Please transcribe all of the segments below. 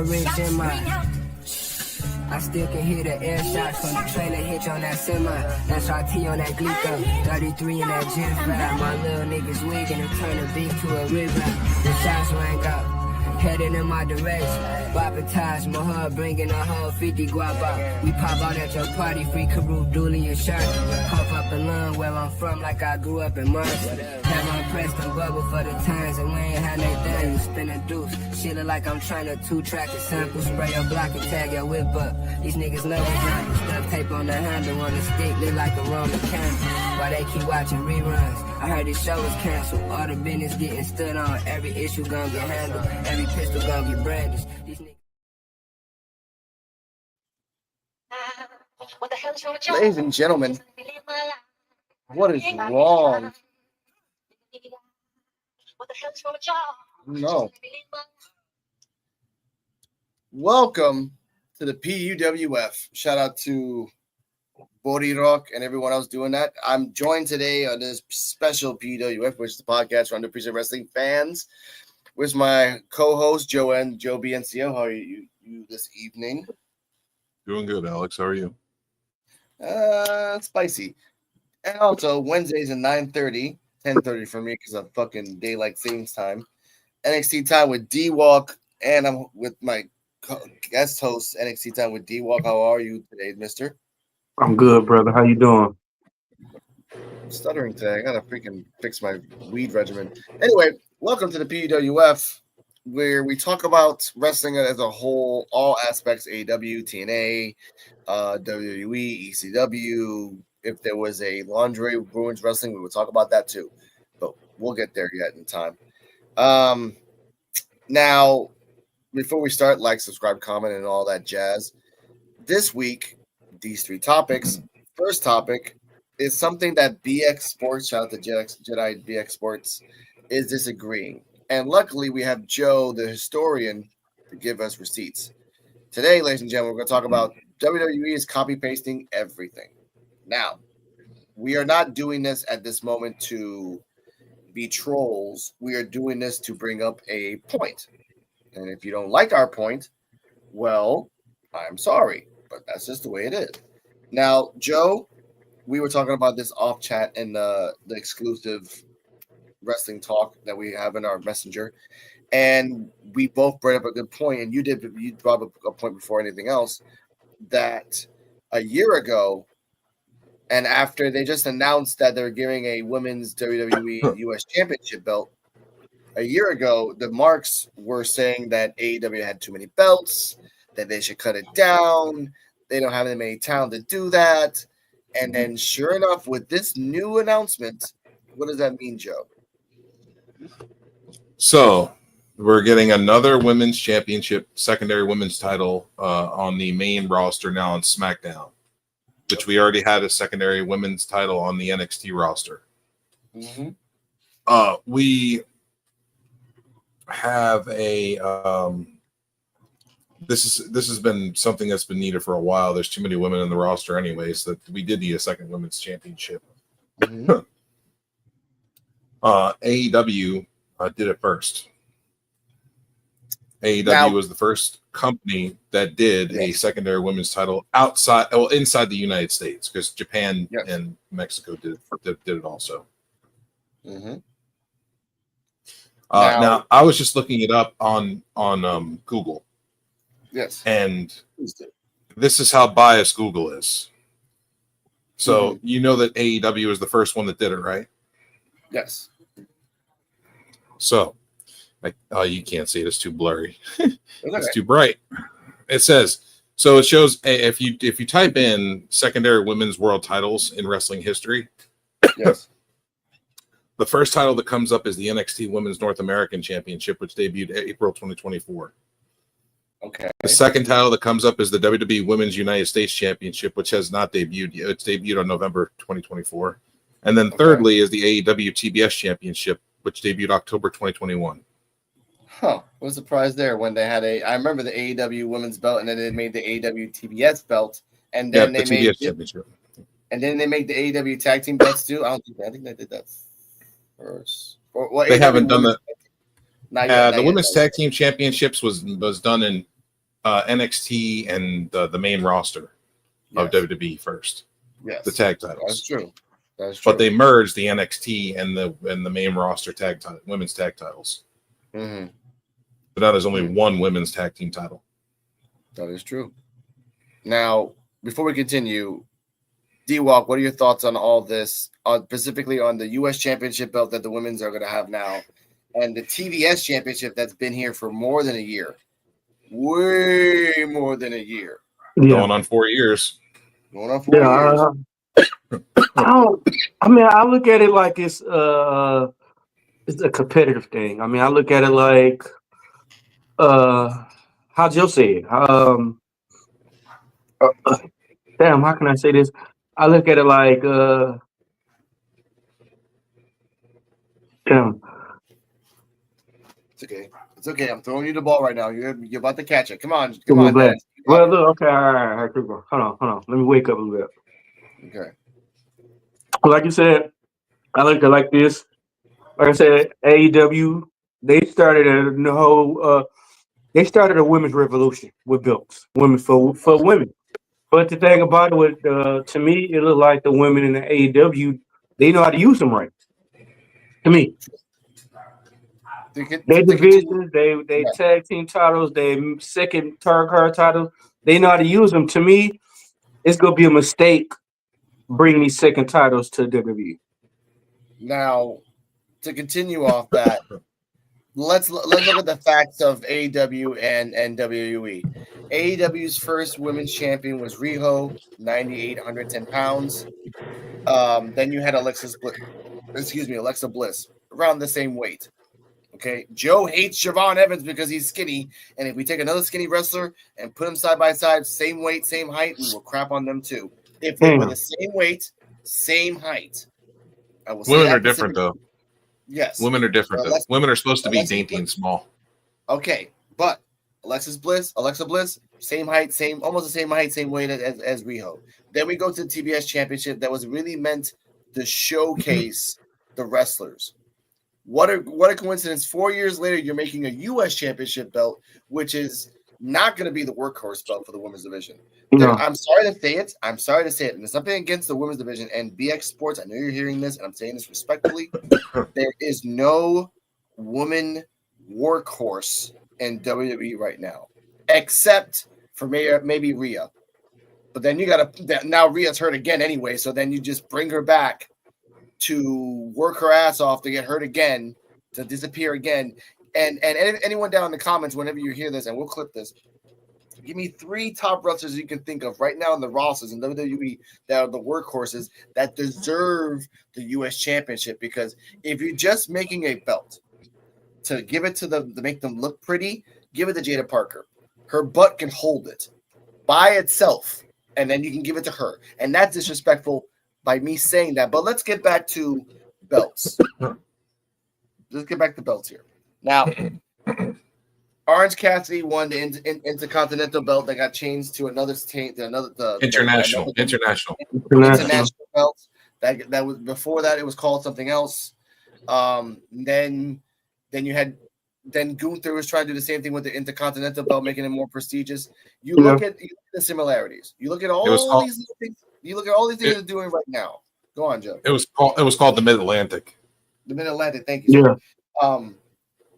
rich in my. I still can hear the air shots from the trailer hitch on that semi. That's RT on that Glico, 33 in that gym fat. My little niggas wiggin' and turn a beat to a rebound. The shots rank up, heading in my direction. Boppin' ties, my hub bringing a whole 50 guap out. We pop out at your party, free Karoo, Dooley, and Shark. Puff up in Lund, where I'm from, like I grew up in Mercer. Have on Preston bubble for the times, and we ain't had no thing. You spin a deuce. Shit look like I'm trying to two-track the sample, spray your block and tag your whip up. These niggas know we got stuff tape on the handle on the stick, look like a Roman candle. While they keep watching reruns, I heard this show was canceled. All the business getting stood on, every issue gonna get handled, every pistol gonna get brandished. These niggas. Ladies and gentlemen, what is wrong? No. Welcome to the P.U.W.F. Shout out to Body Rock and everyone else doing that. I'm joined today on this special P.U.W.F, which is the podcast for underappreciated wrestling fans, with my co-host Joe BNCO. How are you this evening? Doing good, Alex. How are you? Spicy. And also Wednesdays at 9:30, 10:30 for me because of fucking daylight savings time. NXT time with D-Walk, and I'm with my guest host, NXT time with D-Walk. How are you today, mister? I'm good, brother. How you doing? I'm stuttering today. I gotta freaking fix my weed regimen. Anyway, welcome to the P.U.W.F, where we talk about wrestling as a whole, all aspects, AEW, TNA, WWE, ECW. If there was a Lingerie Ruins Wrestling, we would talk about that too. But we'll get there yet in time. Now, before we start, like, subscribe, comment, and all that jazz. This week, these three topics. First topic is something that BX Sports, shout out to Jedi BX Sports, is disagreeing. And luckily, we have Joe, the historian, to give us receipts. Today, ladies and gentlemen, we're going to talk about WWE is copy-pasting everything. Now, we are not doing this at this moment to be trolls. We are doing this to bring up a point. And if you don't like our point, well, I'm sorry, but that's just the way it is. Now, Joe, we were talking about this off chat in the exclusive wrestling talk that we have in our messenger, and we both brought up a good point, and you brought up a point before anything else, that a year ago, and after they just announced that they're giving a women's WWE US Championship belt, a year ago, the marks were saying that AEW had too many belts, that they should cut it down, they don't have that many talent to do that, and then sure enough, with this new announcement, what does that mean, Joe? So we're getting another women's championship, secondary women's title on the main roster now on SmackDown, which we already had a secondary women's title on the NXT roster. Mm-hmm. We have a this has been something that's been needed for a while. There's too many women in the roster anyways that we did need a second women's championship. Mm-hmm. AEW did it first. AEW was the first company that did a secondary women's title inside the United States, because Japan and Mexico did it also. Mm-hmm. Now, I was just looking it up on Google. Yes. And this is how biased Google is. So you know that AEW was the first one that did it, right? Yes. So, you can't see it; it's too blurry. Okay. It's too bright. It says so. It shows if you type in secondary women's world titles in wrestling history. Yes. The first title that comes up is the NXT Women's North American Championship, which debuted April 2024. Okay. The second title that comes up is the WWE Women's United States Championship, which has not debuted yet. It's debuted on November 2024. And then thirdly is the AEW TBS Championship, which debuted October 2021. Huh. What was the surprise there when they had I remember the AEW women's belt, and then they made the AEW TBS belt, and then they made TBS Championship. And then they make the AEW tag team belts too. I think they did that first. They haven't done that. Not yet, the women's tag team championships was done in NXT and the main roster of WWE first. Yes, the tag titles. That's true. That's true. But they merged the NXT and the main roster women's tag titles. Mm-hmm. But now there's only one women's tag team title. That is true. Now, before we continue, D-Walk, what are your thoughts on all this, specifically on the U.S. Championship belt that the women's are going to have now, and the TBS Championship that's been here for more than a year? Way more than a year. Yeah. Going on 4 years. Going on 4 years. I look at it like it's a competitive thing. I mean, I look at it like how Joe said. Damn, how can I say this? I look at it like damn. It's okay. It's okay. I'm throwing you the ball right now. You're about to catch it. Come on, Well, Dennis. look, okay, all right, hold on. Let me wake up a little bit. Okay. Like you said, I look at it like this. Like I said, AEW, they started a women's revolution with belts, women for women. But the thing about it, to me, it looked like the women in the AEW, they know how to use them right. To me, they divisions, they tag team titles, they second tag card titles, they know how to use them. To me, it's gonna be a mistake bringing these second titles to WWE. Now, to continue off that, let's look at the facts of AEW and WWE. AEW's first women's champion was Rico, 98, 110 pounds. Then you had Alexa Bliss, around the same weight. Okay, Joe hates Siobhan Evans because he's skinny, and if we take another skinny wrestler and put them side by side, same weight, same height, we will crap on them too. If they were the same weight, same height, I will say women are different though. Yes, women are different though. Women are supposed to be dainty and small. Okay, but Alexa Bliss, same height, almost the same height, same weight as Riho. Then we go to the TBS Championship that was really meant to showcase the wrestlers. What a coincidence. 4 years later, you're making a U.S. Championship belt, which is not going to be the workhorse belt for the women's division. No. I'm sorry to say it. And there's something against the women's division and BX Sports. I know you're hearing this, and I'm saying this respectfully. There is no woman workhorse in WWE right now, except for maybe Rhea. But then you got to now Rhea's hurt again anyway, so then you just bring her back to work her ass off to get hurt again, to disappear again. And anyone down in the comments, whenever you hear this, and we'll clip this, give me 3 top wrestlers you can think of right now in the rosters in WWE that are the workhorses that deserve the U.S. Championship. Because if you're just making a belt to give it to them to make them look pretty, give it to Jada Parker. Her butt can hold it by itself, and then you can give it to her. And that's disrespectful by me saying that. But let's get back to belts. Let's get back to belts here. Now, Orange Cassidy won the Intercontinental belt that got changed to another international belt. That was before that it was called something else. Then you had Gunther was trying to do the same thing with the Intercontinental belt, making it more prestigious. You look at the similarities. You look at all these things. You look at all these things they're doing right now. Go on, Joe. It was called the Mid-Atlantic. The Mid-Atlantic. Thank you. Yeah.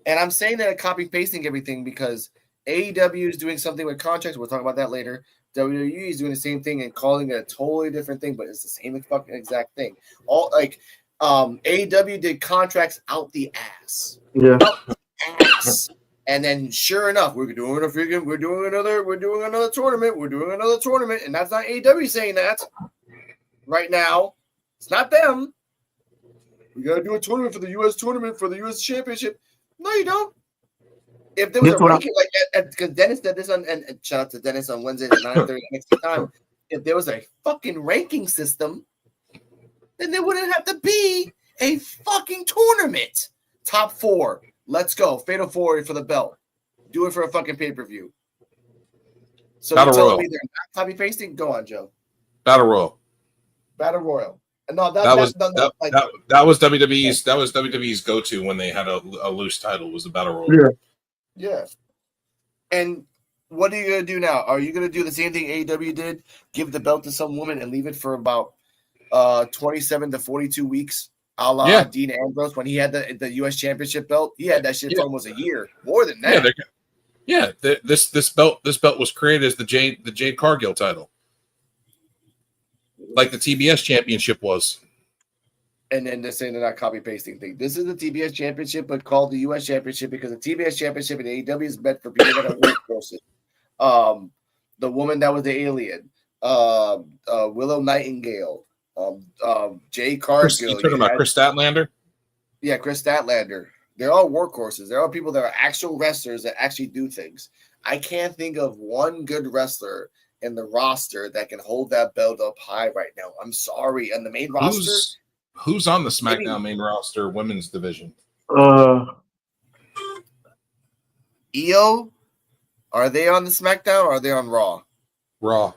And I'm saying that copy pasting everything because AEW is doing something with contracts. We'll talk about that later. WWE is doing the same thing and calling it a totally different thing, but it's the same fucking exact thing. AEW did contracts out the ass. Yeah. Ass. And then sure enough, we're doing another tournament. We're doing another tournament, and that's not AEW saying that right now. It's not them. We gotta do a tournament for the U.S. tournament for the U.S. Championship. No, you don't. If there was a ranking like that, because Dennis did this and shout out to Dennis on Wednesdays at 9:30 next time. If there was a fucking ranking system, then there wouldn't have to be a fucking tournament. Top 4. Let's go. Fatal 4 for the belt. Do it for a fucking pay-per-view. So you're telling me they're not copy pasting? Go on, Joe. Battle Royal. No, that was WWE's go-to when they had a loose title was the Battle Royal. Yeah. And what are you gonna do now? Are you gonna do the same thing AEW did? Give the belt to some woman and leave it for about 27 to 42 weeks, a la Dean Ambrose when he had the U.S. Championship belt. He had that shit for almost a year, more than that. This belt was created as the Jade Cargill title, like the TBS Championship was. And then they're saying they're not copy pasting thing. This is the TBS Championship, but called the U.S. Championship because the TBS Championship in AEW is meant for people that are workhorses. The woman that was the alien, Willow Nightingale, Jay Cargill. You talking about Chris Statlander? Yeah, Chris Statlander. They're all workhorses. They're all people that are actual wrestlers that actually do things. I can't think of one good wrestler in the roster that can hold that belt up high right now. I'm sorry. On the main roster, who's on the SmackDown main roster women's division? EO. Are they on the SmackDown or are they on Raw? Raw.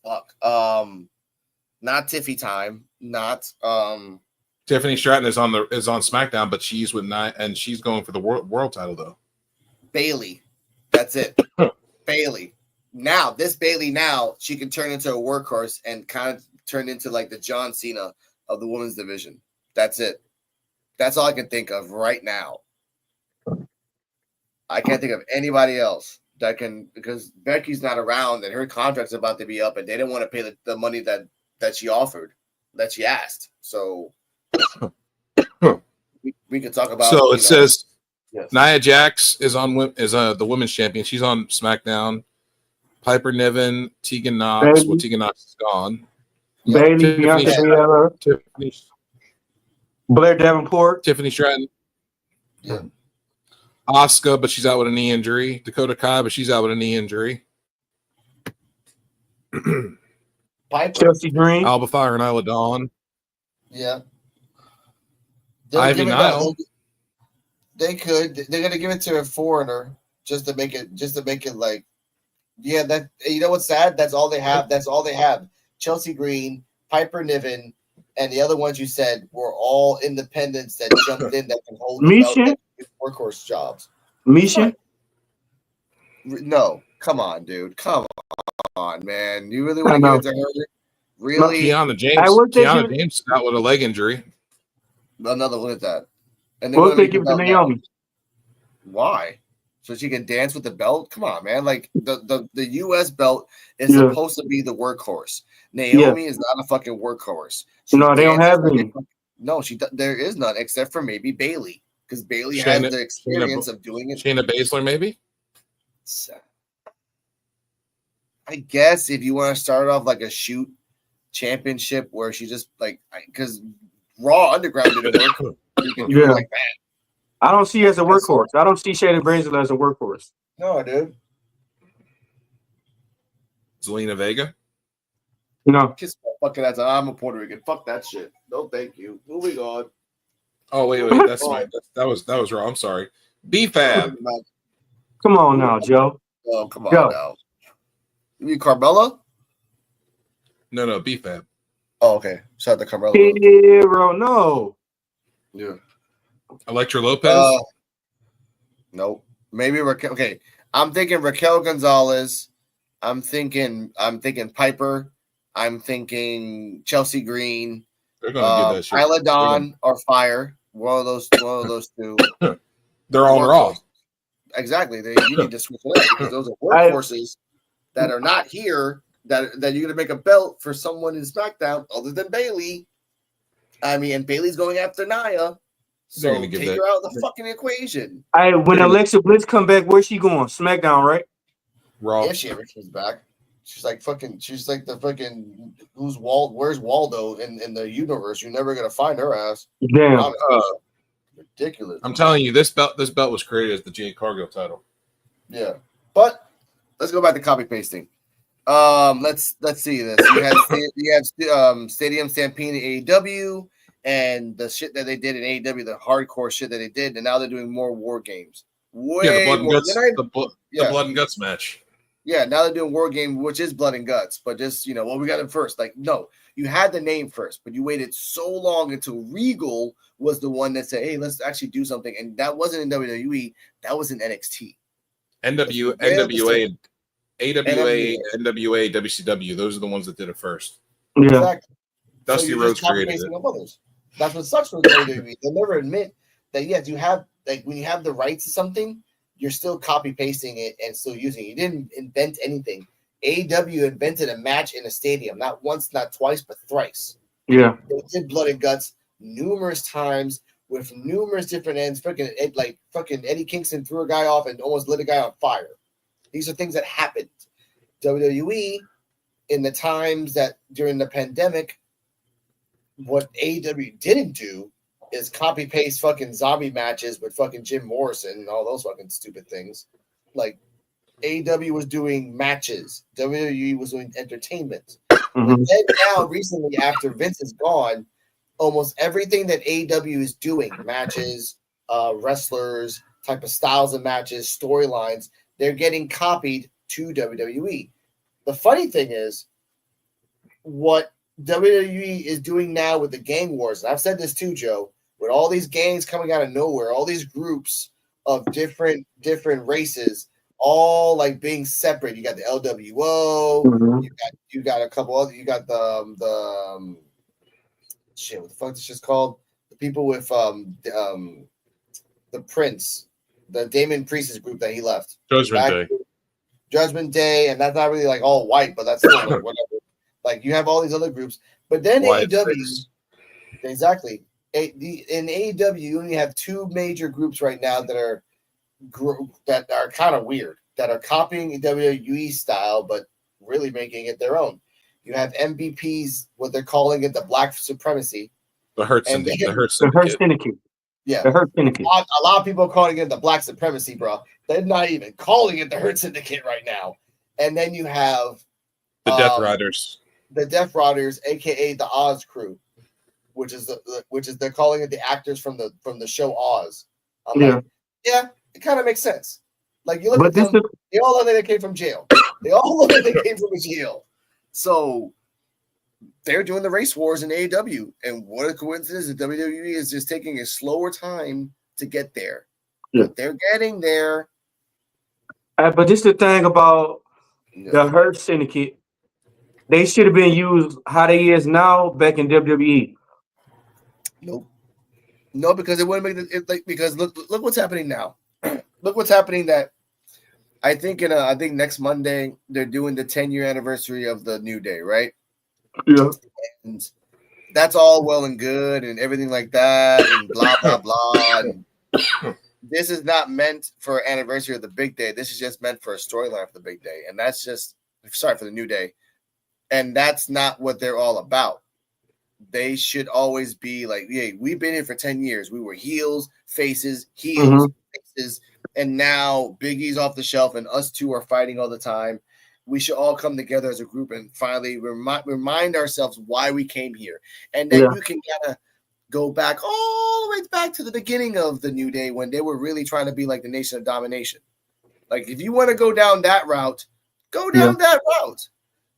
Fuck. Not Tiffy Time. Not Tiffany Stratton is on SmackDown, but she's with and she's going for the world title though. Bailey. That's it. Bailey. Now, this Bailey now, she can turn into a workhorse and kind of turn into like the John Cena of the women's division. That's it. That's all I can think of right now. I can't think of anybody else that can, because Becky's not around and her contract's about to be up and they didn't want to pay the money that she offered, that she asked. So we could talk about. So it says Nia Jax is the women's champion. She's on SmackDown. Piper Niven, Tegan Knox. Bailey. Well, Tegan Knox is gone. Bailey, Tiffany, Blair Davenport, Tiffany Stratton. Yeah. Asuka, but she's out with a knee injury. Dakota Kai, but she's out with a knee injury. Chelsea Green, Alba Fire and Isla Dawn. Yeah. Ivy Nile. They could. They're gonna give it to a foreigner just to make it like, yeah. That, you know what's sad? That's all they have. That's all they have. Chelsea Green, Piper Niven, and the other ones you said were all independents that jumped in that can hold the workhorse jobs. Misha? No, come on, dude. Come on, man. You really want to give it to her? Really? Kiana James got with a leg injury. Another look at that. And then what they give it to Naomi? Why? So she can dance with the belt? Come on, man. Like the US belt is supposed to be the workhorse. Naomi is not a fucking workhorse. No, they don't have any. No, there is none except for maybe Bailey, because Bailey has the experience of doing it. Shayna Baszler, maybe. I guess if you want to start off like a shoot championship where she just like, because Raw Underground didn't work. You can do it like that. I don't see her as a workhorse. I don't see Shayna Baszler as a workhorse. No, dude. Zelina Vega. No. Kiss my fucking ass. I'm a Puerto Rican. Fuck that shit. No, thank you. Moving on. Oh wait, that's fine. That was wrong. I'm sorry. B-Fab. Come on now, Joe. Oh, come on now. You mean Carmella? No, B-Fab. Oh, okay. Shout out to Carmella. Hero, no. Yeah. Electra Lopez? Nope. Maybe Raquel. Okay. I'm thinking Raquel Gonzalez. I'm thinking Piper. I'm thinking Chelsea Green. They're gonna get that shit. Isla Dawn or Fire. One of those two. They're on Raw. Exactly. You need to switch it up because those are workhorses that are not here. That you're gonna make a belt for someone in SmackDown other than Bailey. I mean, and Bailey's going after Nia. So take her out of the fucking equation. When Alexa Bliss come back, where's she going? SmackDown, right? Raw. If she ever comes back. She's like the fucking where's Waldo in the universe? You're never gonna find her ass. Damn. Ridiculous. I'm telling you, this belt was created as the Jade Cargill title. Yeah. But let's go back to copy pasting. Let's see this. You have Stadium Stampede in AEW and the shit that they did in AEW, the hardcore shit that they did, and now they're doing more war games. The blood and guts match. Yeah, now they're doing War Game, which is blood and guts, but just, we got it first. Like, no, you had the name first, but you waited so long until Regal was the one that said, hey, let's actually do something. And that wasn't in WWE, that was in NXT. NWA, AWA, NWA, WCW. Those are the ones that did it first. Yeah. Exactly. Dusty you're Rhodes just copy created pasting it. of others. That's what sucks with WWE. They'll never admit that. Yes, you have when you have the rights to something, you're still copy pasting it and still using it. You didn't invent anything. AEW invented a match in a stadium, not once, not twice, but thrice. Yeah. They did blood and guts numerous times with numerous different ends. Fucking Eddie Kingston threw a guy off and almost lit a guy on fire. These are things that happened. WWE, in the times that during the pandemic, what AEW didn't do is copy paste fucking zombie matches with fucking Jim Morrison and all those fucking stupid things. Like AEW was doing matches, WWE was doing entertainment. Mm-hmm. And then now, recently, after Vince is gone, almost everything that AEW is doing, matches, wrestlers, type of styles of matches, storylines, they're getting copied to WWE. The funny thing is, what WWE is doing now with the gang wars, and I've said this too, Joe, with all these gangs coming out of nowhere, all these groups of different races, all like being separate. You got the LWO, Mm-hmm. you got a couple other, you got the shit, what the fuck is this just called? The people with the Prince, the Damon Priest's group that he left. Judgment Day, and that's not really like all white, but that's still like whatever. Like you have all these other groups, but then AEW, exactly. In AEW, you only have two major groups right now that are kind of weird, that are copying WWE style, but really making it their own. You have MVPs, what they're calling it, the Black Supremacy. The Hurt Syndicate. Yeah. Yeah. The Hurt Syndicate. A lot of people are calling it the Black Supremacy, bro. They're not even calling it the Hurt Syndicate right now. And then you have the Death Riders. The Death Riders, aka the Oz Crew, which is they're calling it the actors from the show Oz. Like, yeah, it kind of makes sense. Like you look at them, they all look like they came from jail. They all look like they came from jail. So they're doing the race wars in AEW, and what a coincidence that WWE is just taking a slower time to get there. Yeah. But they're getting there. But this is the thing about the Hurt Syndicate. They should have been used how they is now back in WWE. Nope. No, because it wouldn't make it like because look what's happening now. Look what's happening that I think next Monday they're doing the 10-year anniversary of the New Day, right? Yeah. And that's all well and good and everything like that and blah blah blah. And this is not meant for anniversary of the big day. This is just meant for a storyline for the big day. And that's just for the New Day. And that's not what they're all about. They should always be like, yeah, we've been here for 10 years. We were heels, faces, faces. And now Big E's off the shelf and us two are fighting all the time. We should all come together as a group and finally remind ourselves why we came here. And then you can kind of go back all the way back to the beginning of the New Day when they were really trying to be like the Nation of Domination. Like, if you want to go down that route, go down that route.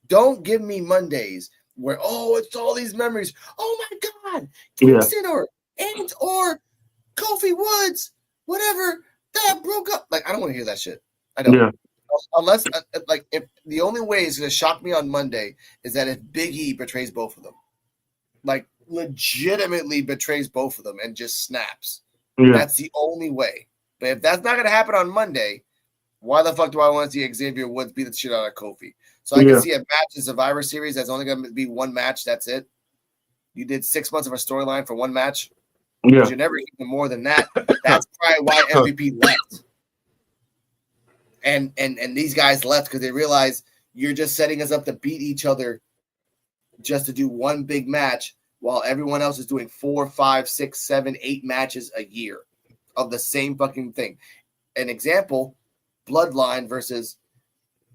Don't give me Mondays where, it's all these memories. Oh, my God. Kingston or Kofi Woods, whatever, that broke up. Like, I don't want to hear that shit. I don't. Yeah. Unless, if the only way it's going to shock me on Monday is that if Big E betrays both of them. Like, legitimately betrays both of them and just snaps. Yeah. That's the only way. But if that's not going to happen on Monday, why the fuck do I want to see Xavier Woods beat the shit out of Kofi? So I can see a match in Survivor Series that's only going to be one match. That's it. You did 6 months of a storyline for one match. Yeah. You're never getting more than that. That's probably why MVP left. And these guys left because they realized you're just setting us up to beat each other just to do one big match while everyone else is doing 4, 5, 6, 7, 8 matches a year of the same fucking thing. An example, Bloodline versus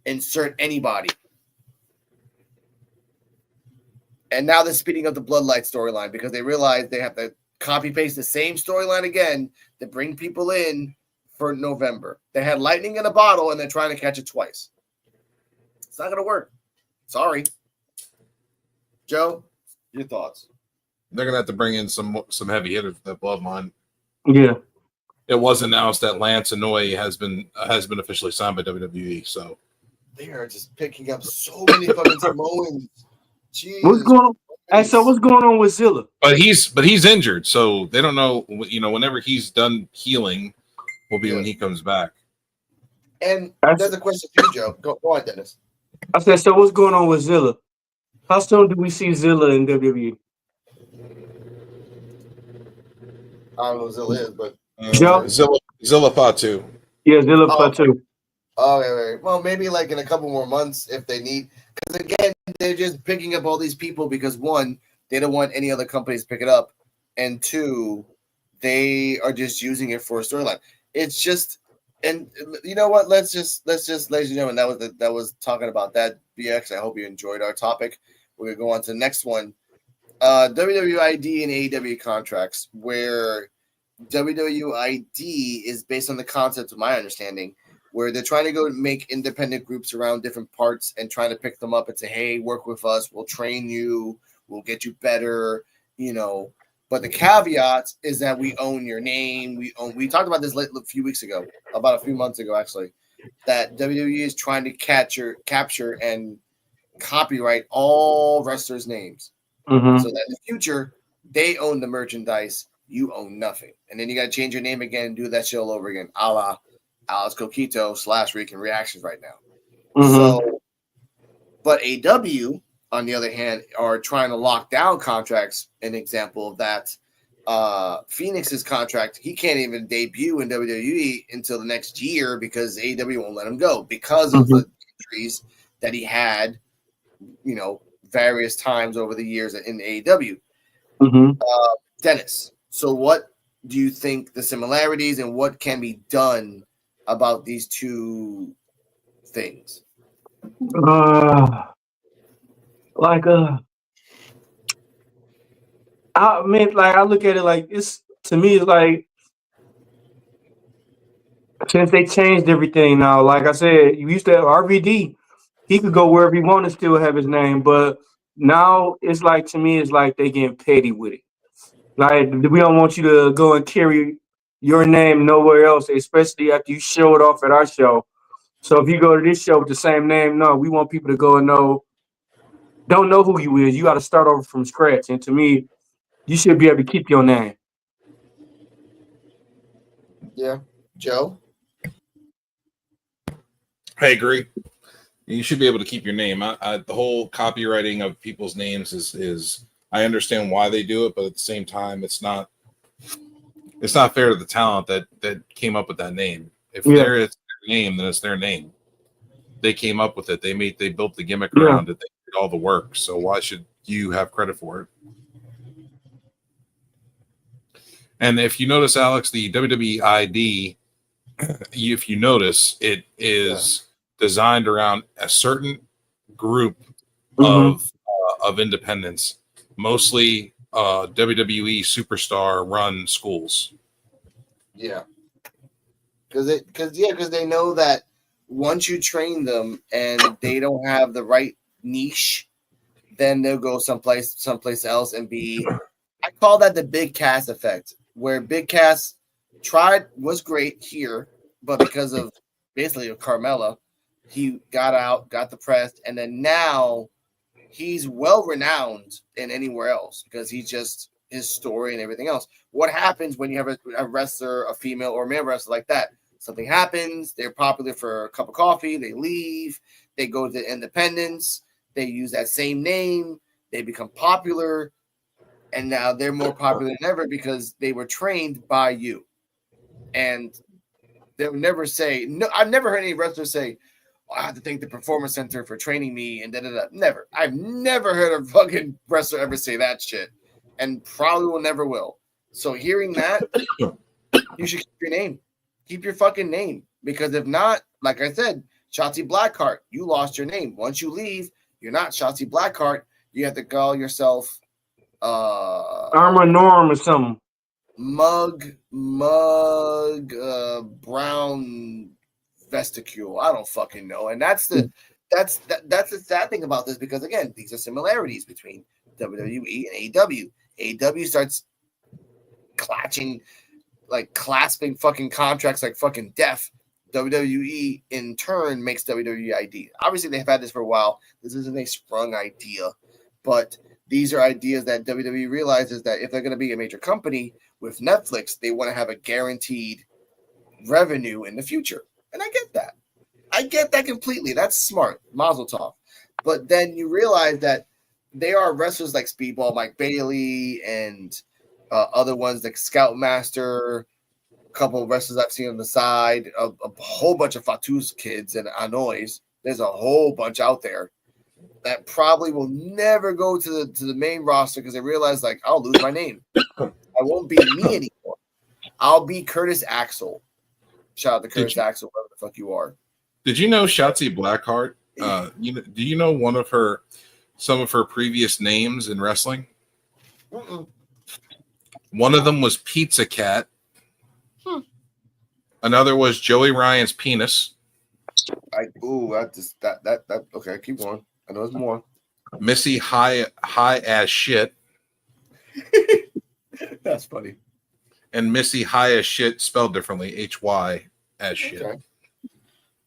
insert anybody. And now they're speeding up the Bloodline storyline because they realize they have to copy paste the same storyline again to bring people in for November. They had lightning in a bottle and they're trying to catch it twice. It's not going to work. Sorry. Joe, your thoughts? They're going to have to bring in some heavy hitters for that Bloodline. Yeah. it was announced that Lance Anoa'i has been officially signed by WWE. So they are just picking up so many fucking Samoans. Jesus What's going on? Hey, so Christ. what's going on with Zilla? but he's injured, so they don't know. Whenever he's done healing, will be when he comes back. And there's a question for you, Joe. Go on, Dennis. I said, so what's going on with Zilla? How soon do we see Zilla in WWE? I don't know who Zilla is, but Joe? Zilla Fatu. Yeah, Zilla Fatu. Okay. Well, maybe like in a couple more months if they need. Because again, they're just picking up all these people because one, they don't want any other companies to pick it up, and two, they are just using it for a storyline. It's just, and you know what? Let's just, ladies and gentlemen, that was talking about that. BX. I hope you enjoyed our topic. We're gonna go on to the next one. WWID and AEW contracts, where WWID is based on the concept, of my understanding, where they're trying to go make independent groups around different parts and trying to pick them up and say, hey, work with us, we'll train you, we'll get you better, But the caveat is that we own your name. We talked about this a few weeks ago, about a few months ago, actually, that WWE is trying to capture and copyright all wrestlers' names. Mm-hmm. So that in the future, they own the merchandise, you own nothing. And then you got to change your name again and do that shit all over again, a la Alex Coquito / Rican Reactions right now. Mm-hmm. So, but AEW, on the other hand, are trying to lock down contracts. An example of that, Phoenix's contract, he can't even debut in WWE until the next year because AEW won't let him go because of the injuries that he had, various times over the years in AEW. Mm-hmm. Dennis, so what do you think the similarities and what can be done about these two things? I look at it like it's, to me, it's like, since they changed everything now, like I said, you used to have RVD, he could go wherever he wanted, still have his name, but now it's like, to me, it's like they getting petty with it. Like, we don't want you to go and carry your name nowhere else, especially after you show it off at our show. So if you go to this show with the same name, no, we want people to go and don't know who you is. You got to start over from scratch. And to me, you should be able to keep your name. Yeah. Joe? I agree. You should be able to keep your name. The whole copywriting of people's names is I understand why they do it, but at the same time, it's not fair to the talent that came up with that name. If it's their name, then it's their name. They came up with it. They built the gimmick around it. They did all the work. So why should you have credit for it? And if you notice, Alex, the WWE ID, if you notice, it is designed around a certain group of independents, mostly WWE superstar run schools. Yeah. Because they know that once you train them and they don't have the right niche, then they'll go someplace else and be. I call that the Big Cass effect, where Big Cass was great here, but because of basically Carmella, he got out, got the press, and then now he's well renowned in anywhere else because he's just his story and everything else. What happens when you have a wrestler, a female or male wrestler like that? Something happens, they're popular for a cup of coffee, they leave, they go to independence, they use that same name, they become popular, and now they're more popular than ever because they were trained by you. And they'll never say, no, I've never heard any wrestler say, I have to thank the Performance Center for training me and da-da-da. Never. I've never heard a fucking wrestler ever say that shit, and probably will never will. So hearing that, you should keep your name. Keep your fucking name, because if not, like I said, Shotzi Blackheart, you lost your name. Once you leave, you're not Shotzi Blackheart. You have to call yourself Irma Norm or something. Mug Brown Vesticule. I don't fucking know. And that's the sad thing about this, because again, these are similarities between WWE and AEW. AEW starts clutching like clasping fucking contracts like fucking death. WWE in turn makes WWE ID. Obviously, they've had this for a while. This isn't a sprung idea, but these are ideas that WWE realizes that if they're going to be a major company with Netflix, they want to have a guaranteed revenue in the future. And I get that. I get that completely. That's smart. Mazel tov. But then you realize that there are wrestlers like Speedball, Mike Bailey, and other ones like Scoutmaster, a couple of wrestlers I've seen on the side, a whole bunch of Fatu's kids and Anois. There's a whole bunch out there that probably will never go to the main roster because they realize, like, I'll lose my name. I won't be me anymore. I'll be Curtis Axel. Shout out to Curtis Axel, whatever the fuck you are. Did you know Shotzi Blackheart? Do you know some of her previous names in wrestling? Mm-mm. One of them was Pizza Cat. Another was Joey Ryan's penis. Okay, keep going. I know there's more. Missy high as shit. That's funny. And Missy high as shit spelled differently, HY as shit. Okay.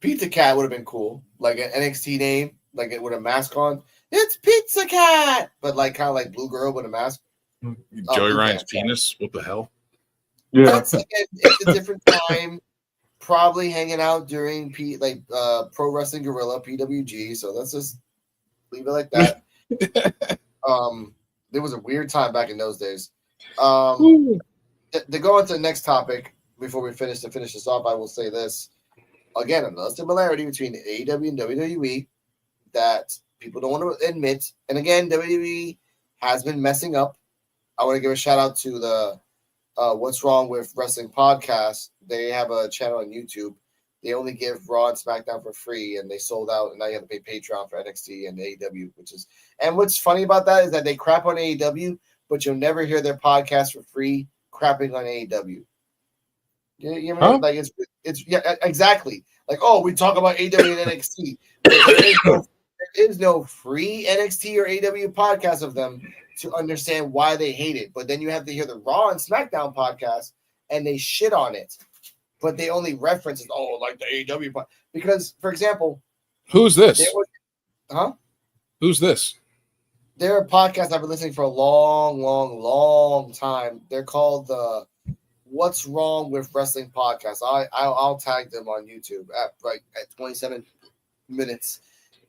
Pizza Cat would have been cool, like an NXT name, like it with a mask on. It's Pizza Cat, but like kind of like Blue Girl with a mask. Joey Ryan's penis. What the hell? Yeah, that's it's a different time. Probably hanging out during Pro Wrestling Guerrilla PWG. So let's just leave it like that. There was a weird time back in those days. To go on to the next topic before we finish this off, I will say this. Again, another similarity between AEW and WWE that people don't want to admit. And again, WWE has been messing up. I want to give a shout out to the What's Wrong with Wrestling podcast. They have a channel on YouTube. They only give Raw and SmackDown for free, and they sold out. And now you have to pay Patreon for NXT and AEW, and what's funny about that is that they crap on AEW, but you'll never hear their podcast for free crapping on AEW. You know, like it's yeah, exactly. Like, oh, we talk about AEW and NXT. There is no free NXT or AEW podcast of them to understand why they hate it. But then you have to hear the Raw and SmackDown podcast, and they shit on it. But they only reference it, like the AEW podcast. Because, for example, who's this? Who's this? They're a podcast I've been listening for a long, long, long time. They're called the What's Wrong with Wrestling podcast. I'll tag them on YouTube at 27 minutes.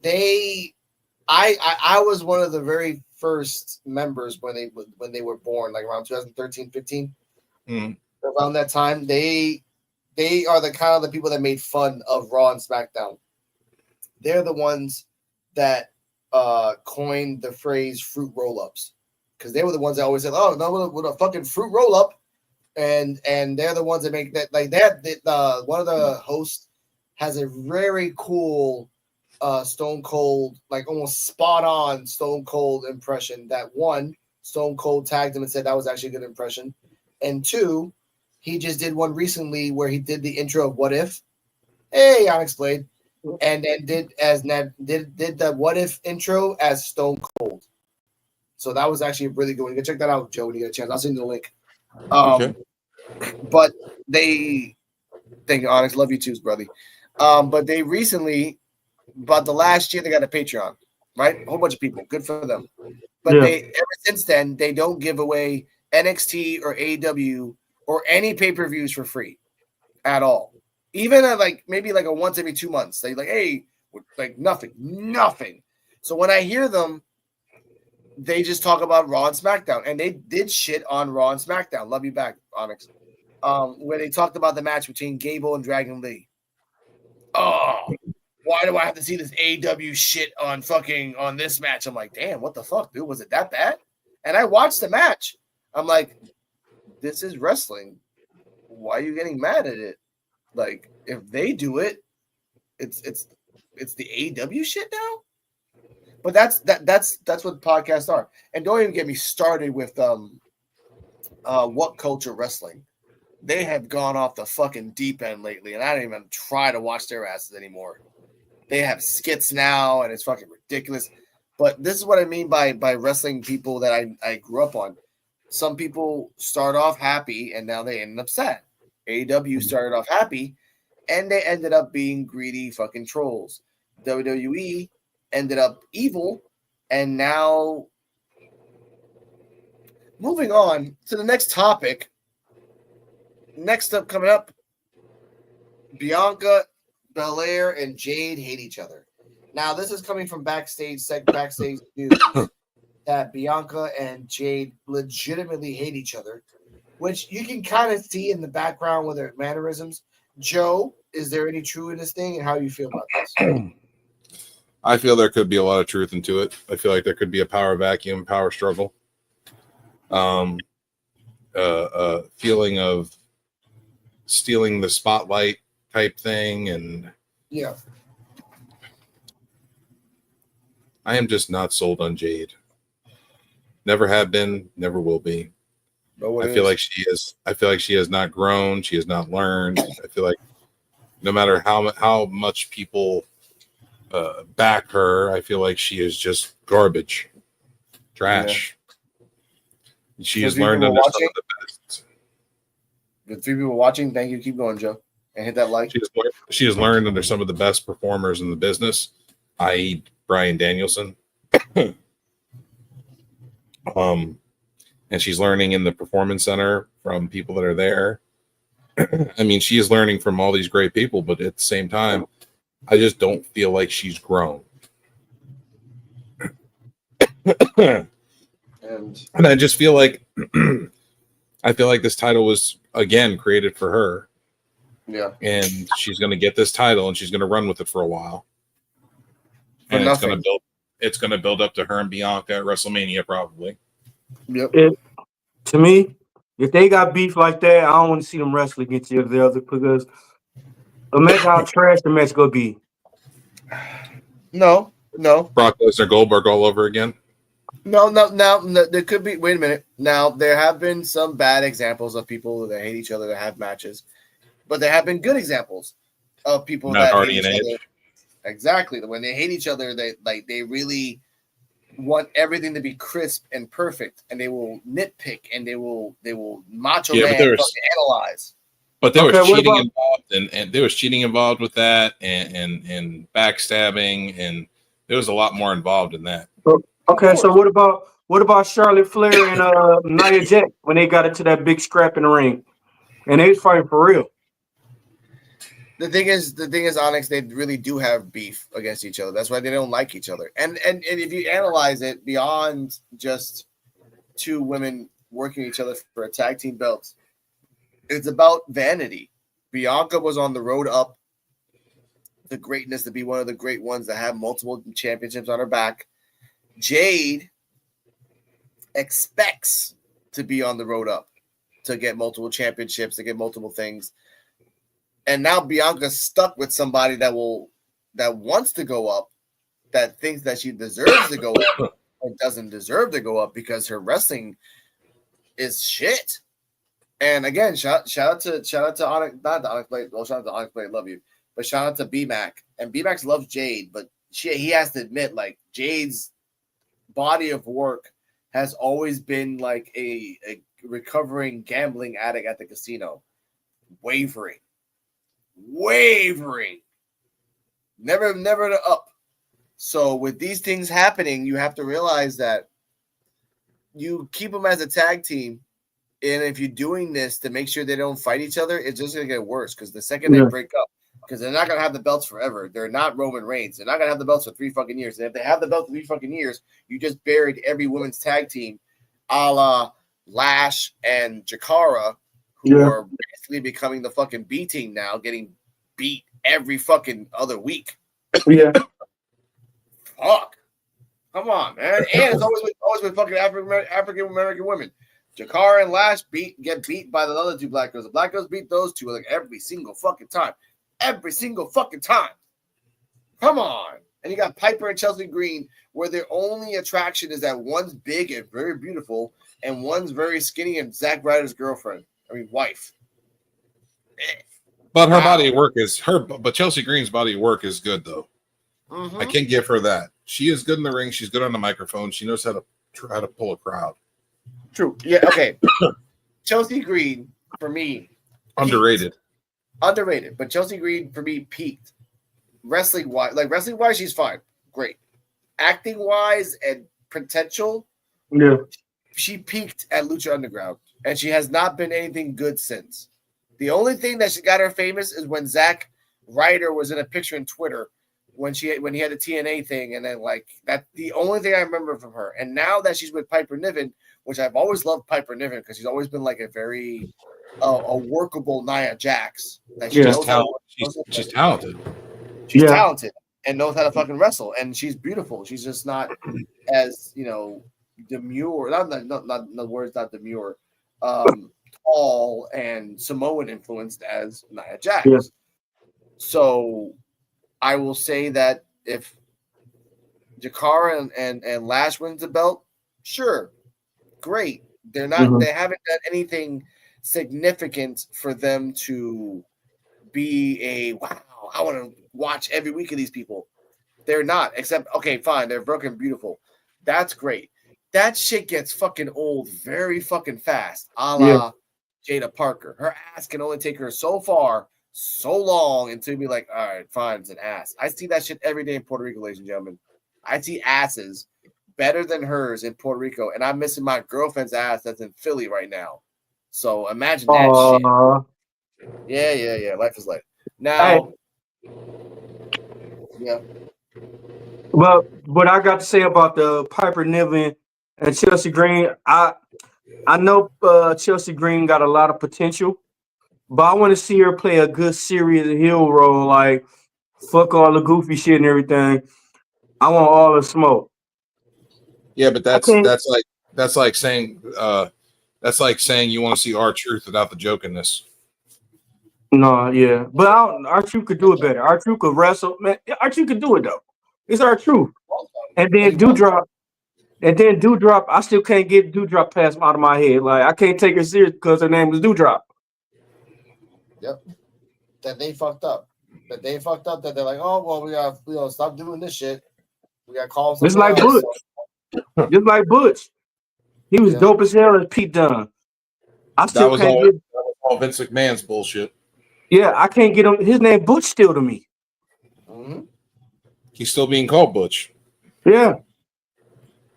I was one of the very first members when they were born, like around 2013, 15. Around that time, they are the kind of the people that made fun of Raw and SmackDown. They're the ones that coined the phrase fruit roll-ups, because they were the ones that always said, "Oh, no, with a fucking fruit roll-up," and they're the ones that make that like that. One of the hosts has a very cool Stone Cold, like almost spot on Stone Cold impression. That one, Stone Cold tagged him and said that was actually a good impression, and two, he just did one recently where he did the intro of What If. Hey, Unexplained. And then did the What If intro as Stone Cold. So that was actually really good. You can check that out, Joe, when you get a chance. I'll send you the link. Okay. But thank you, Onyx. Love you too, brother. But they recently, about the last year, they got a Patreon, right? A whole bunch of people. Good for them. But ever since then, they don't give away NXT or AEW or any pay-per-views for free at all. Even at maybe a once every 2 months, they hey, nothing. So when I hear them, they just talk about Raw and SmackDown, and they did shit on Raw and SmackDown. Love you back, Onyx. Where they talked about the match between Gable and Dragon Lee. Oh, why do I have to see this AEW shit on this match? I'm like, damn, what the fuck, dude? Was it that bad? And I watched the match. I'm like, this is wrestling. Why are you getting mad at it? Like, if they do it, it's the AEW shit now. But that's what podcasts are. And don't even get me started with What Culture Wrestling. They have gone off the fucking deep end lately, and I don't even try to watch their asses anymore. They have skits now, and it's fucking ridiculous. But this is what I mean by wrestling people that I grew up on. Some people start off happy, and now they end up sad. AEW started off happy, and they ended up being greedy fucking trolls. WWE ended up evil, and now moving on to the next topic. Next up, coming up, Bianca Belair and Jade hate each other. Now, this is coming from backstage news that Bianca and Jade legitimately hate each other, which you can kind of see in the background with their mannerisms. Joe, is there any truth in this thing, and how do you feel about this? I feel there could be a lot of truth into it. I feel like there could be a power vacuum, power struggle. Feeling of stealing the spotlight type thing, and yeah, I am just not sold on Jade. Never have been, never will be. I feel like she is. I feel like she has not grown. She has not learned. I feel like no matter how much people back her, I feel like she is just garbage, trash. Yeah. She has learned under some of the best. The 3 people watching, thank you. Keep going, Joe, and hit that like. She has learned under some of the best performers in the business, i.e., Bryan Danielson. And she's learning in the performance center from people that are there. I mean, she is learning from all these great people, but at the same time, I just don't feel like she's grown. And I just feel like this title was again created for her. Yeah. And she's going to get this title and she's going to run with it for a while. For and nothing. it's going to build up to her and Bianca at WrestleMania probably. Yep. To me, if they got beef like that, I don't want to see them wrestle against each other because imagine how trash the match gonna be. No. Brock Lesnar Goldberg all over again. No. There could be. Wait a minute. Now there have been some bad examples of people that hate each other that have matches, but there have been good examples of people Matt that Hardy hate and each Edge. other. Exactly. When they hate each other, they really want everything to be crisp and perfect, and they will nitpick and they will macho man fucking analyze. But there was cheating involved, and there was cheating involved with that, and backstabbing, and there was a lot more involved in that. Okay, so what about Charlotte Flair and Nia Jax when they got into that big scrap in the ring, and they was fighting for real? The thing is, Onyx, they really do have beef against each other. That's why they don't like each other. And if you analyze it beyond just two women working each other for a tag team belt, it's about vanity. Bianca was on the road up the greatness to be one of the great ones that have multiple championships on her back. Jade expects to be on the road up to get multiple championships, to get multiple things. And now Bianca's stuck with somebody that wants to go up, that thinks that she deserves to go up, or doesn't deserve to go up because her wrestling is shit. And again, shout out to Onyx, not the Onyx Blade. Well, shout out to Onyx Blade, love you, but shout out to B-Mac. And B-Mac loves Jade, but he has to admit, like, Jade's body of work has always been like a recovering gambling addict at the casino, wavering, never to up. So with these things happening, you have to realize that you keep them as a tag team, and if you're doing this to make sure they don't fight each other, it's just gonna get worse. Because the second they break up, because they're not gonna have the belts forever. They're not Roman Reigns. They're not gonna have the belts for 3 fucking years. And if they have the belt for 3 fucking years, you just buried every women's tag team, a la Lash and Jakara, who are basically becoming the fucking B team now, getting beat every fucking other week. Yeah. Fuck. Come on, man. And it's always with fucking African American women. Jakara and Lash get beat by the other 2 black girls. The black girls beat those 2 like every single fucking time. Every single fucking time. Come on. And you got Piper and Chelsea Green, where their only attraction is that one's big and very beautiful, and one's very skinny and Zack Ryder's wife. But her body of work is but Chelsea Green's body of work is good though. Mm-hmm. I can't give her that. She is good in the ring. She's good on the microphone. She knows how to pull a crowd. True. Yeah. Okay. Chelsea Green, for me, Underrated. Underrated. But Chelsea Green, for me, peaked. Wrestling-wise, she's fine. Great. Acting-wise and potential, Yeah. she peaked at Lucha Underground. And she has not been anything good since. The only thing that she got her famous is when Zack Ryder was in a picture on Twitter when he had the TNA thing, and then like that. The only thing I remember from her. And now that she's with Piper Niven, which I've always loved Piper Niven because she's always been like a very a workable Nia Jax. That she knows she's talented. She's talented and knows how to fucking wrestle, and she's beautiful. She's just not as demure. Not the words, not demure. Tall and Samoan influenced as Nia Jax. Yeah. So I will say that if Jakara and Lash wins the belt, sure, great. They're not. They haven't done anything significant for them to be a wow. I want to watch every week of these people. They're not. Except okay, fine. They're broken beautiful. That's great. That shit gets fucking old very fucking fast. A la Jada Parker. Her ass can only take her so far, so long until you be like, all right, fine, it's an ass. I see that shit every day in Puerto Rico, ladies and gentlemen. I see asses better than hers in Puerto Rico, and I'm missing my girlfriend's ass that's in Philly right now. So imagine that shit. Yeah. Life is life. Now, yeah. But what I got to say about the Piper Niven and Chelsea Green, I know Chelsea Green got a lot of potential, but I want to see her play a good serious heel role, like fuck all the goofy shit and everything. I want all the smoke. Yeah, but that's like saying you want to see R-Truth without the jokiness. No, yeah, but R-Truth could do it better. R-Truth could wrestle, man. R-Truth could do it though. It's R-Truth. And then Doudrop, I still can't get Doudrop past out of my head. Like I can't take her serious because her name was Doudrop. Yep. That they fucked up. That they're like, oh well, we gotta stop doing this shit. We gotta call Just like Butch. Just like Butch. He was dope as hell as Pete Dunne. I still can't get. That was all Vince McMahon's bullshit. Yeah, I can't get him. His name Butch still to me. Mm-hmm. He's still being called Butch. Yeah.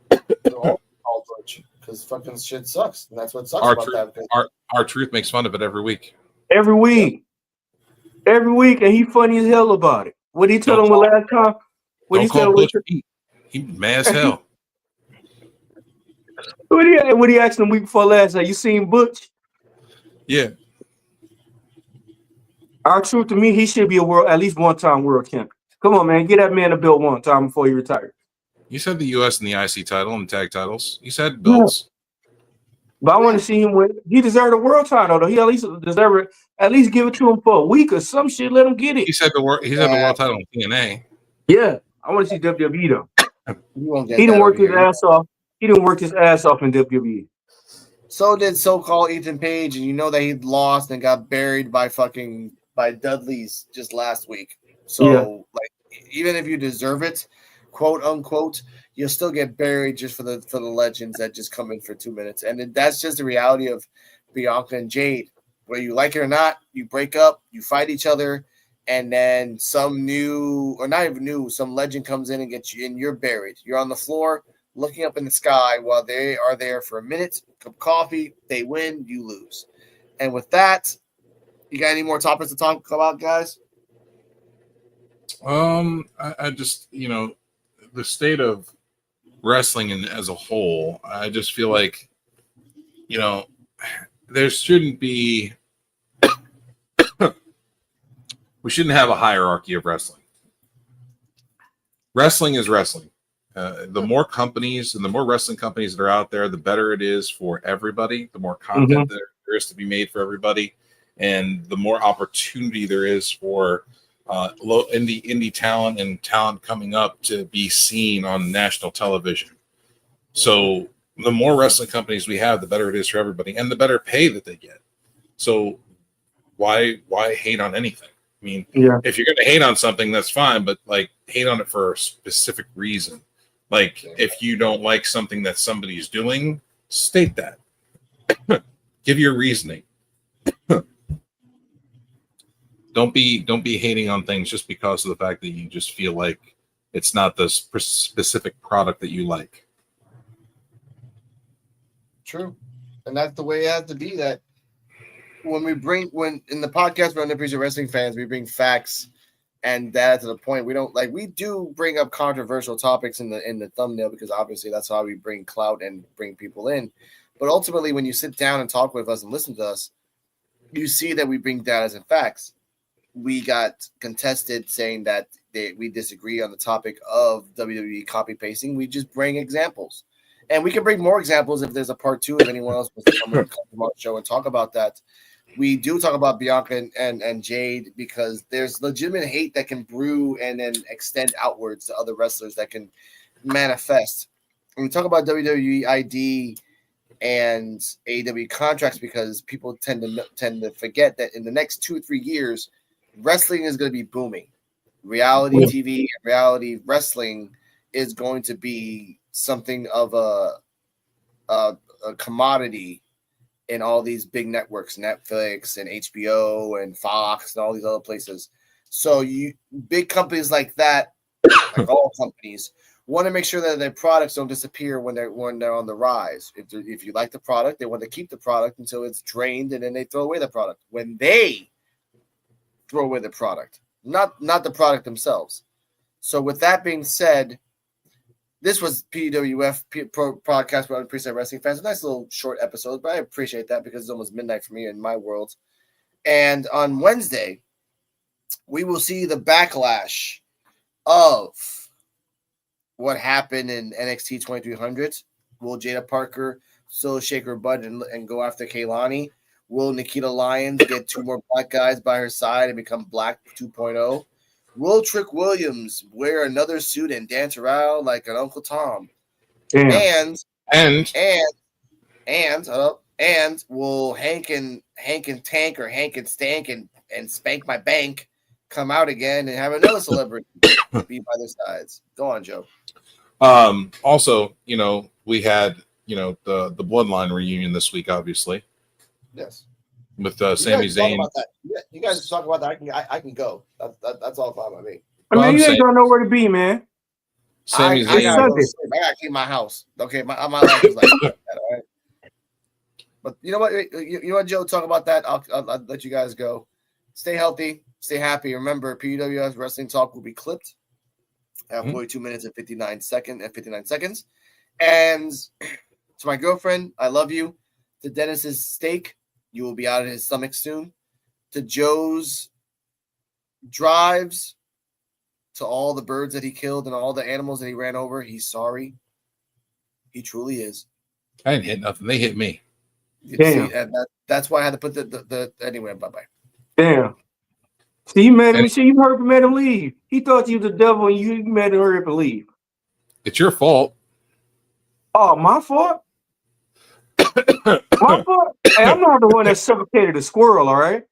They're all called Butch because fucking shit sucks, and that's what sucks about that. R-Truth makes fun of it every week. Every week, and he funny as hell about it. What he tell him last time? What he tell Butch Pete. He mad as hell. What he asked him week before last? Have you seen Butch? Yeah. R-Truth to me, he should be at least one-time world champion. Come on, man, get that man a belt one time before he retires. You said the U.S. and the IC title and tag titles. You said belts. Yeah. But I want to see him win. He deserved a world title, though. He at least deserve it. At least give it to him for a week or some shit. Let him get it. He said the world title on TNA. Yeah, I want to see WWE though. He didn't work his ass off. He didn't work his ass off in WWE. So did so-called Ethan Page, and you know that he lost and got buried by Dudley's just last week. So like, even if you deserve it, quote unquote, you'll still get buried just for the legends that just come in for 2 minutes. And that's just the reality of Bianca and Jade. Whether you like it or not, you break up, you fight each other, and then some new, or not even new, some legend comes in and gets you, and you're buried. You're on the floor looking up in the sky while they are there for a minute, cup of coffee, they win, you lose. And with that, you got any more topics to talk about, guys? I just, the state of wrestling as a whole, I just feel like, there shouldn't be, we shouldn't have a hierarchy of wrestling. Wrestling is wrestling. The more companies and the more wrestling companies that are out there, the better it is for everybody. The more content there is to be made for everybody, and the more opportunity there is for indie talent and talent coming up to be seen on national television. So the more wrestling companies we have, the better it is for everybody, and the better pay that they get. So why hate on anything? I mean, if you're going to hate on something, that's fine, but like hate on it for a specific reason. Like if you don't like something that somebody's doing, state that. Give your reasoning. don't be hating on things just because of the fact that you just feel like it's not the specific product that you like. True. And that's the way it has to be. That when in the podcast we're Unappreciated Wrestling Fans, we bring facts and data to the point. We do bring up controversial topics in the thumbnail, because obviously that's how we bring clout and bring people in. But ultimately, when you sit down and talk with us and listen to us, you see that we bring data and facts. We got contested saying that we disagree on the topic of WWE copy pasting. We just bring examples. And we can bring more examples if there's a part 2, if anyone else wants to come on our show and talk about that. We do talk about Bianca and Jade, because there's legitimate hate that can brew and then extend outwards to other wrestlers that can manifest. When we talk about WWE ID and AEW contracts, because people tend to forget that in the next 2 or 3 years, wrestling is going to be booming. Reality TV and reality wrestling is going to be something of a commodity in all these big networks, Netflix and HBO and Fox and all these other places. So big companies like that, like all companies, want to make sure that their products don't disappear when they're on the rise. If you like the product, they want to keep the product until it's drained, and then they throw away the product. When they throw away the product, not the product themselves. So with that being said, this was P.U.W.F. podcast with Unappreciated Wrestling Fans. A nice little short episode, but I appreciate that because it's almost midnight for me in my world. And on Wednesday, we will see the backlash of what happened in NXT 2300. Will Jada Parker still shake her butt and go after Kaylani? Will Nikita Lyons get 2 more black guys by her side and become Black 2.0? Will Trick Williams wear another suit and dance around like an Uncle Tom? Damn. And will Hank and Tank or Hank and Stank and Spank My Bank come out again and have another celebrity be by their sides? Go on, Joe. Also, we had the Bloodline reunion this week, obviously. Yes. With Sami Zayn. You guys talk about that. I can go. That's all fine by me. I mean, you ain't got nowhere to be, man. Sami Zayn. I gotta keep my house. Okay, my life is like that. All right. But you know what? You know what, Joe? Talk about that. I'll let you guys go. Stay healthy. Stay happy. Remember, P.U.W.F. Wrestling Talk will be clipped at 42 minutes and 59 seconds. And to my girlfriend, I love you. To Dennis's steak, you will be out of his stomach soon. To Joe's drives, to all the birds that he killed and all the animals that he ran over, he's sorry. He truly is. I didn't hit nothing. They hit me. Damn. See, and that's why I had to put the anyway. Bye. Damn. See, you made him. See, you heard him, made him leave. He thought you was the devil, and you made him hurry up and leave. It's your fault. Oh, my fault. My fault. Hey, I'm not the one that suffocated a squirrel. All right.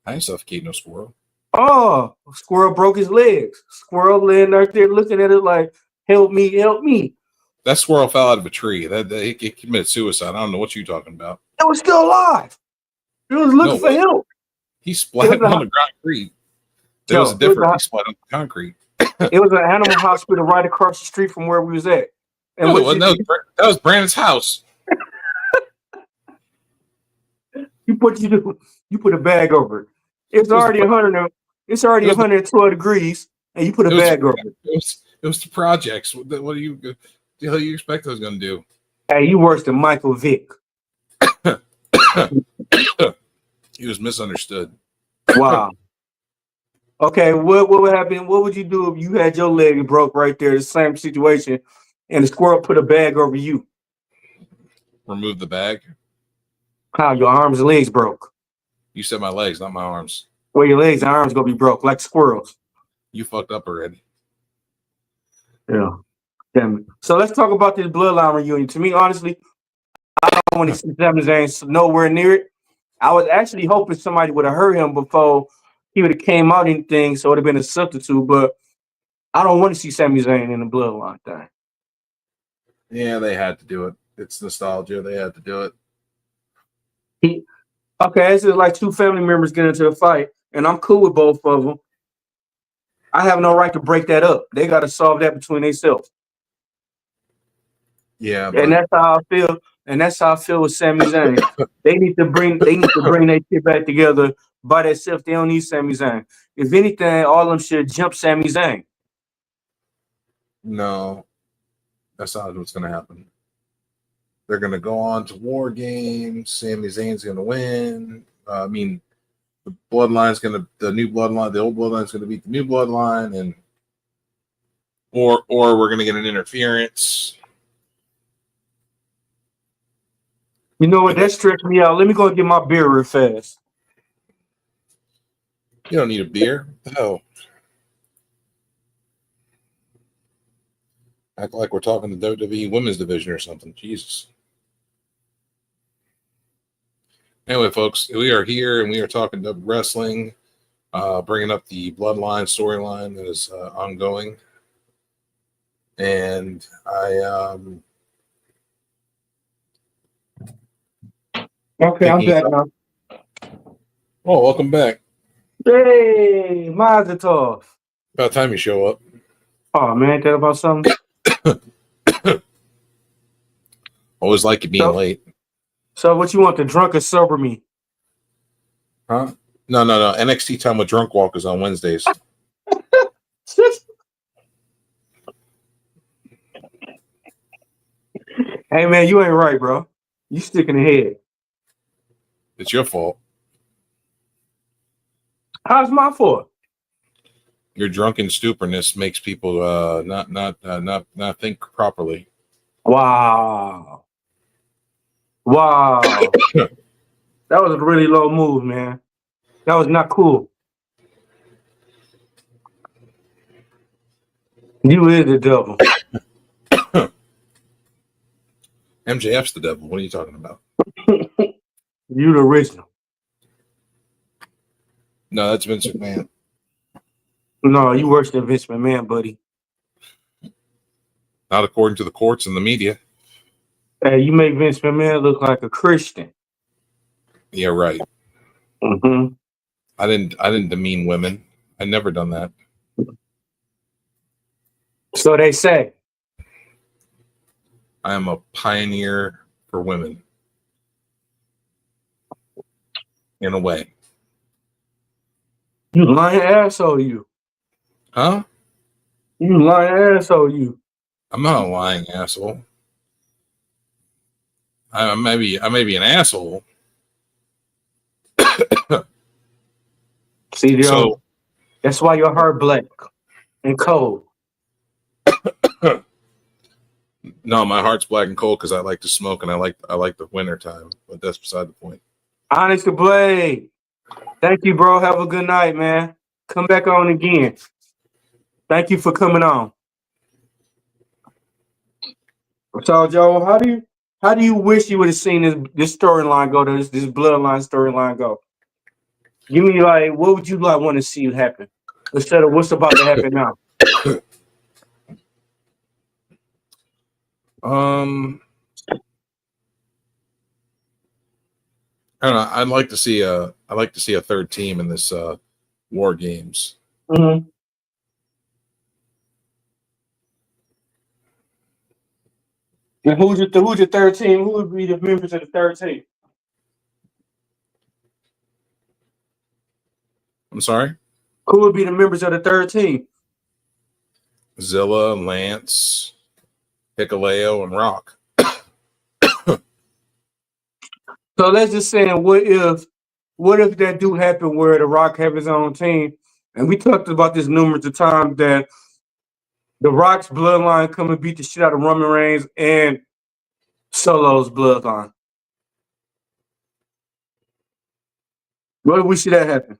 I ain't suffocating no squirrel. Oh, squirrel broke his legs. Squirrel laying right there looking at it like, help me, help me. That squirrel fell out of a tree. He committed suicide. I don't know what you're talking about. It was still alive. It was looking for help. He splat on the concrete. There was a different splat on the concrete. It was an animal hospital right across the street from where we was at. And no, that was Brandon's house. You put a bag over it. It's already 112 degrees, and you put a bag over it. It was the projects. What do you expect I was going to do? Hey, you worse than Michael Vick. He was misunderstood. Wow. Okay, what would happen? What would you do if you had your leg broke right there, the same situation, and the squirrel put a bag over you? Remove the bag. How your arms and legs broke? You said my legs, not my arms. Well, your legs and arms gonna be broke like squirrels. You fucked up already. Yeah. Damn it. So let's talk about this Bloodline reunion. To me, honestly, I don't want to see Sami Zayn nowhere near it. I was actually hoping somebody would have heard him before he would have came out anything, so it would have been a substitute. But I don't want to see Sami Zayn in the Bloodline thing. Yeah, they had to do it. It's nostalgia. They had to do it. Okay, this is like 2 family members getting into a fight. and I'm cool with both of them. I have no right to break that up. They got to solve that between themselves. Yeah, And but that's how I feel. And that's how I feel with Sami Zayn. They need to bring their shit back together by themselves. They don't need Sami Zayn. If anything, all of them should jump Sami Zayn. no, that's not what's going to happen. They're going to go on to War Games. Sami Zayn's going to win. I mean, the bloodline's going to the old bloodline's going to beat the new bloodline, and or we're going to get an interference. You know what? That stressed me out. Let me go get my beer real fast. You don't need a beer. Oh, act like we're talking the WWE Women's Division or something. Jesus. Anyway, folks, we are here and we are talking to wrestling, bringing up the Bloodline storyline that is ongoing. And Okay, I'm back now. Oh, welcome back. Hey, Mazel Tov. About time you show up. Oh, man, ain't that about something? Always like you being late. So what you want, the drunk or sober me? Huh? No. NXT Time with Drunk Walk is on Wednesdays. Hey, man, you ain't right, bro. You stick in the head. It's your fault. How's my fault? Your drunken stupidness makes people not think properly. Wow. That was a really low move, man. That was not cool. You is the devil. MJF's the devil. What are you talking about? You the original. No, that's Vince McMahon. No, you worse than Vince McMahon, buddy. Not according to the courts and the media. Hey, you make Vince McMahon look like a Christian. Yeah, right. Mm-hmm. I didn't demean women. I never done that. So they say. I am a pioneer for women. In a way. You lying asshole, you. Huh? You lying asshole, you. I'm not a lying asshole. I may be an asshole. See, so that's why your heart black and cold. No, my heart's black and cold because I like to smoke and I like the winter time, but that's beside the point. Honest to Blade. Thank you, bro. Have a good night, man. Come back on again. Thank you for coming on. So, Joe, how do you wish you would have seen this storyline go, this bloodline storyline go? Give me what would you want to see happen instead of what's about to happen now? I don't know. I'd like to see a third team in this War Games. Mm-hmm. And who's your third team? Who would be the members of the third team? I'm sorry? Who would be the members of the third team? Zilla, Lance, Hikuleo, and Rock. So let's just say, what if that do happen where the Rock have his own team? And we talked about this numerous of times that the Rock's bloodline come and beat the shit out of Roman Reigns and Solo's bloodline. What if we see that happen?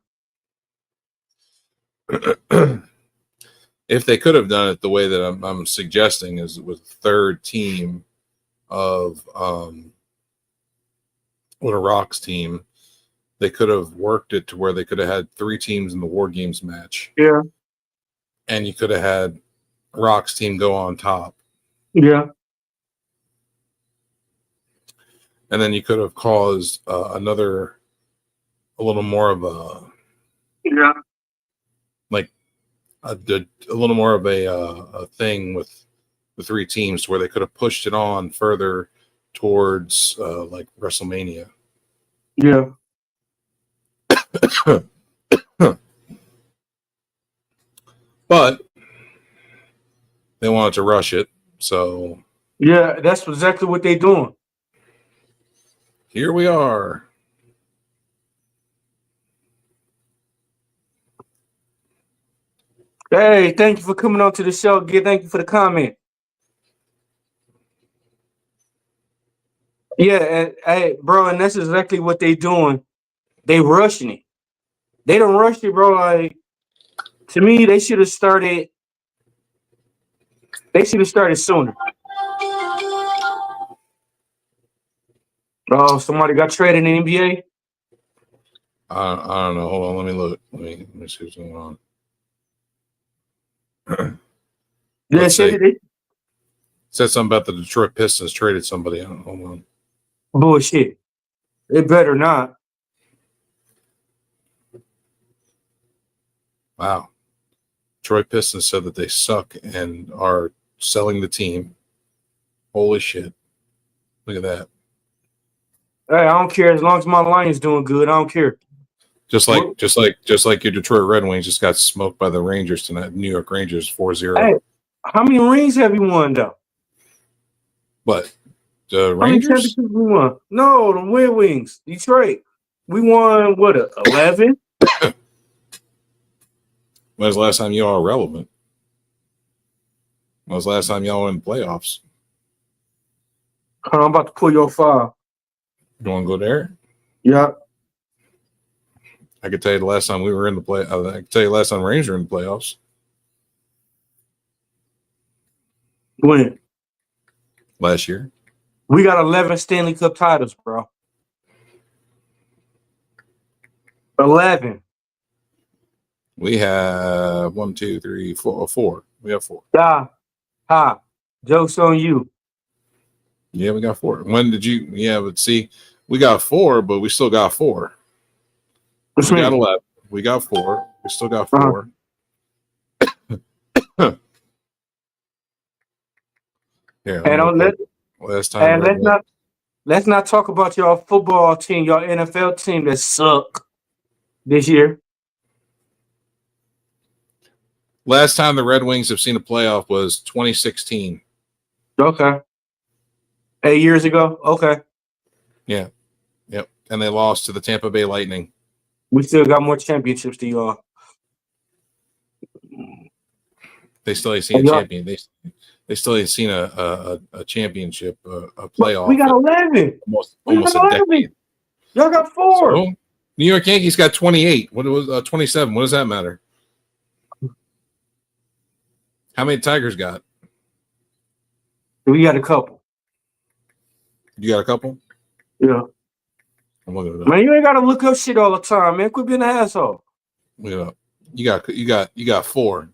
If they could have done it the way that I'm suggesting, is with a third team of with a Rock's team, they could have worked it to where they could have had three teams in the War Games match. Yeah. And you could have had Rock's team go on top. Yeah. And then you could have caused a little more of Yeah. Like a little more of a thing with the three teams where they could have pushed it on further towards like WrestleMania. Yeah. But they wanted to rush it, so Yeah, that's exactly what they're doing. here we are. Hey, thank you for coming on to the show. Thank you for the comment. Yeah, and, hey, bro, and that's exactly what they doing. They rushing it. They don't rush it, bro. Like, to me, they should have started. They should have started sooner. Oh, somebody got traded in the NBA. I don't know. Hold on, let me look. Let me see what's going on. Yeah, Let's see. they Said something about the Detroit Pistons traded somebody. Hold on. bullshit. They better not. Wow. Detroit Pistons said that they suck and are selling the team. Holy shit. Look at that. Hey, I don't care as long as my Lions doing good. I don't care. Just like your Detroit Red Wings just got smoked by the Rangers tonight. New York Rangers 4-0. Hey, how many rings have you won though? But the How many Rangers? championships we won? No, the Red Wings, Detroit. We won what, 11? When was the last time y'all were relevant? When was the last time y'all were in the playoffs? I'm about to pull your file. You want to go there? Yeah. I could tell you the last time we were in the play. I can tell you the last time Rangers were in the playoffs. When? Last year. We got 11 Stanley Cup titles, bro. 11. We have 1, 2, 3, 4. 4. We have 4. Ha. Joke's on you. Yeah, we got 4. When did you? Yeah, but see, we got 4, but we still got 4. What's We got 11. We got 4. We still got 4. Here, And last time. let's not talk about your football team, your NFL team that suck this year. Last time the Red Wings have seen a playoff was 2016. Okay. 8 years ago. Okay. Yeah. Yep. And they lost to the Tampa Bay Lightning. We still got more championships than y'all. They still ain't seen a champion. They still ain't seen a championship, a playoff. We got 11. Almost a decade. Y'all got 4. So, New York Yankees got 28. What was 27? What does that matter? How many Tigers got? We got a couple. You got a couple? Yeah. I'm looking it up. Man, you ain't gotta look up shit all the time, man. Quit being an asshole. Look it up. You got 4.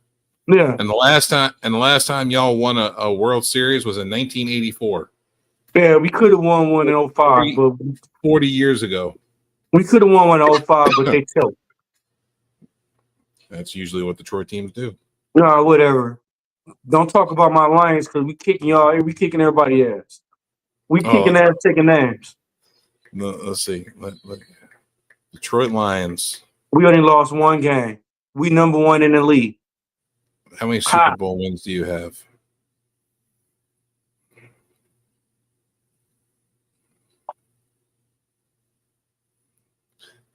Yeah. And the last time y'all won a World Series was in 1984. Yeah, we could have won one in 05, but 40 years ago. we could have won one in 05, but they choked. That's usually what Detroit teams do. No, whatever. Don't talk about my Lions because we kicking y'all. We kicking everybody ass. We kicking ass, taking names. No, let's see. Detroit Lions. We only lost one game. We number 1 in the league. How many Super Bowl wins do you have?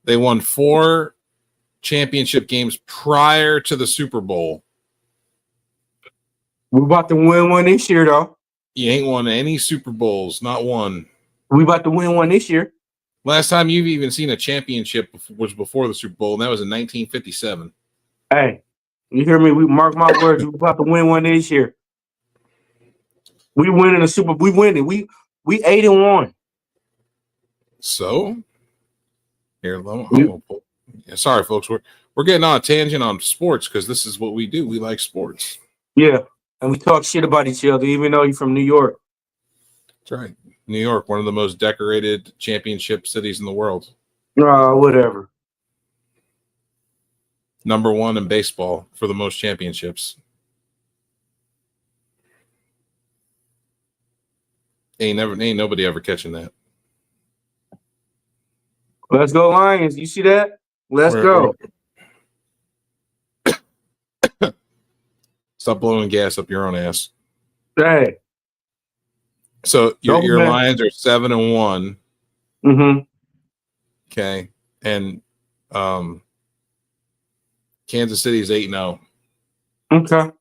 They won 4 championship games prior to the Super Bowl. We about to win one this year, though. You ain't won any Super Bowls, not one. We about to win one this year. Last time you've even seen a championship was before the Super Bowl, and that was in 1957. Hey, you hear me? We mark my words. We about to win one this year. We winning the Super. We winning. We 8-1. So here, sorry, folks. We're getting on a tangent on sports because this is what we do. We like sports. Yeah, and we talk shit about each other, even though you're from New York. That's right. New York, one of the most decorated championship cities in the world. Whatever. Number one in baseball for the most championships. Ain't nobody ever catching that. Let's go Lions. You see that? Let's go. Stop blowing gas up your own ass. Hey. So your Lions are 7-1. Mm-hmm. Okay. And Kansas City is 8-0. Okay.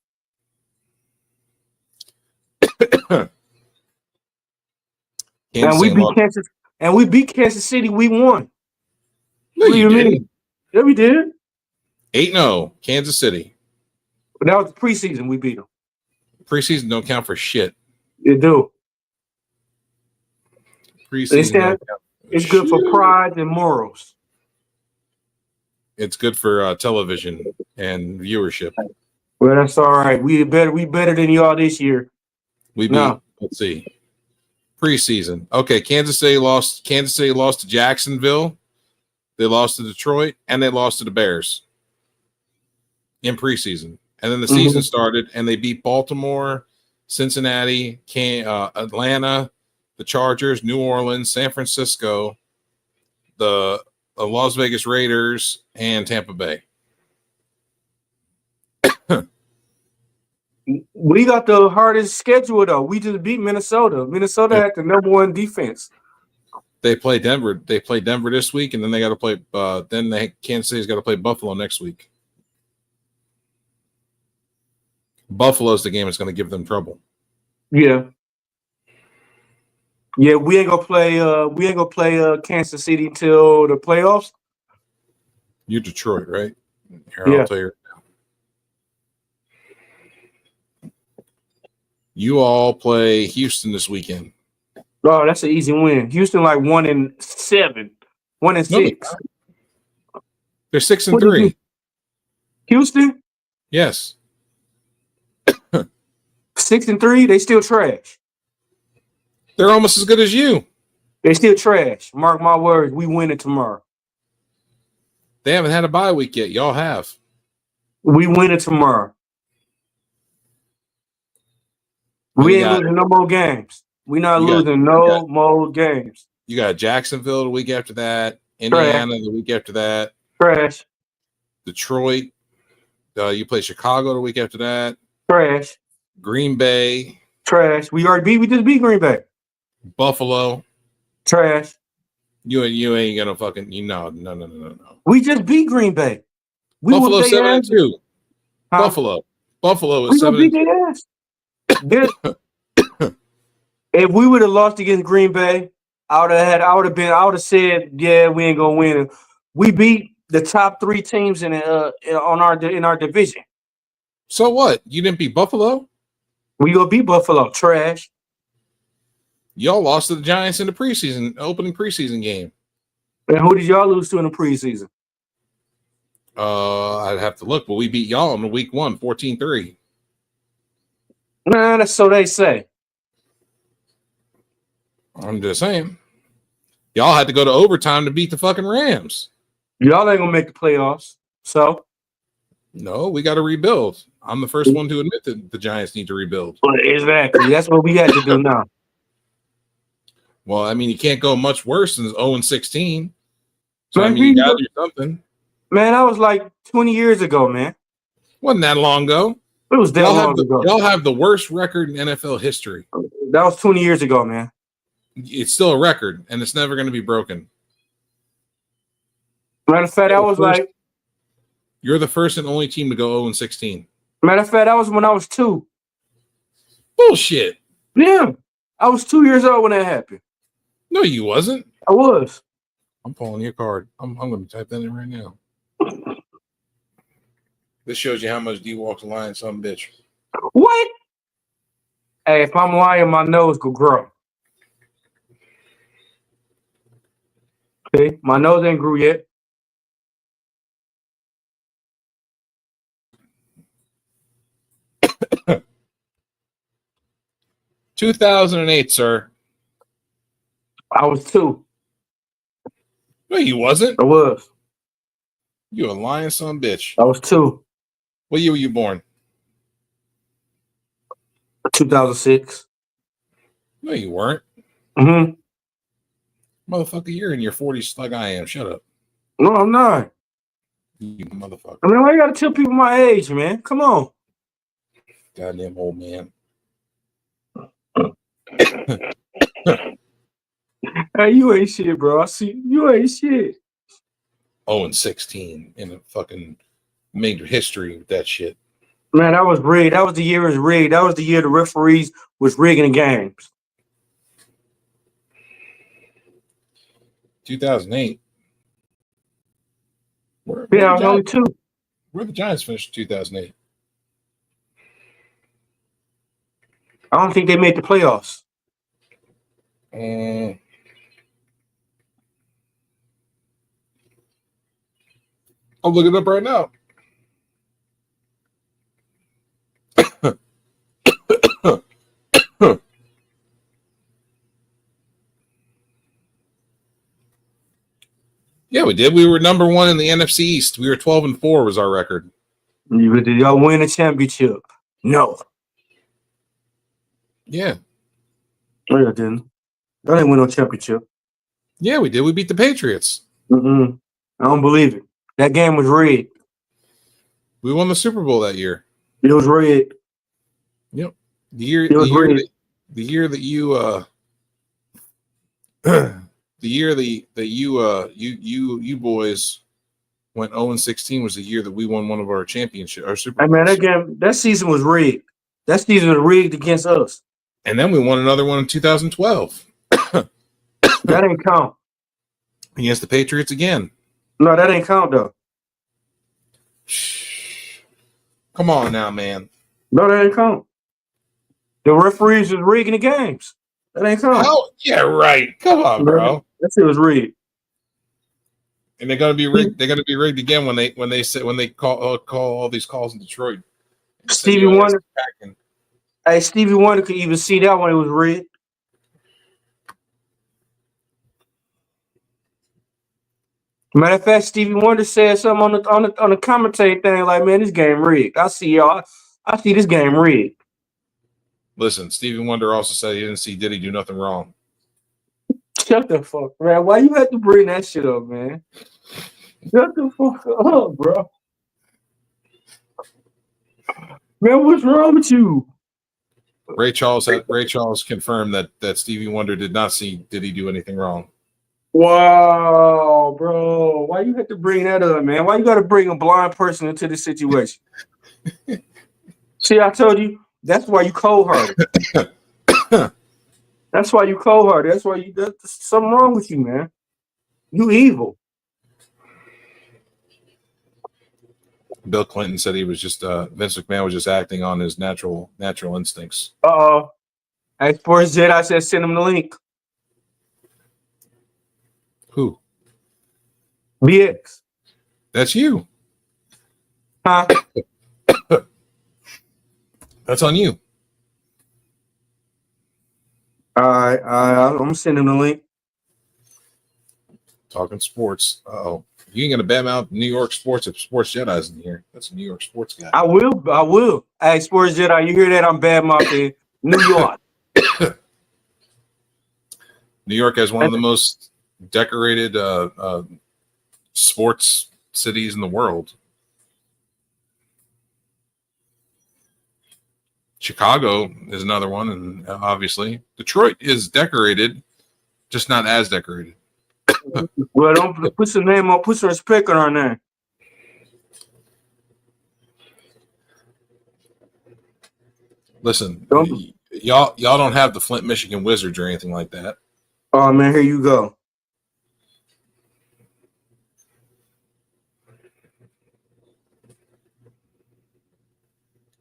And we beat Kansas City. We won. No, you didn't. Yeah, we did. 8-0, Kansas City. But that was the preseason. We beat them. Preseason don't count for shit. It do. Preseason it's good for pride and morals. It's good for television and viewership. Well, that's all right. We better than y'all this year. We beat. Let's see. Preseason. Okay, Kansas City lost to Jacksonville. They lost to Detroit, and they lost to the Bears in preseason. And then the season started, and they beat Baltimore, Cincinnati, Atlanta, the Chargers, New Orleans, San Francisco, the Las Vegas Raiders, and Tampa Bay. We got the hardest schedule, though. We just beat Minnesota. Minnesota had the number one defense. They play Denver. They play Denver this week, and then they got to play. Kansas City's got to play Buffalo next week. Buffalo's the game that's going to give them trouble. Yeah. Yeah, we ain't gonna play Kansas City until the playoffs. You're Detroit, right? Here, yeah. I'll tell you. You all play Houston this weekend. Oh, that's an easy win. Houston like 1-7, 1-6. They're 6-3. Houston? Yes. 6-3. They still trash. They're almost as good as you. They still trash. Mark my words. We win it tomorrow. They haven't had a bye week yet. Y'all have. We win it tomorrow. We ain't losing no more games. We're not losing no more games. You got Jacksonville the week after that. Indiana the week after that. Trash. Detroit. You play Chicago the week after that. Trash. Green Bay. Trash. We just beat Green Bay. Buffalo. Trash. You ain't gonna fucking no. We just beat Green Bay. Buffalo 7-2. Buffalo is 7-2. If we would have lost against Green Bay, I would have said, yeah, we ain't gonna win. We beat the top 3 teams in our division. So what? You didn't beat Buffalo? We gonna beat Buffalo. Trash. Y'all lost to the Giants in the opening preseason game. And who did y'all lose to in the preseason? I'd have to look, but we beat y'all in week 1, 14-3. Nah, that's so they say. I'm just saying. Y'all had to go to overtime to beat the fucking Rams. Y'all ain't gonna make the playoffs. So? No, we got to rebuild. I'm the first one to admit that the Giants need to rebuild. Exactly. That's what we had to do now. Well, I mean, you can't go much worse than 0-16. So, I mean, you got to do something. Man, that was like 20 years ago, man. Wasn't that long ago. It was that long ago. Y'all have the worst record in NFL history. That was 20 years ago, man. It's still a record, and it's never going to be broken. Matter of fact, that was like... You're the first and only team to go 0-16. Matter of fact, that was when I was 2. Bullshit. Yeah. I was 2 years old when that happened. No, you wasn't. I was. I'm pulling your card. I'm going to type that in right now. This shows you how much D-Walk's lying, some bitch. What? Hey, if I'm lying, my nose could grow. Okay, my nose ain't grew yet. $2008, sir. I was 2. No, you wasn't. I was. You a lying son of a bitch. I was 2. What year were you born? 2006. No, you weren't. Mm-hmm. Motherfucker, you're in your 40s like I am. Shut up. No, I'm not. You motherfucker. I mean, why you gotta tell people my age, man? Come on. Goddamn old man. Hey, you ain't shit, bro. I see you ain't shit. 0-16 in a fucking major history with that shit. Man, that was rigged. That was the year it was rigged. That was the year the referees was rigging the games. 2008. Where Yeah, I was only 2. the Giants finished in 2008? I don't think they made the playoffs. I'll look it up right now. Yeah, we did. We were number 1 in the NFC East. We were 12-4 was our record. Did y'all win a championship? No. Yeah. No, y'all didn't. Y'all didn't win no championship. Yeah, we did. We beat the Patriots. I don't believe it. That game was rigged. We won the Super Bowl that year. It was rigged. Yep. The year It was rigged. the year that you the year that you boys went 0-16 was the year that we won one of our championship, our Super Bowls. Hey man, that season was rigged. That season was rigged against us. And then we won another one in 2012 That ain't count. against the Patriots again. No, that ain't count though. Come on now, man. No, that ain't count. The referees was rigging the games. That ain't count. Yeah, right. Come on, bro. That shit was rigged. And they're gonna be rigged. They're gonna be rigged again when they call all these calls in Detroit. Stevie Wonder. Hey, Stevie Wonder could even see that when it was rigged. Matter of fact, Stevie Wonder said something on the commentator thing like, "Man, this game rigged. I see y'all. I see this game rigged." Listen, Stevie Wonder also said he didn't see Diddy do nothing wrong. Shut the fuck, man. Why you have to bring that shit up, man? Shut the fuck up, bro. Man, what's wrong with you? Ray Charles confirmed that Stevie Wonder did not see Diddy do anything wrong. Wow, bro. Why you have to bring that up, man? Why you got to bring a blind person into this situation? See, I told you, that's why you cold-hearted. That's why you cold-hearted. That's why there's something wrong with you, man. You evil. Bill Clinton said he was just Vince McMahon was just acting on his natural instincts. Hey, Sports Jet, I said send him the link. Who? BX. That's you. Huh? That's on you. All right. I'm gonna send him the link. Talking sports. Oh, you ain't gonna badmouth New York sports if Sports Jedi's in here. That's a New York sports guy. I will. Hey, Sports Jedi, you hear that? I'm badmouthing New York. New York has one of the most decorated sports cities in the world. Chicago is another one, and obviously Detroit is decorated, just not as decorated. Well, don't put some name on, put some respect on our name. Listen, y'all don't have the Flint, Michigan Wizards or anything like that. Oh man, here you go.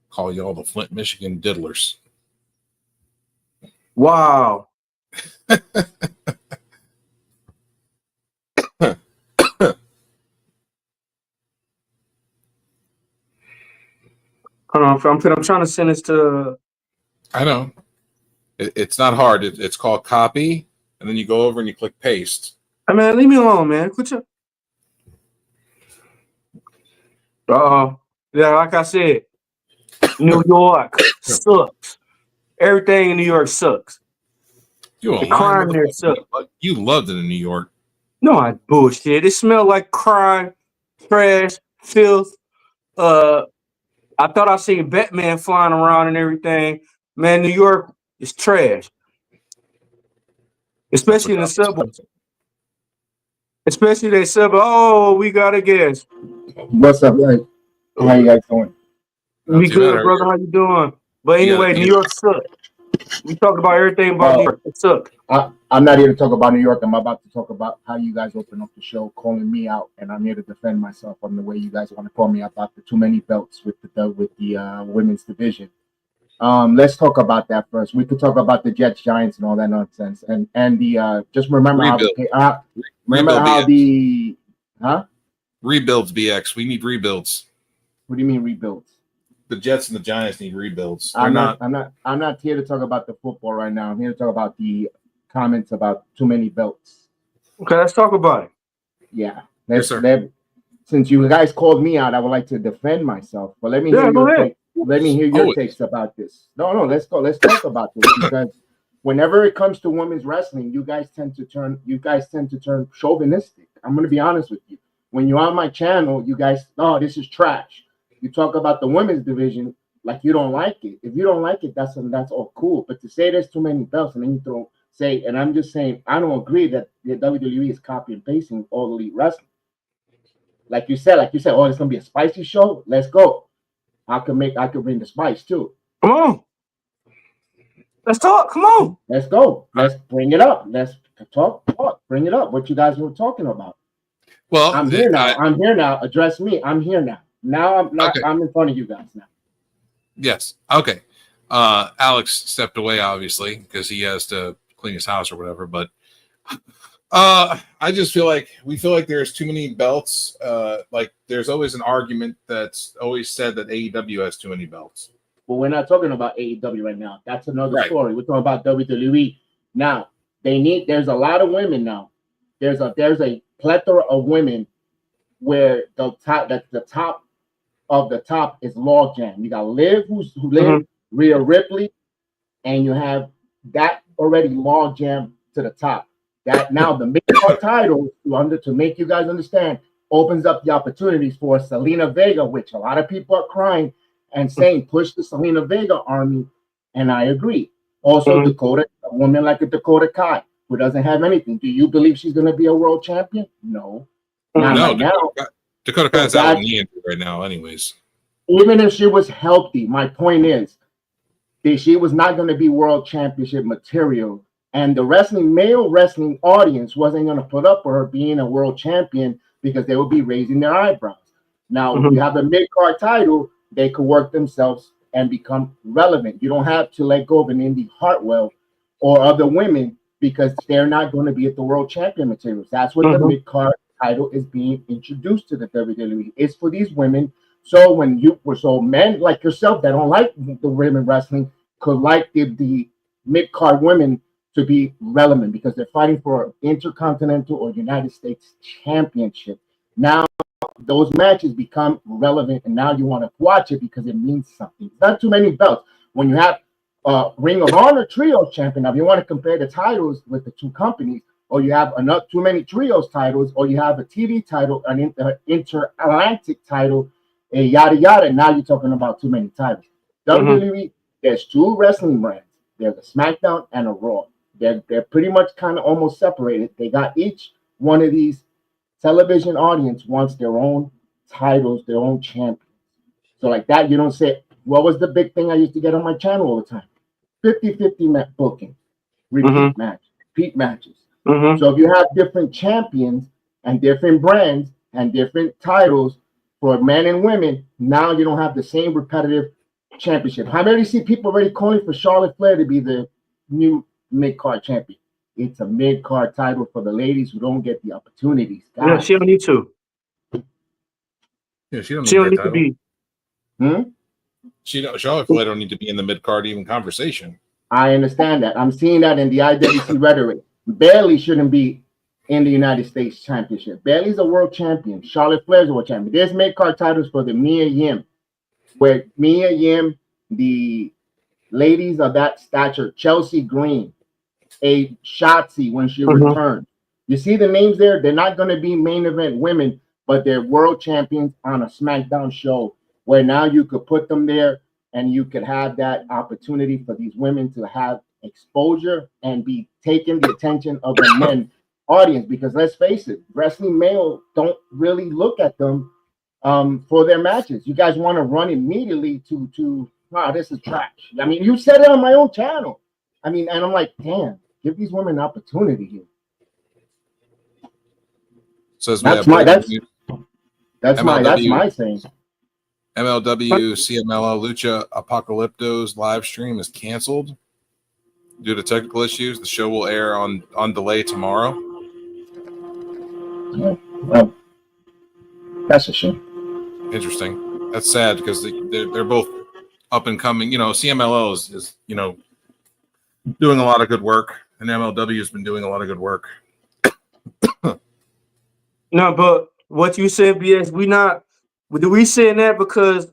Call y'all the Flint, Michigan Diddlers. Wow. Hold on, I'm trying to send this to. I know. It's not hard. It's called copy, and then you go over and you click paste. Hey man, leave me alone, man. Quit your. Yeah, like I said, New York sucks. Everything in New York sucks. You a The lying crime there motherfucker. sucks. You loved it in New York. No, I bullshit. It smelled like crime, trash, filth. I thought I seen Batman flying around and everything. Man, New York is trash, especially in the suburbs. Especially they suburb. Oh, we got a guest. What's up, guys? How you guys doing? Not We too bad, good, brother. How you doing? But anyway, New York sucks. We talked about everything about New York. It sucks. I'm not here to talk about New York. I'm about to talk about how you guys open up the show, calling me out, and I'm here to defend myself on the way you guys want to call me about the too many belts with the women's division. Let's talk about that first. We could talk about the Jets, Giants, and all that nonsense, and the just remember Rebuilds, BX. We need rebuilds. What do you mean rebuilds? The Jets and the Giants need rebuilds. I'm not here to talk about the football right now. I'm here to talk about the comments about too many belts. Okay, let's talk about it. Yeah. Yes, sir. Since you guys called me out, I would like to defend myself. But let me hear your take. Let me hear your takes about this. No, let's go. Let's talk about this because whenever it comes to women's wrestling, you guys tend to turn chauvinistic. I'm gonna be honest with you. When you're on my channel, you guys, this is trash. You talk about the women's division like you don't like it. If you don't like it, that's all cool. But to say there's too many belts and then you and I'm just saying, I don't agree that the WWE is copy and pasting all elite wrestling. Like you said, it's gonna be a spicy show. Let's go. I could bring the spice too. Come on. Let's talk. Come on. Let's go. Let's bring it up. Let's talk. Bring it up. What you guys were talking about. Well, I'm here now. Address me. I'm here now. Now I'm in front of you guys now. Yes. Okay. Alex stepped away, obviously, because he has to clean his house or whatever. But I just feel like there's too many belts. Like there's always an argument that's always said that AEW has too many belts. Well, we're not talking about AEW right now. That's another story. We're talking about WWE. Now, there's a lot of women now. There's a plethora of women where the top of the top is logjam. You got Liv, who Liv, Rhea Ripley, and you have that already logjam to the top. That now the mid-card title, to make you guys understand, opens up the opportunities for Selena Vega, which a lot of people are crying and saying push the Selena Vega army, and I agree. Also, Dakota, a woman like a Dakota Kai, who doesn't have anything. Do you believe she's going to be a world champion? No. Dakota Kai's out in the injury right now, anyways. Even if she was healthy, my point is that she was not going to be world championship material, and the male wrestling audience wasn't going to put up for her being a world champion because they would be raising their eyebrows. Now, if you have a mid-card title, they could work themselves and become relevant. You don't have to let go of an Indy Hartwell or other women because they're not going to be at the world champion materials. That's what the mid-card title is being introduced to the WWE. It's for these women. So men like yourself that don't like the women wrestling could like the mid-card women to be relevant because they're fighting for an Intercontinental or United States Championship. Now those matches become relevant, and now you want to watch it because it means something. It's not too many belts. When you have Ring of Honor Trios champion, now if you want to compare the titles with the two companies, or you have too many Trios titles, or you have a TV title, an Inter-Atlantic title, a yada yada. Now you're talking about too many titles. WWE, there's two wrestling brands. There's a SmackDown and a Raw. They're pretty much kind of almost separated. They got each one of these television audience wants their own titles, their own champions. So like that, you don't say, what was the big thing I used to get on my channel all the time? 50-50 booking, repeat matches. So if you have different champions and different brands and different titles for men and women, now you don't have the same repetitive championship. How many see people already calling for Charlotte Flair to be the new mid-card champion? It's a mid-card title for the ladies who don't get the opportunities. Guys. Yeah, she don't need to. Yeah, she don't need to be. Charlotte Flair don't need to be in the mid-card even conversation. I understand that. I'm seeing that in the IWC rhetoric. Bailey shouldn't be in the United States Championship. Bayley's a world champion. Charlotte Flair's a world champion. There's mid-card titles for the Mia Yim, where Mia Yim, the ladies of that stature, Chelsea Green, a Shotzi when she returned. You see the names there? They're not going to be main event women, but they're world champions on a SmackDown show where now you could put them there and you could have that opportunity for these women to have exposure and be taking the attention of the men audience, because let's face it, wrestling male don't really look at them for their matches. You guys want to run immediately to wow, this is trash. I mean, you said it on my own channel. I mean, and I'm like, damn, give these women an opportunity here. Says that's my saying. MLW CMLL Lucha Apocalypto's live stream is canceled due to technical issues. The show will air on delay tomorrow. Well, that's a shame. Interesting. That's sad because they're both up and coming. You know, CMLL is you know, doing a lot of good work, and MLW has been doing a lot of good work. No, but what you said, BS, we saying that because,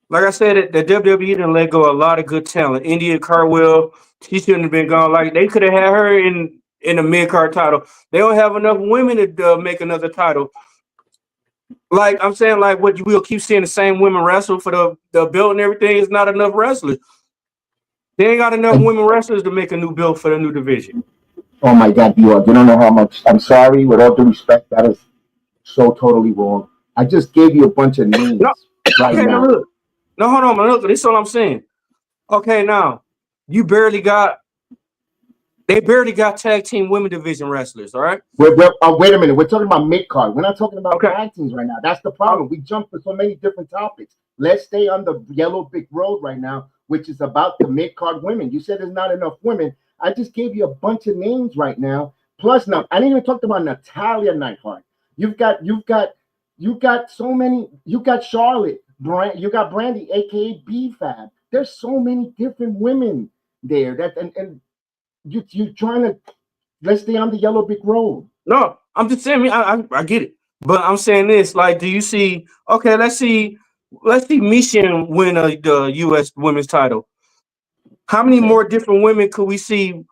like I said, the WWE didn't let go of a lot of good talent. India Cartwheel, she shouldn't have been gone. Like, they could have had her in the mid-card title. They don't have enough women to make another title. Like, I'm saying, like, what we'll keep seeing the same women wrestle for the belt and everything. Is not enough wrestlers. They ain't got enough women wrestlers to make a new belt for the new division. Oh my God, you don't know how much. I'm sorry, with all due respect, that is so totally wrong. I just gave you a bunch of names right now. Look. No, hold on, man. Look, this is all I'm saying. Okay, now they barely got tag team women division wrestlers. All right. Wait a minute. We're talking about mid card. We're not talking about tag teams right now. That's the problem. We jump for so many different topics. Let's stay on the yellow brick road right now, which is about the mid card women. You said there's not enough women. I just gave you a bunch of names right now. Plus, now I didn't even talk about Natalia Neidhart. You've got so many. You got Charlotte. You got Brandy, aka B-Fab. There's so many different women there. That and you trying to, let's stay on the yellow brick road. No, I'm just saying. I get it, but I'm saying this. Like, do you see? Okay, let's see Mishin win the U.S. women's title. How many more different women could we see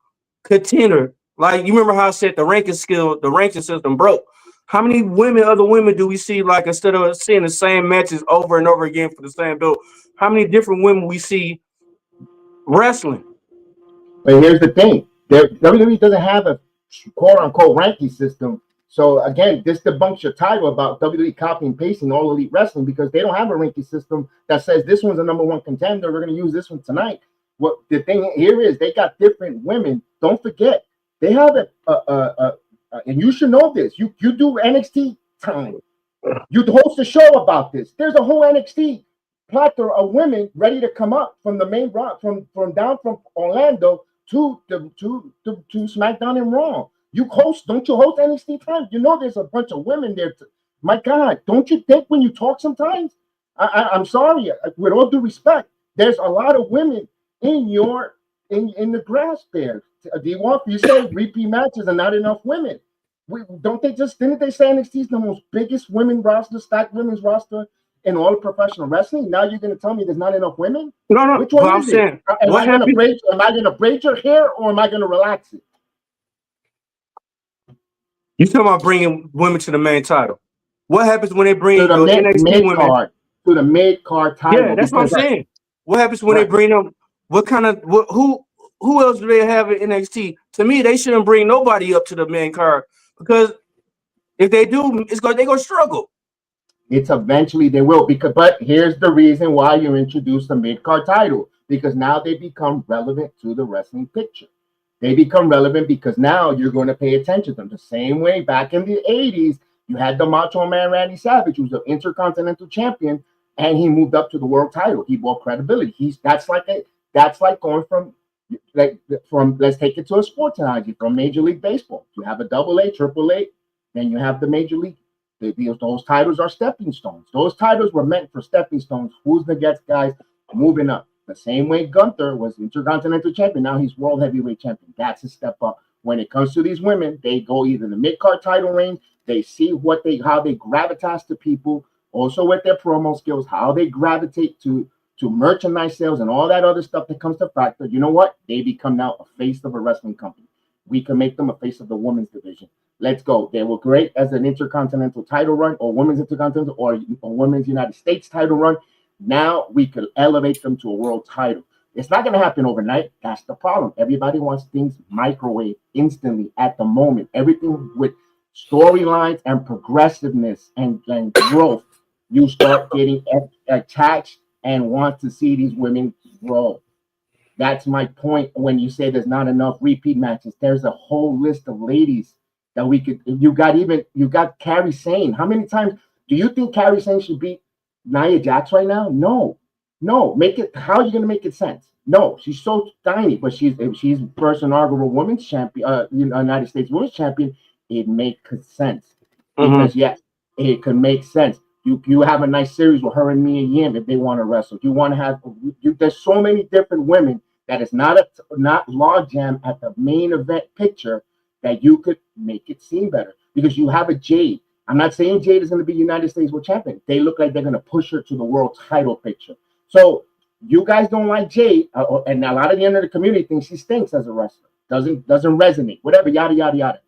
contender? Like, you remember how I said the ranking system broke. How many other women do we see, like, instead of seeing the same matches over and over again for the same belt? How many different women we see wrestling? But here's the thing. WWE doesn't have a quote-unquote ranking system. So, again, this debunks your title about WWE copying and pasting all Elite Wrestling, because they don't have a ranking system that says this one's a number one contender. We're going to use this one tonight. What the thing here is, they got different women. Don't forget, they have and you should know this. You do NXT time. You host a show about this. There's a whole NXT plethora of women ready to come up from the main rock from Orlando to SmackDown and Raw. Don't you host NXT time? You know there's a bunch of women there. My God, don't you think when you talk sometimes? I'm sorry, with all due respect, there's a lot of women in the grass there. D-Wolf, you say repeat matches and not enough women. Didn't they say NXT is the most biggest women roster, stacked women's roster in all of professional wrestling? Now you're going to tell me there's not enough women? No. Which one is it? Am I going to braid your hair, or am I going to relax it? You talking about bringing women to the main title? What happens when they bring the NXT women to the mid card title? Yeah, that's what I'm saying. What happens when they bring them? Who else do they have in NXT? To me, they shouldn't bring nobody up to the main card, because if they do, they're gonna struggle. It's eventually they will, but here's the reason why you introduce the mid card title, because now they become relevant to the wrestling picture. They become relevant because now you're going to pay attention to them. The same way back in the 80s, you had the Macho Man Randy Savage, who's an Intercontinental Champion, and he moved up to the world title. He brought credibility. That's like going from let's take it to a sports analogy, from Major League Baseball. You have a AA, AAA, then you have the Major League. Those titles are stepping stones. Those titles were meant for stepping stones. Who's the next guys moving up? The same way Gunther was Intercontinental Champion. Now he's World Heavyweight Champion. That's a step up when it comes to these women, they go either the mid-card title range, they see how they gravitate to people, also with their promo skills, how they gravitate to merchandise sales and all that other stuff that comes to factor. You know what? They become now a face of a wrestling company. We can make them a face of the women's division. Let's go. They were great as an intercontinental title run, or women's intercontinental, or women's United States title run. Now we could elevate them to a world title. It's not going to happen overnight. That's the problem. Everybody wants things microwave instantly at the moment. Everything with storylines and progressiveness and growth, you start getting attached and want to see these women grow. That's my point when you say there's not enough repeat matches. There's a whole list of ladies that we could. You got Carrie Sane. How many times do you think Carrie Sane should beat Nia Jax right now? No. Make it. How are you going to make it sense? No, she's so tiny, but she's first inaugural women's champion, United States women's champion. It makes sense because yes, it could make sense. You have a nice series with her and Mia Yim if they want to wrestle. You want to have there's so many different women that is not log jam at the main event picture that you could make it seem better because you have a Jade. I'm not saying Jade is going to be United States World Champion. They look like they're going to push her to the world title picture. So you guys don't like Jade, and a lot of the end of the community thinks she stinks as a wrestler. Doesn't resonate. Whatever. Yada yada yada.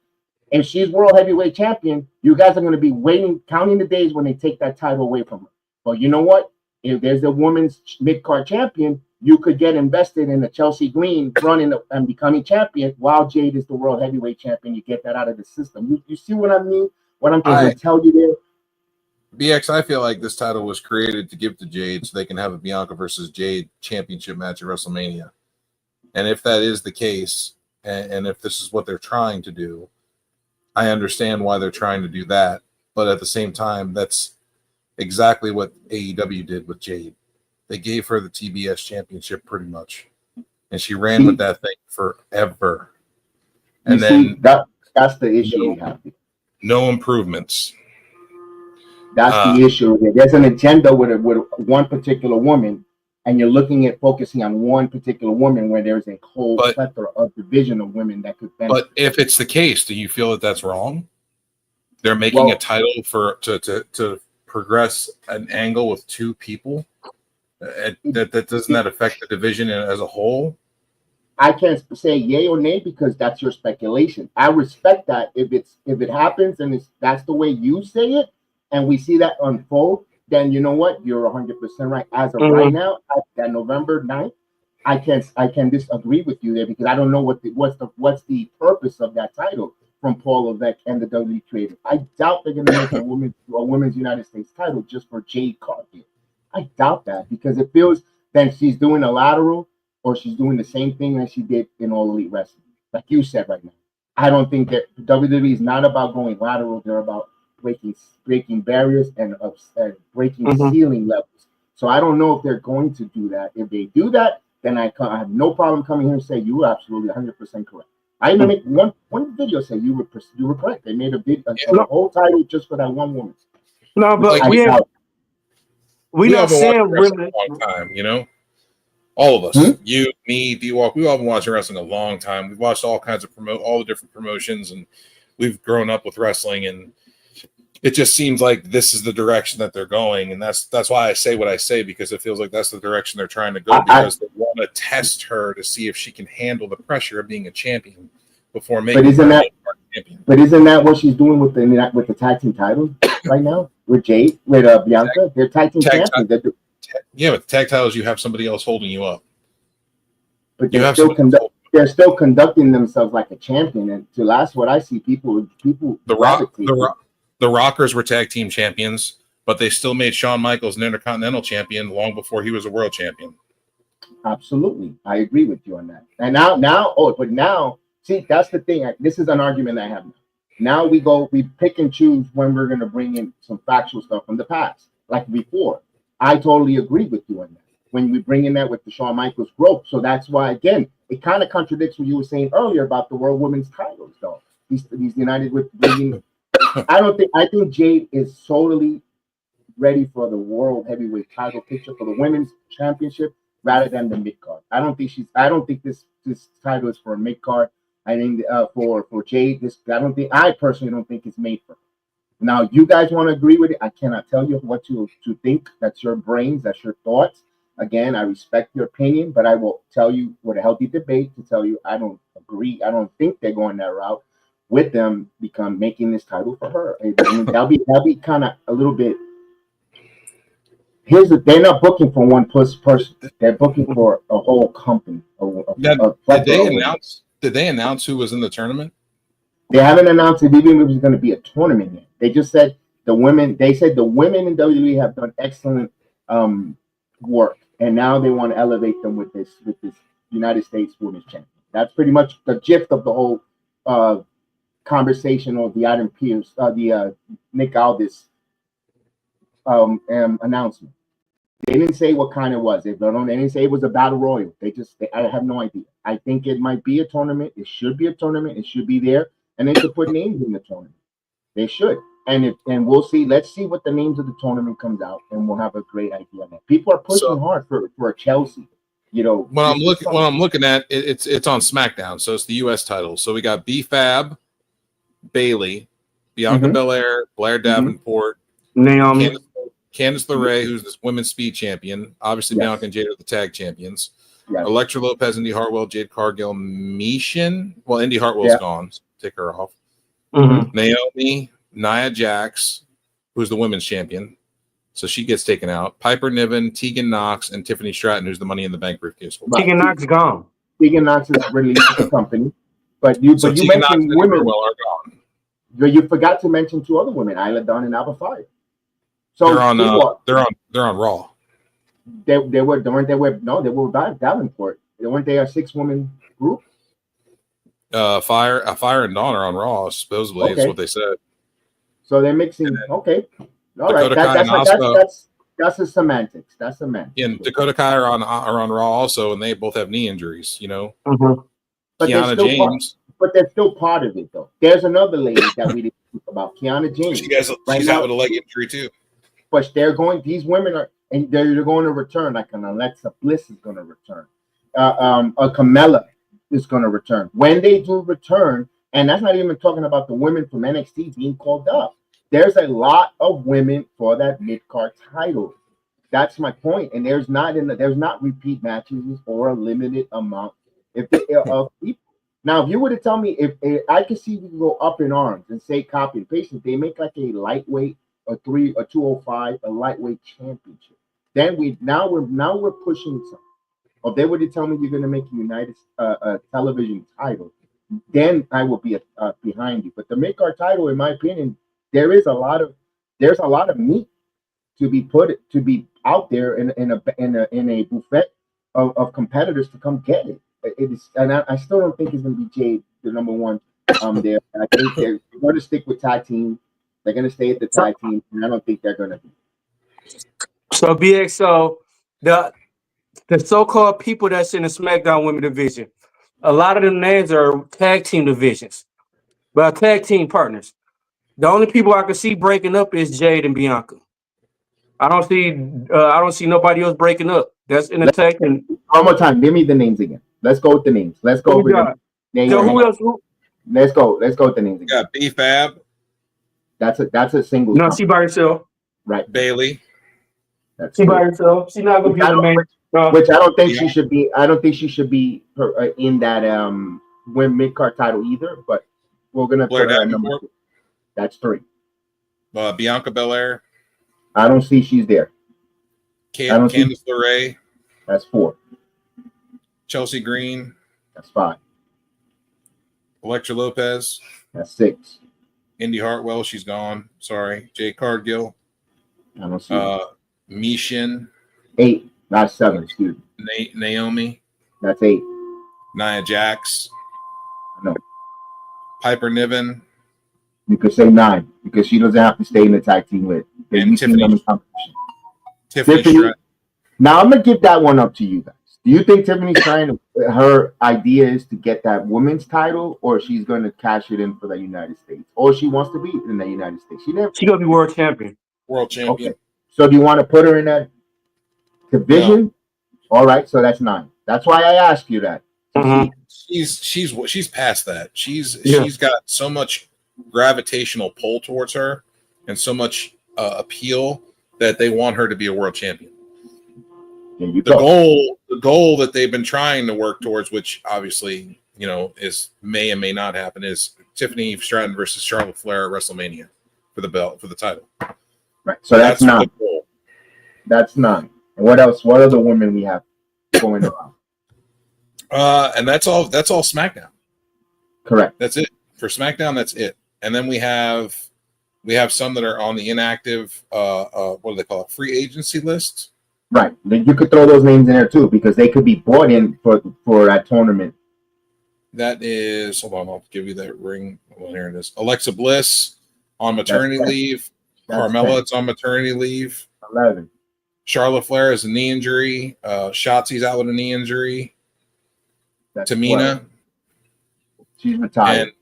If she's world heavyweight champion, you guys are going to be waiting, counting the days when they take that title away from her. But you know what? If there's a women's mid-card champion, you could get invested in the Chelsea Green running and becoming champion while Jade is the world heavyweight champion. You get that out of the system. You see what I mean? What I'm trying to tell you there? BX, I feel like this title was created to give to Jade so they can have a Bianca versus Jade championship match at WrestleMania. And if that is the case, and if this is what they're trying to do, I understand why they're trying to do that, but at the same time, that's exactly what AEW did with Jade. They gave her the TBS championship pretty much, and she ran with that thing forever. And then that's the issue you have. No improvements. That's the issue. There's an agenda with one particular woman, and you're looking at focusing on one particular woman where there's a whole plethora of division of women that could benefit. But if it's the case, do you feel that that's wrong? They're making a title to progress an angle with two people. That doesn't that affect the division as a whole? I can't say yay or nay because that's your speculation. I respect that if it happens and that's the way you say it, and we see that unfold, then you know what? You're 100% right. As of right now, at that November 9th, I can disagree with you there because I don't know what's the purpose of that title from Paul Levesque and the WWE creative. I doubt they're going to make a women's United States title just for Jade Cargill. I doubt that because it feels then she's doing a lateral or she's doing the same thing that she did in All Elite Wrestling, like you said right now. I don't think that WWE is not about going lateral. They're about breaking barriers and breaking ceiling levels. So I don't know if they're going to do that. If they do that, then I have no problem coming here and say you were absolutely 100% correct. I even make one video say you were correct. They made a whole title just for that one woman. No, but like, we not saying women a long time, you know. All of us, you, me, D-Walk, we've all been watching wrestling a long time. We've watched all kinds of all the different promotions, and we've grown up with wrestling, and it just seems like this is the direction that they're going, and that's why I say what I say, because it feels like that's the direction they're trying to go, because they want to test her to see if she can handle the pressure of being a champion before making her a champion. But isn't that what she's doing with the tag team titles right now with Jade, with Bianca? They're tag team champions. Yeah, with the tag titles, you have somebody else holding you up. But they're still conducting themselves like a champion, and to last what I see, people. The Rockers were tag team champions, but they still made Shawn Michaels an Intercontinental champion long before he was a world champion. Absolutely, I agree with you on that. And now, see, that's the thing. This is an argument I have. Now we pick and choose when we're going to bring in some factual stuff from the past, like before. I totally agree with you on that. When we bring in that with the Shawn Michaels growth, so that's why again it kind of contradicts what you were saying earlier about the World Women's titles, though. These United with bringing. I think Jade is totally ready for the World Heavyweight title picture for the Women's Championship rather than the mid card. I don't think this title is for a mid card. I think for Jade, I personally don't think it's made for her. Now, you guys want to agree with it? I cannot tell you what to think. That's your brains. That's your thoughts. Again, I respect your opinion, but I will tell you with a healthy debate to tell you I don't agree. I don't think they're going that route with them making this title for her. I mean, that'll be kind of a little bit. They're not booking for one person. They're booking for a whole company. Did they announce who was in the tournament? They haven't announced it even if it was going to be a tournament yet. They just said the women. They said the women in WWE have done excellent work, and now they want to elevate them with this United States Women's Champion. That's pretty much the gist of the whole conversation of the Adam Pearce, the Nick Aldis announcement. They didn't say what kind it was. They didn't say it was a battle royal. I have no idea. I think it might be a tournament. It should be a tournament. It should be there, and they should put names in the tournament. They should, and we'll see. Let's see what the names of the tournament comes out, and we'll have a great idea on that. People are pushing hard for Chelsea. You know, when I'm looking at it, it's on SmackDown, so it's the U.S. title. So we got B-Fab, Bailey, Bianca Belair, Blair Davenport, Naomi, Candice LeRae, who's this women's speed champion. Obviously, Bianca and Jade are the tag champions. Yes. Elektra Lopez, Indy Hartwell, Jade Cargill, Mishin. Well, Indy Hartwell's gone. So take her off. Naomi, Nia Jax, who's the women's champion. So she gets taken out. Piper Niven, Tegan Knox, and Tiffany Stratton, who's the Money in the Bank briefcase. Tegan Knox gone. Tegan Knox is released the company. But you mentioned women. Are gone. You forgot to mention two other women, Isla Dawn and Alba Fire. So they're on Raw. They were Davenport. Weren't they a 6-woman group? Fire and Dawn are on Raw, supposedly is what they said. So they're mixing. Okay, all right. That's a semantics. That's semantics. Yeah, and Dakota Kai are on Raw also, and they both have knee injuries. You know, but Kiana James. But they're still part of it, though. There's another lady that we didn't talk about, Kiana James. She's out with a leg injury too. But these women are, and they're going to return. Like an Alexa Bliss is going to return. A Carmella is going to return. When they do return, and that's not even talking about the women from NXT being called up. There's a lot of women for that mid-card title. That's my point. And there's not repeat matches or a limited amount of people. Now, if you were to tell me if I could see we go up in arms and say copy and paste, they make like a lightweight, a 205, a lightweight championship. Then we're pushing something. Or if they were to tell me you're going to make a United television title, then I will be behind you. But the mid-card title, in my opinion, there's a lot of meat to be out there in a buffet of competitors to come get it. It is, and I still don't think it's going to be Jade, the number one there. I think they're going to stick with tag team. They're going to stay at the tag team, and I don't think they're going to be. So BXO, the so-called people that's in the SmackDown Women division, a lot of them names are tag team divisions, but tag team partners. The only people I can see breaking up is Jade and Bianca. I don't see nobody else breaking up. That's in the tag team. One more time, give me the names again. Let's go with the names. Let's go with them. Who else? Let's go with the names again. Got B-Fab. That's a single. No, she by herself. Right. Bailey. She by herself. She's not gonna be the main. Which I don't think she should be. I don't think she should be in that win mid-card title either. But we're gonna put her at number 2. That's 3. Bianca Belair. I don't see she's there. Candice LeRae. That's 4. Chelsea Green. That's 5. Elektra Lopez. That's 6. Indy Hartwell, she's gone. Sorry. Jade Cargill. I don't see Mishin. 8. Not 7, excuse me. Naomi. That's 8. Nia Jax. No. Piper Niven. You could say 9 because she doesn't have to stay in the tag team with. And Tiffany. Now I'm gonna give that one up to you guys. Do you think Tiffany's her idea is to get that women's title, or she's going to cash it in for the United States, or she wants to be in the United States? She's gonna be world champion. Okay. So do you want to put her in that division? No. All right. So that's 9. That's why I asked you that. Mhm. She's past that. She's Yeah. got so much gravitational pull towards her and so much appeal that they want her to be a world champion. There you The go. goal that they've been trying to work towards, which obviously is may and may not happen, is Tiffany Stratton versus Charlotte Flair at WrestleMania for the belt, for the title. Right. So that's the 9. goal. That's 9. And what else? What other women we have going around? And that's all SmackDown. Correct. That's it. For SmackDown, that's it. And then we have some that are on the inactive what do they call it? Free agency list. Right. Then you could throw those names in there too, because they could be brought in for that tournament. That is, hold on, I'll give you that ring. Well, here it is. Alexa Bliss on maternity leave. Carmella, it's on maternity leave. 11. Charlotte Flair has a knee injury. Shotzi's out with a knee injury. That's Tamina. 12. She's retired. And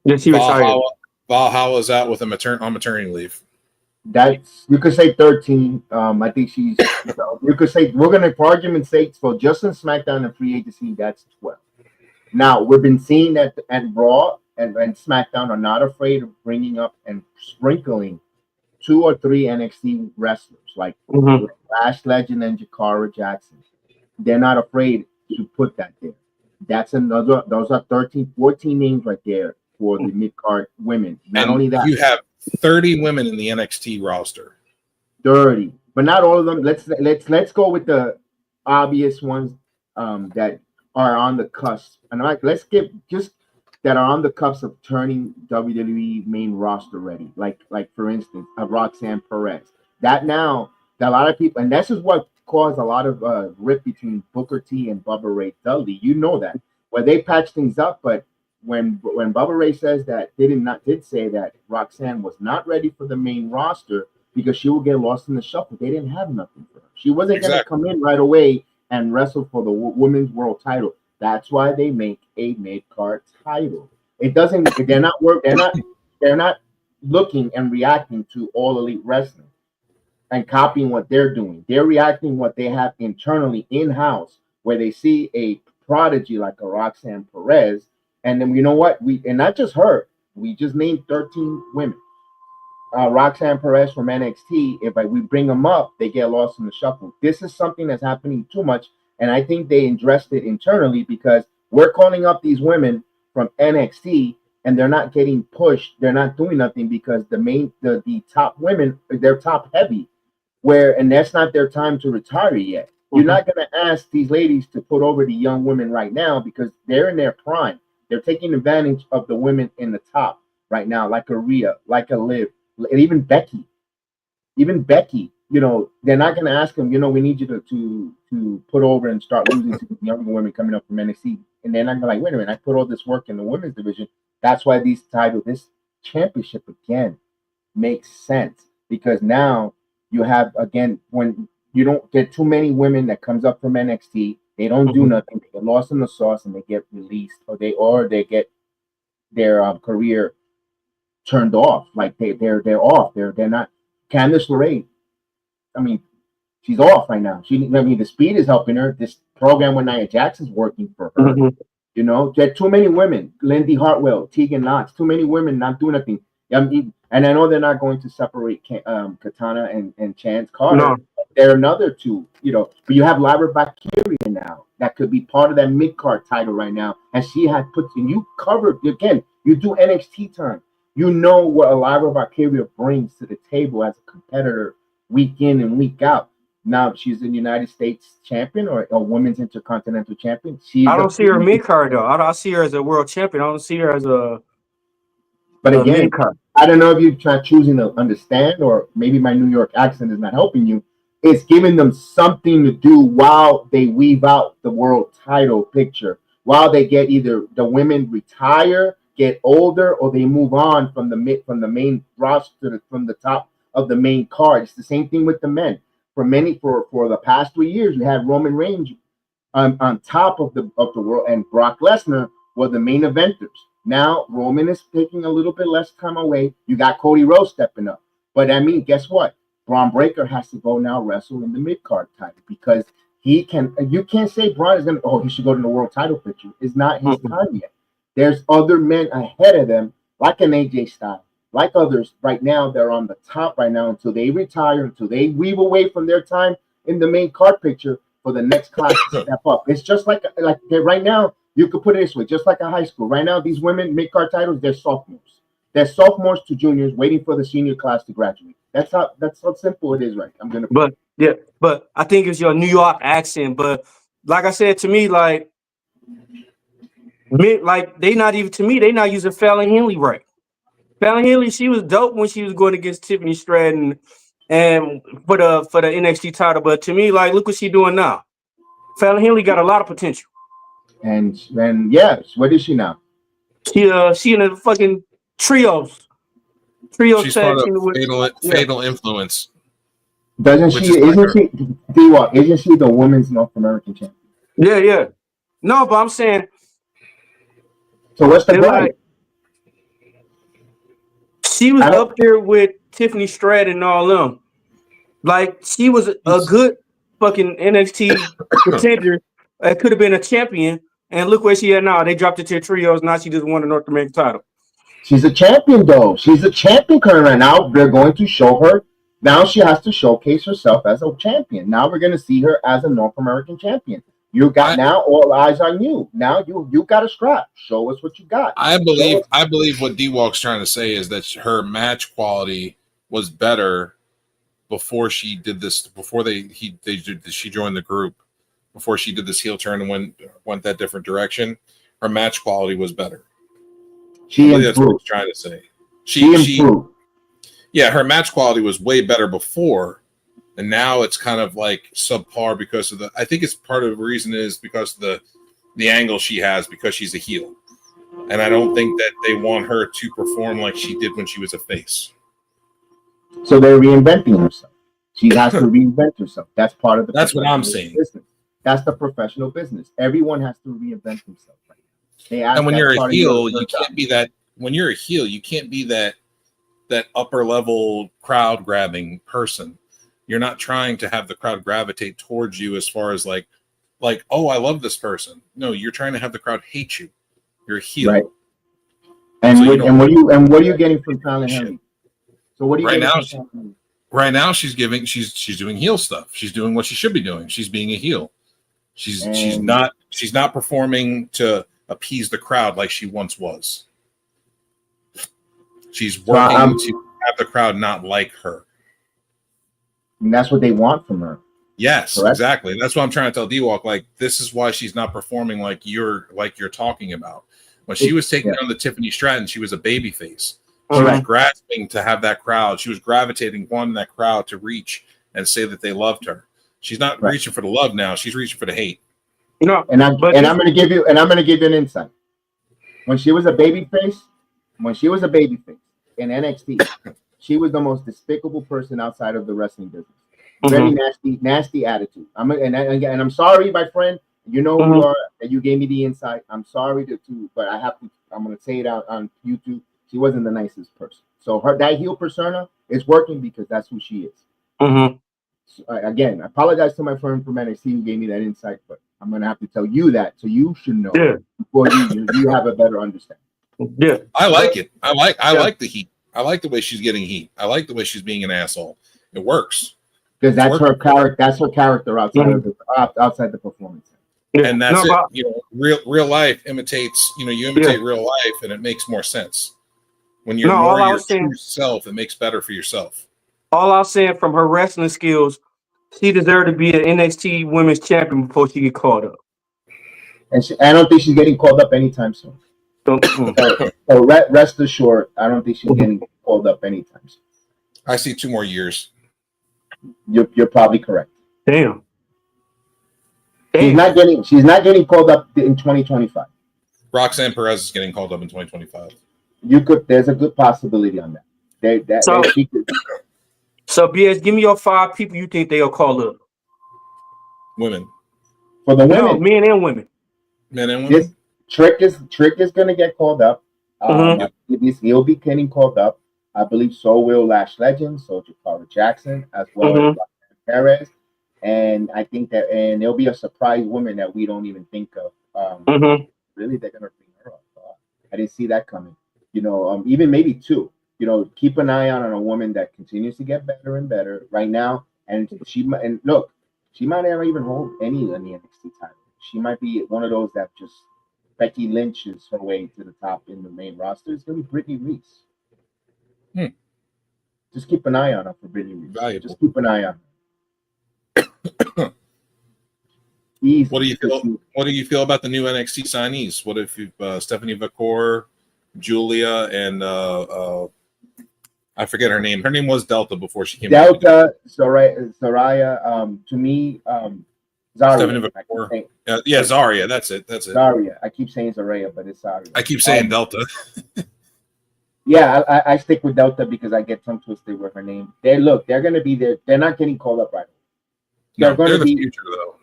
Yeah, she retired. Valhalla's out with on maternity leave. That's, you could say 13. I think she's, you could say, we're going to, for argument's sake, for just in SmackDown and free agency, that's 12. Now, we've been seeing that and Raw and SmackDown are not afraid of bringing up and sprinkling 2 or 3 NXT wrestlers like Lash Legend and Jakara Jackson. They're not afraid to put that there. That's another, those are 13, 14 names right there for the mid-card women. Not only that, you have 30 women in the NXT roster. 30, but not all of them. Let's go with the obvious ones that are on the cusp. And let's get just that are on the cusp of turning WWE main roster ready. Like for instance, Roxanne Perez. That now that a lot of people, and this is what caused a lot of rift between Booker T and Bubba Ray Dudley. You know that. Well, they patched things up, but when Bubba Ray says that did say that Roxanne was not ready for the main roster because she will get lost in the shuffle. They didn't have nothing for her. She wasn't going to come in right away and wrestle for the women's world title. That's why they make a mid-card title. It doesn't. They're not looking and reacting to All Elite Wrestling and copying what they're doing. They're reacting what they have internally in-house, where they see a prodigy like a Roxanne Perez. And then you know what? And not just her. We just named 13 women. Roxanne Perez from NXT. If we bring them up, they get lost in the shuffle. This is something that's happening too much, and I think they addressed it internally because we're calling up these women from NXT, and they're not getting pushed. They're not doing nothing because the top women, they're top heavy, and that's not their time to retire yet. You're not going to ask these ladies to put over the young women right now because they're in their prime. They're taking advantage of the women in the top right now, like a Rhea, like a Liv, and even Becky. They're not going to ask them, we need you to put over and start losing to the younger women coming up from NXT. And then I'm like, wait a minute, I put all this work in the women's division. That's why this championship again makes sense, because now you have, again, when you don't get too many women that comes up from NXT, they don't do nothing. They get lost in the sauce and they get released, or they get their career turned off. Like they're off. They're not. Candice LeRae, I mean, she's off right now. The speed is helping her. This program with Nia Jackson's working for her. There are too many women. Lindy Hartwell, Tegan Knox, too many women not doing nothing. And I know they're not going to separate Katana and Chance Carter. No. There are another two, but you have Lyra Valkyria now that could be part of that mid-card title right now. And she had you covered, again, you do NXT time. You know what Lyra Valkyria brings to the table as a competitor week in and week out. Now she's a United States champion or a women's intercontinental champion. I don't see her mid-card though. I see her as a world champion. I don't see her as a again, mid-card. I don't know if you're choosing to understand, or maybe my New York accent is not helping you. It's giving them something to do while they weave out the world title picture, while they get either the women retire, get older, or they move on from the main roster from the top of the main card. It's the same thing with the men. For the past 3 years, we had Roman Reigns on top of the world, and Brock Lesnar were the main eventers. Now Roman is taking a little bit less time away. You got Cody Rhodes stepping up, but I mean, guess what? Braun Breaker has to go now wrestle in the mid-card title because He can. You can't say Braun is gonna. Oh, he should go to the world title picture. It's not his time yet. There's other men ahead of them, like an AJ Styles, like others right now. They're on the top right now until they retire, until they weave away from their time in the main card picture for the next class to step up. It's just like right now. You could put it this way, just like a high school. Right now, these women mid card titles, they're sophomores. They're sophomores to juniors, waiting for the senior class to graduate. That's how simple it is, right? But I think it's your New York accent. But like I said, to me, like they not even to me, they not using Fallon Henley right. Fallon Henley, she was dope when she was going against Tiffany Stratton and for the NXT title. But to me, like, look what she doing now. Fallon Henley got a lot of potential. And yes, what is she now? She in the fucking trios. She's part of Fatal Influence. Isn't she the women's North American champion? Yeah. No, but I'm saying. So what's the price? She was up there with Tiffany Stratton and all them. Like, she was a good fucking NXT contender. It could have been a champion. And look where she at now. They dropped it to trios. Now she just won the North American title. She's a champion, though. She's a champion currently right now. They're going to show her. Now she has to showcase herself as a champion. Now we're going to see her as a North American champion. You got now all eyes on you. Now you got a strap. Show us what you got. I believe what D-Walk's trying to say is that her match quality was better before she did this. Before she joined the group. Before she did this heel turn and went that different direction, her match quality was better. That's what he's trying to say. She improved. Yeah, her match quality was way better before, and now it's kind of like subpar because of I think it's part of the reason is because of the angle she has because she's a heel, and I don't think that they want her to perform like she did when she was a face. So they're reinventing herself. She has to reinvent herself. That's part of the. That's what I'm saying. Business. That's the professional business. Everyone has to reinvent themselves. Right now. And when you're a heel, you can't be that. When you're a heel, you can't be that upper level crowd grabbing person. You're not trying to have the crowd gravitate towards you as far as like, oh, I love this person. No, you're trying to have the crowd hate you. You're a heel. Right. And what are you getting from Fallon Henley? So what are you getting right now she's doing heel stuff. She's doing what she should be doing. She's being a heel. She's not performing to appease the crowd like she once was. She's working to have the crowd not like her. And that's what they want from her. Yes, correct? Exactly. That's what I'm trying to tell D-Walk. Like, this is why she's not performing like you're talking about. When she was taking on the Tiffany Stratton, she was a baby face. She was grasping to have that crowd. She was gravitating, wanting that crowd to reach and say that they loved her. She's not reaching for the love now. She's reaching for the hate. I'm going to give you an insight. When she was a baby face in NXT, she was the most despicable person outside of the wrestling business. Very nasty attitude. I'm sorry, my friend. You know who you are. And you gave me the insight. I'm sorry but I'm going to say it out on YouTube. She wasn't the nicest person. So that heel persona is working because that's who she is. So, again, I apologize to my friend from NXT who gave me that insight, but I'm going to have to tell you that so you should know before you have a better understanding. Yeah, I like it. I like the heat. I like the way she's getting heat. I like the way she's being an asshole. It works because that's her character. That's her character outside the performance. And that's it. You know, real life imitates. You know, you imitate real life, and it makes more sense. When you're more your true self, it makes better for yourself. All I'm saying from her wrestling skills, she deserved to be an NXT Women's Champion before she get called up. And I don't think she's getting called up anytime soon. So rest assured, I don't think she's getting called up anytime soon. I see 2 more years. You're probably correct. Damn. She's not getting called up in 2025. Roxanne Perez is getting called up in 2025. There's a good possibility on that. So BS, give me your 5 people you think they'll call up. Women. For the women, no, men and women. Men and women. Trick is going to get called up. He'll be getting called up. I believe so will Lash Legend, so Jakara Jackson, as well as Roxanne Perez. And I think that, and there'll be a surprise woman that we don't even think of. Really, they're gonna bring her up. I didn't see that coming. Even maybe two. Keep an eye on a woman that continues to get better and better right now. And she might never even hold any in the NXT title. She might be one of those that just Becky Lynch's her way to the top in the main roster. It's gonna be Brittany Reese. Just keep an eye on her for Brittany Reese. Valuable. Just keep an eye on her. Easy. What do you feel? What do you feel about the new NXT signees? What if Stephanie Vacour, Julia, and I forget her name. Her name was Delta before she came. Delta, Zaraya. To me, Zarya. Stephanie Vacour. Yeah, Zarya. That's it. Zarya. I keep saying Zaraya, but it's Zarya. I keep saying Delta. Yeah, I stick with Delta because I get tongue twisted with her name. They're going to be there. They're not getting called up right away. They're the future, though.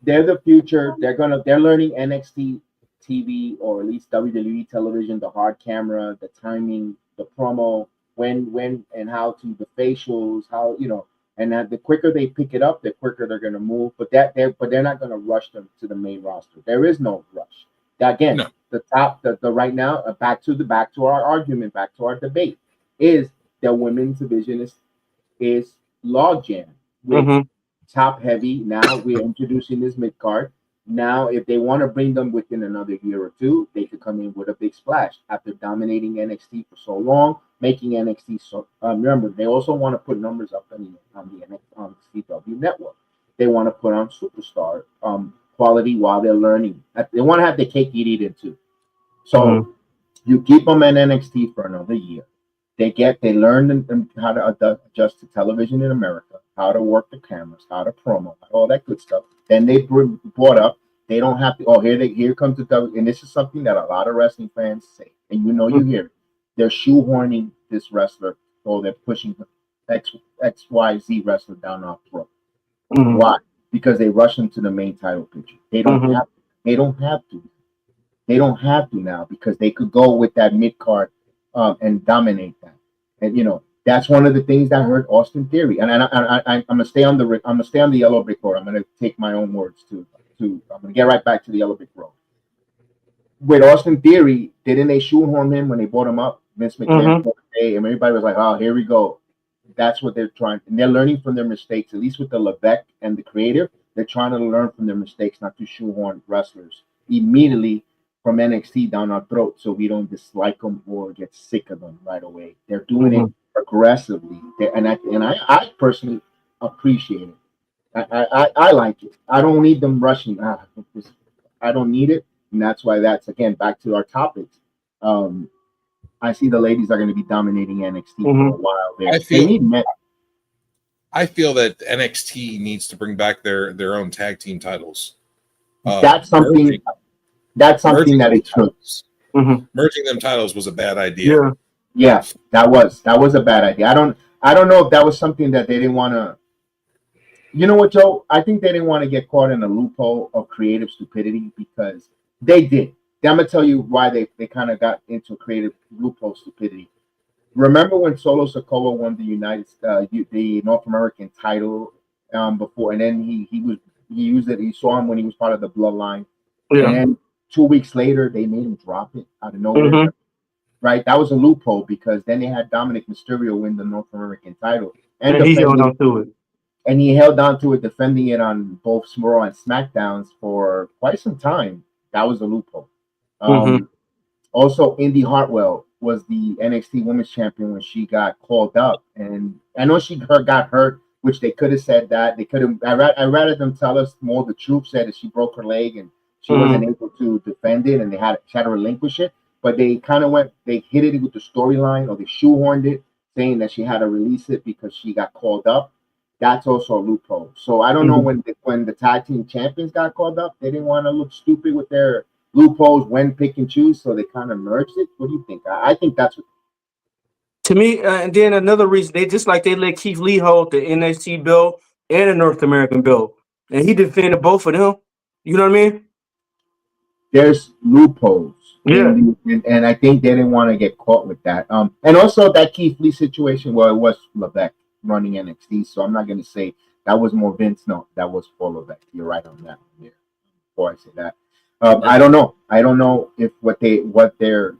They're the future. They're learning NXT TV, or at least WWE television, the hard camera, the timing, the promo, when and how to, the facials, how, and that the quicker they pick it up, the quicker they're going to move. But they're not going to rush them to the main roster. There is no rush. Again, the top, the right now, back to our argument, back to our debate, is the women's division is log jam with top heavy. Now we're introducing this mid card. Now, if they want to bring them within another year or two, they could come in with a big splash after dominating NXT for so long, making NXT so. Remember, they also want to put numbers up on the CW network. They want to put on superstar quality while they're learning. They want to have the cake eat it too. So you keep them in NXT for another year. They learn how to adjust to television in America, how to work the cameras, how to promo, all that good stuff. Then they brought up. They don't have to. Here comes the W. And this is something that a lot of wrestling fans say, and you hear it. They're shoehorning this wrestler, or they're pushing XYZ wrestler down our throat. Why? Because they rush into the main title picture. They don't have. They don't have to. They don't have to now because they could go with that mid card and dominate that. And that's one of the things that hurt Austin Theory. And I'm gonna stay on the yellow brick road. I'm gonna take my own words too. I'm gonna get right back to the yellow brick road. With Austin Theory, didn't they shoehorn him when they brought him up? Vince McMahon, and everybody was like, "Oh, here we go." That's what they're trying, and they're learning from their mistakes. At least with the Levesque and the creative, they're trying to learn from their mistakes, not to shoehorn wrestlers immediately from NXT down our throat, so we don't dislike them or get sick of them right away. They're doing it aggressively, and I personally appreciate it. I like it. I don't need them rushing. I don't need it, and that's why. That's again back to our topics. I see the ladies are going to be dominating NXT for a while. I feel that NXT needs to bring back their own tag team titles. That's something. That's something that it should. Merging them titles was a bad idea. Yeah, that was a bad idea. I don't know if that was something that they didn't want to. You know what, Joe? I think they didn't want to get caught in a loophole of creative stupidity because they did. I'm gonna tell you why they kind of got into creative loophole stupidity. Remember when Solo Sikoa won the North American title before, and then he used it. He saw him when he was part of the Bloodline, and then 2 weeks later they made him drop it out of nowhere. Right, that was a loophole because then they had Dominic Mysterio win the North American title, and he held on to it. And he held on to it, defending it on both Raw and SmackDowns for quite some time. That was a loophole. Also, Indy Hartwell was the NXT Women's Champion when she got called up, and I know she got hurt, which they could have said that. They could have. I rather them tell us more the truth. Said that she broke her leg and she wasn't able to defend it, and they had to relinquish it. But they kind of they hit it with the storyline, or they shoehorned it, saying that she had to release it because she got called up. That's also a loophole. So I don't know when the tag team champions got called up, they didn't want to look stupid with their loopholes when pick and choose, so they kind of merged it. What do you think? I think that's what. To me, and then another reason they let Keith Lee hold the NXT belt and the North American belt, and he defended both of them. You know what I mean? There's loopholes. And I think they didn't want to get caught with that. And also that Keith Lee situation, well, it was Levesque running NXT, so I'm not going to say That was more Vince. No, that was Follow Back. You're right on that. Yeah. Before I say that, I don't know. I don't know if what their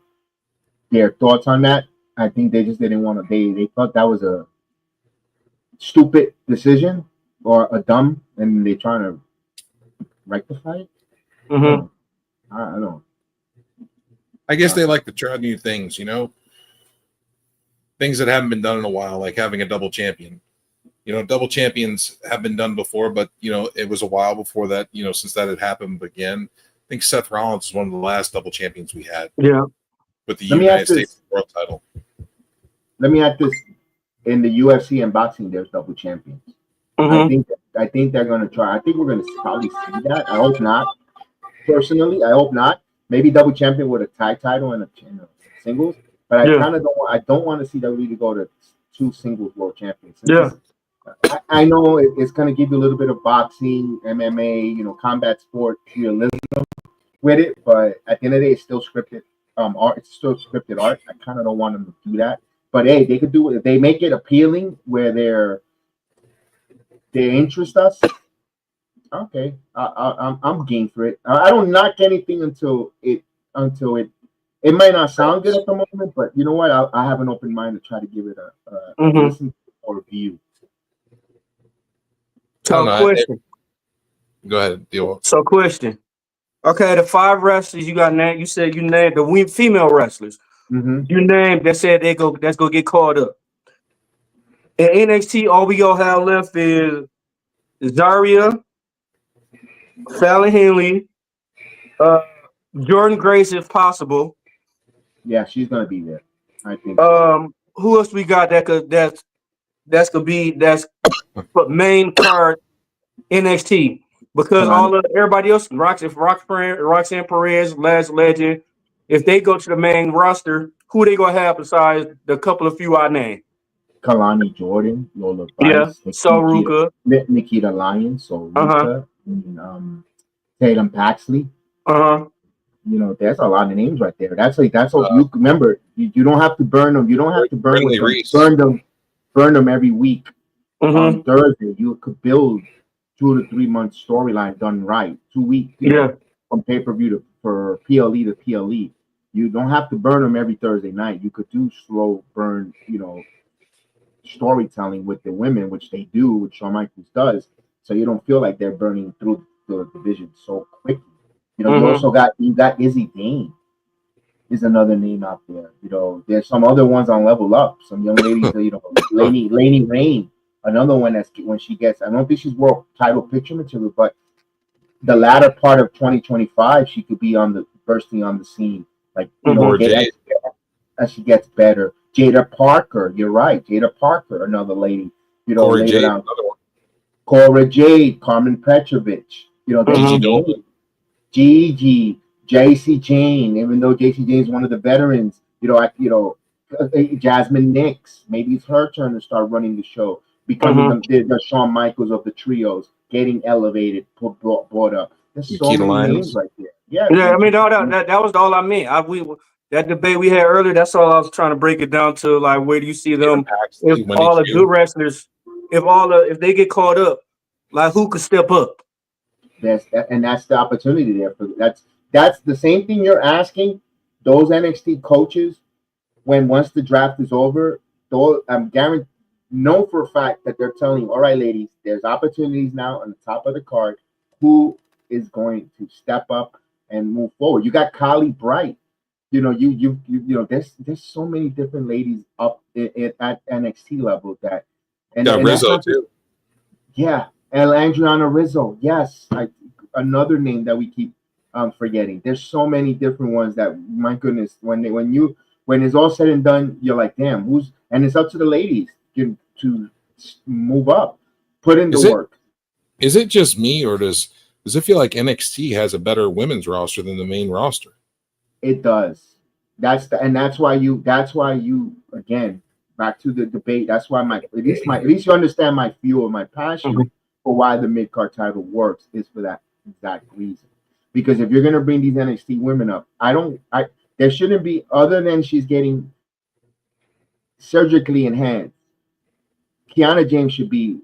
thoughts on that. I think they just didn't want to. They thought that was a stupid decision or a dumb, and they're trying to rectify it. Mm-hmm. I don't know. I guess they like to try new things, things that haven't been done in a while, like having a double champion. Double champions have been done before, but it was a while before that, since that had happened again. I think Seth Rollins is one of the last double champions we had. Yeah. With the United States World title. Let me add this. In the UFC and boxing, there's double champions. Mm-hmm. I think they're going to try. I think we're going to probably see that. I hope not. Personally, I hope not. Maybe double champion with a tag title and a singles. But I kind of don't. I don't want to see WWE go to 2 singles world champions. I know it's going to give you a little bit of boxing, MMA, combat sport realism with it. But at the end of the day, it's still scripted art. It's still scripted art. I kind of don't want them to do that. But hey, they could do it if they make it appealing where they interest us. Okay, I'm game for it. I don't knock anything until it might not sound good at the moment, but you know what? I have an open mind to try to give it a listen or view. So question. Go ahead, deal. So question. Okay, the 5 wrestlers you got named. You said you named the female wrestlers. Mm-hmm. You named that said that's gonna get caught up. In NXT, all we gonna have left is Zaria, Fallon Henley, Jordan Grace if possible. Yeah, she's gonna be there. I think. Who else we got that's main card NXT? Because everybody else, Roxanne Perez, Last Legend, if they go to the main roster, who they gonna have besides the couple of few I named? Kalani Jordan, Lola Vice, Ruka, Nikita Lyons, Ruka, and Tatum Paxley. There's a lot of names right there. That's what you remember. You don't have to burn them. You don't have to burn them every week. On Thursday, you could build 2 to 3 month storyline done right. 2 weeks, from pay-per-view for PLE to PLE. You don't have to burn them every Thursday night. You could do slow burn, storytelling with the women, which they do, which Shawn Michaels does. So you don't feel like they're burning through the division so quickly. You also got Izzy Dane is another name out there. There's some other ones on Level Up. Some young ladies, Laney Rain, another one that's when she gets. I don't think she's world title picture material, but the latter part of 2025, she could be bursting on the scene, like as she gets better. Jada Parker, you're right. Jada Parker, another lady. Cora Jade, another one. Cora Jade, Carmen Petrovich. Gigi, JC Jane. Even though JC Jane is one of the veterans, Jasmine Nix. Maybe it's her turn to start running the show, becoming the Shawn Michaels of the trios, getting elevated, brought up. There's so many names right there. Yeah. I mean, that was all I meant. That debate we had earlier, that's all I was trying to break it down to. Like, where do you see them? If all the good wrestlers, if they get caught up, like who could step up? That's the opportunity there for that's the same thing you're asking those NXT coaches once the draft is over. I'm guaranteed, know for a fact that they're telling you, all right, ladies, there's opportunities now on the top of the card. Who is going to step up and move forward? You got Kylie Bright. There's so many different ladies up at NXT level and Rizzo too. Yeah, and Adriana Rizzo. Yes, another name that we keep forgetting. There's so many different ones that, my goodness, when it's all said and done, you're like, damn, and it's up to the ladies to move up, put in the work. Is it just me, or does it feel like NXT has a better women's roster than the main roster? It does. That's why you again, back to the debate. That's why at least you understand my fuel, my passion for why the mid card title works is for that exact reason. Because if you're gonna bring these NXT women up, there shouldn't be, other than she's getting surgically enhanced. Kiana James should be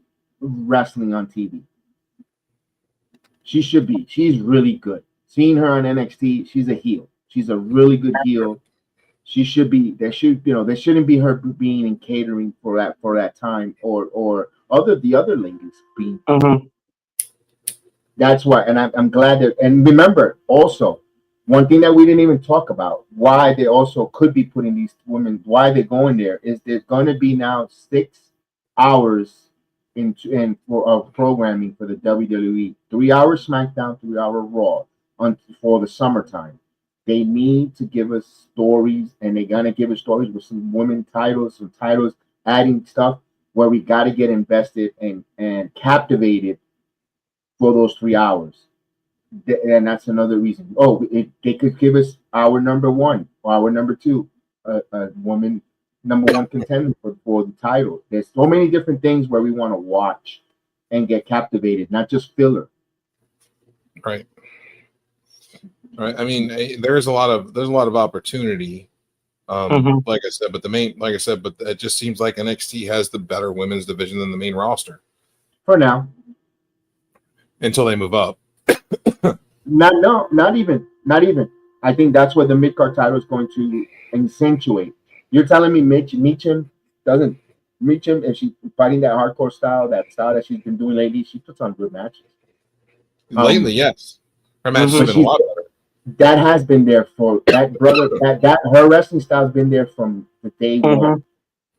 wrestling on TV. She should be. She's really good. Seeing her on NXT, she's a heel. She's a really good heel. She should be. There shouldn't be her being in catering for that time or the other ladies being. Mm-hmm. That's why, and I'm glad that. And remember, also, one thing that we didn't even talk about, why they also could be putting these women, why they're going there, is there's going to be now 6 hours of programming for the WWE. 3 hours SmackDown, 3 hour Raw for the summertime. They need to give us stories, and they're gonna give us stories with some women titles, adding stuff where we got to get invested and captivated for those 3 hours. And that's another reason. They could give us our number 1 or our number 2, a woman number 1 contender for the title. There's so many different things where we want to watch and get captivated, not just filler. Right. Right. I mean, there's a lot of opportunity. Like I said, but it just seems like NXT has the better women's division than the main roster For now. Until they move up. Not even. I think that's where the mid-card title is going to accentuate. You're telling me Meacham, if she's fighting that hardcore style, that she's been doing lately, she puts on good matches. Lately, yes. Her matches have been a lot better. That has been there for that brother. That her wrestling style has been there from the day one.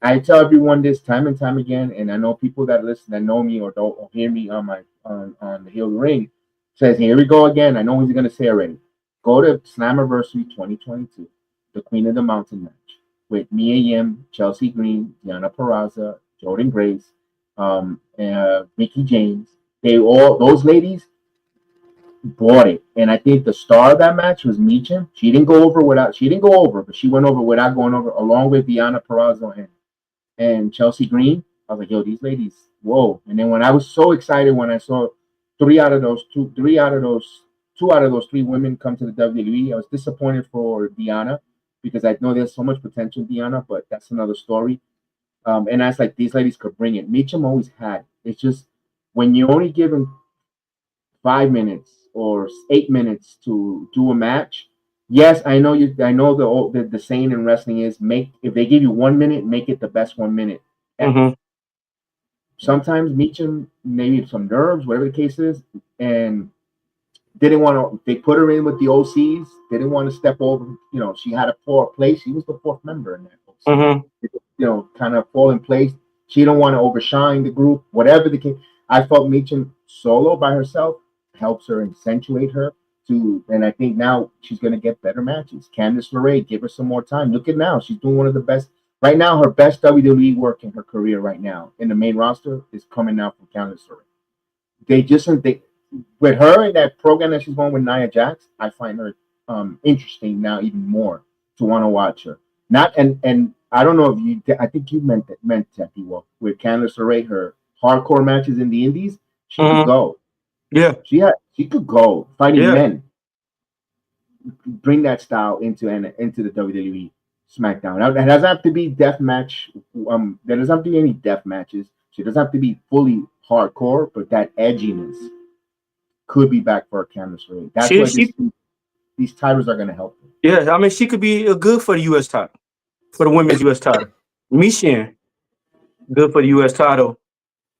I tell everyone this time and time again, and I know people that listen that know me or don't hear me on the Heel of the Ring says, "Here we go again." I know what he's gonna say already. Go to Slammiversary 2022, the Queen of the Mountain match with Mia Yim, Chelsea Green, Deonna Purrazzo, Jordan Grace, Mickey James. Those ladies bought it, and I think the star of that match was Meacham. She didn't go over, but she went over without going over, along with Deonna Purrazzo and Chelsea Green. I was like, yo, these ladies, whoa! And then when I was so excited when I saw 2 out of those 3 women come to the WWE, I was disappointed for Deonna because I know there's so much potential in Deonna, but that's another story. And I was like, these ladies could bring it. Meacham always had. It's just when you're only given 5 minutes or 8 minutes to do a match. Yes, I know the saying in wrestling is if they give you 1 minute, make it the best 1 minute. Sometimes Meacham, maybe some nerves, whatever the case is, and didn't want to. They put her in with the OCs. Didn't want to step over. She had a poor place. She was the 4th member in that OC. Kind of fall in place. She don't want to overshine the group. Whatever the case, I felt Meacham solo by herself helps her accentuate her and I think now she's going to get better matches. Candice LeRae, give her some more time. Look at now, she's doing one of the best right now. Her best WWE work in her career right now in the main roster is coming out from Candice LeRae. With her in that program that she's going with Nia Jax, I find her interesting now even more to want to watch her. And I don't know if I think you meant that P.U.W.F with Candice LeRae, her hardcore matches in the Indies, she could go. Yeah, she could go fighting men. Bring that style into the WWE SmackDown. It doesn't have to be death match. There doesn't have to be any death matches. She doesn't have to be fully hardcore, but that edginess could be back for Candice LeRae. That's why these titles are going to help her. Yeah, I mean, she could be good for the U.S. title, for the women's U.S. title. Michin, good for the U.S. title.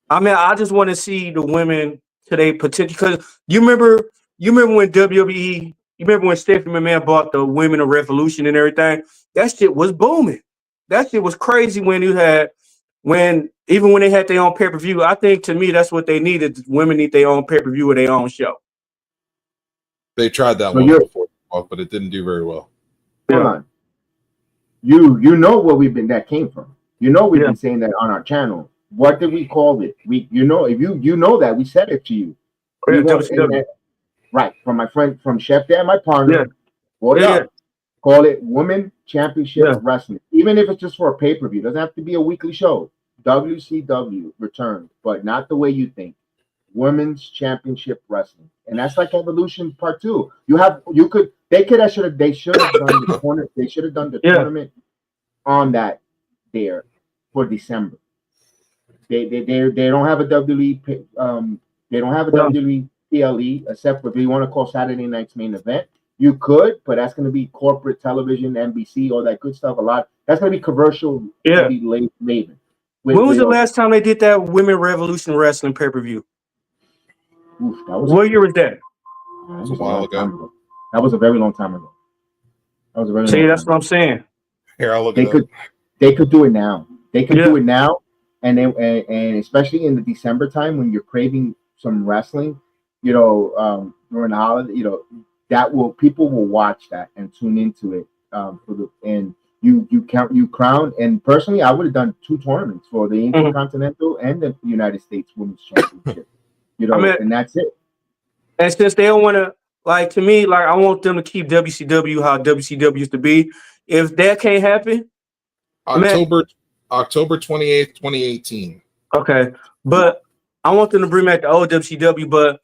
I mean, I just want to see the women today potential, because you remember when WWE, you remember when Stephanie McMahon bought the Women of Revolution and everything? That shit was booming. That shit was crazy even when they had their own pay-per-view. I think to me that's what they needed. Women need their own pay-per-view or their own show. They tried that one before, but it didn't do very well. Hold on. You know where that came from. We've been saying that on our channel. What did we call it? If you know that, we said it to you. Right, from my friend, from Chef Dan, my partner. Call it Women Championship Wrestling. Even if it's just for a pay-per-view. It doesn't have to be a weekly show. WCW returned, but not the way you think. Women's Championship Wrestling. And that's like Evolution Part 2. They should have done the corner. They should have done the tournament on that there for December. They don't have a WWE they don't have a WWE PLE except for if you want to call Saturday night's main event. You could, but that's going to be corporate television, NBC, all that good stuff. A lot that's going to be commercial. Yeah. Laden. When was the last time they did that Women Revolution Wrestling pay-per-view? What year was that? That was a while ago. That was a very long time ago. That's what I'm saying. Here, I'll look it up. They could do it now. They could do it now, and especially in the December time when you're craving some wrestling, during the holiday, people will watch that and tune into it you crown. And personally, I would have done 2 tournaments for the Intercontinental and the United States Women's Championship. And that's it. And since they don't want to, to me, I want them to keep WCW how WCW used to be. If that can't happen, October 28th, 2018. Okay, but I want them to bring back the old WCW. But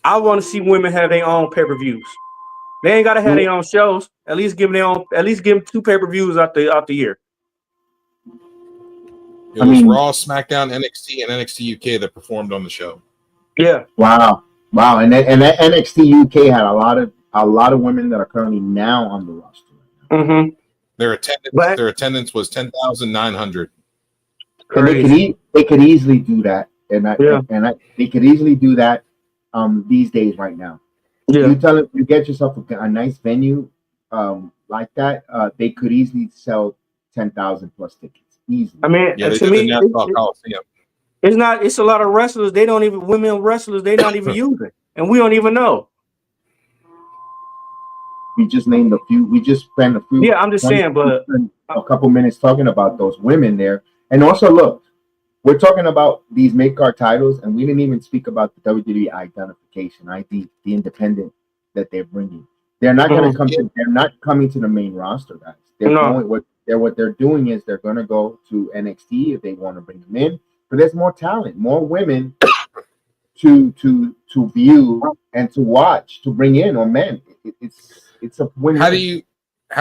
I want to see women have their own pay-per-views. They ain't gotta have their own shows. At least give them 2 pay-per-views out the year. It was Raw, SmackDown, NXT, and NXT UK that performed on the show. Yeah. Wow. And that NXT UK had a lot of women that are currently now on the roster. Mm-hmm. Their attendance was 10,900. And they could easily do that, they could easily do that these days right now. Yeah. You get yourself a nice venue like that, they could easily sell 10,000 plus tickets easily. I mean, they to did me, the Nassau Coliseum. It's a lot of wrestlers. They don't even women wrestlers. They're not even using, and we don't even know. We just named a few. We just spent a few. Yeah, I'm just saying, but a couple minutes talking about those women there, and also look, we're talking about these mid-card titles, and we didn't even speak about the WWE identification, ID, the independent that they're bringing. They're not going to come. They're not coming to the main roster, guys. They're going. What they're doing is they're going to go to NXT if they want to bring them in. But there's more talent, more women to view and to watch, to bring in, or men. It's a win. How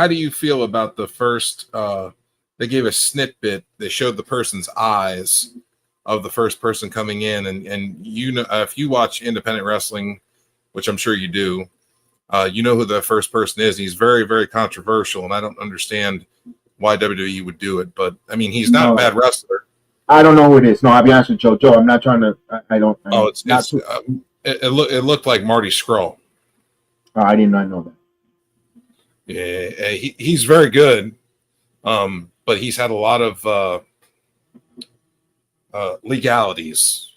do you feel about the first? They gave a snippet. They showed the person's eyes of the first person coming in, and if you watch independent wrestling, which I'm sure you do, you know who the first person is. He's very, very controversial, and I don't understand why WWE would do it. But I mean, he's not a bad wrestler. I don't know who it is. No, I'll be honest with Joe. I'm not trying to. It looked like Marty Scurll. Oh, I did not know that. Yeah, he's very good, but he's had a lot of legalities.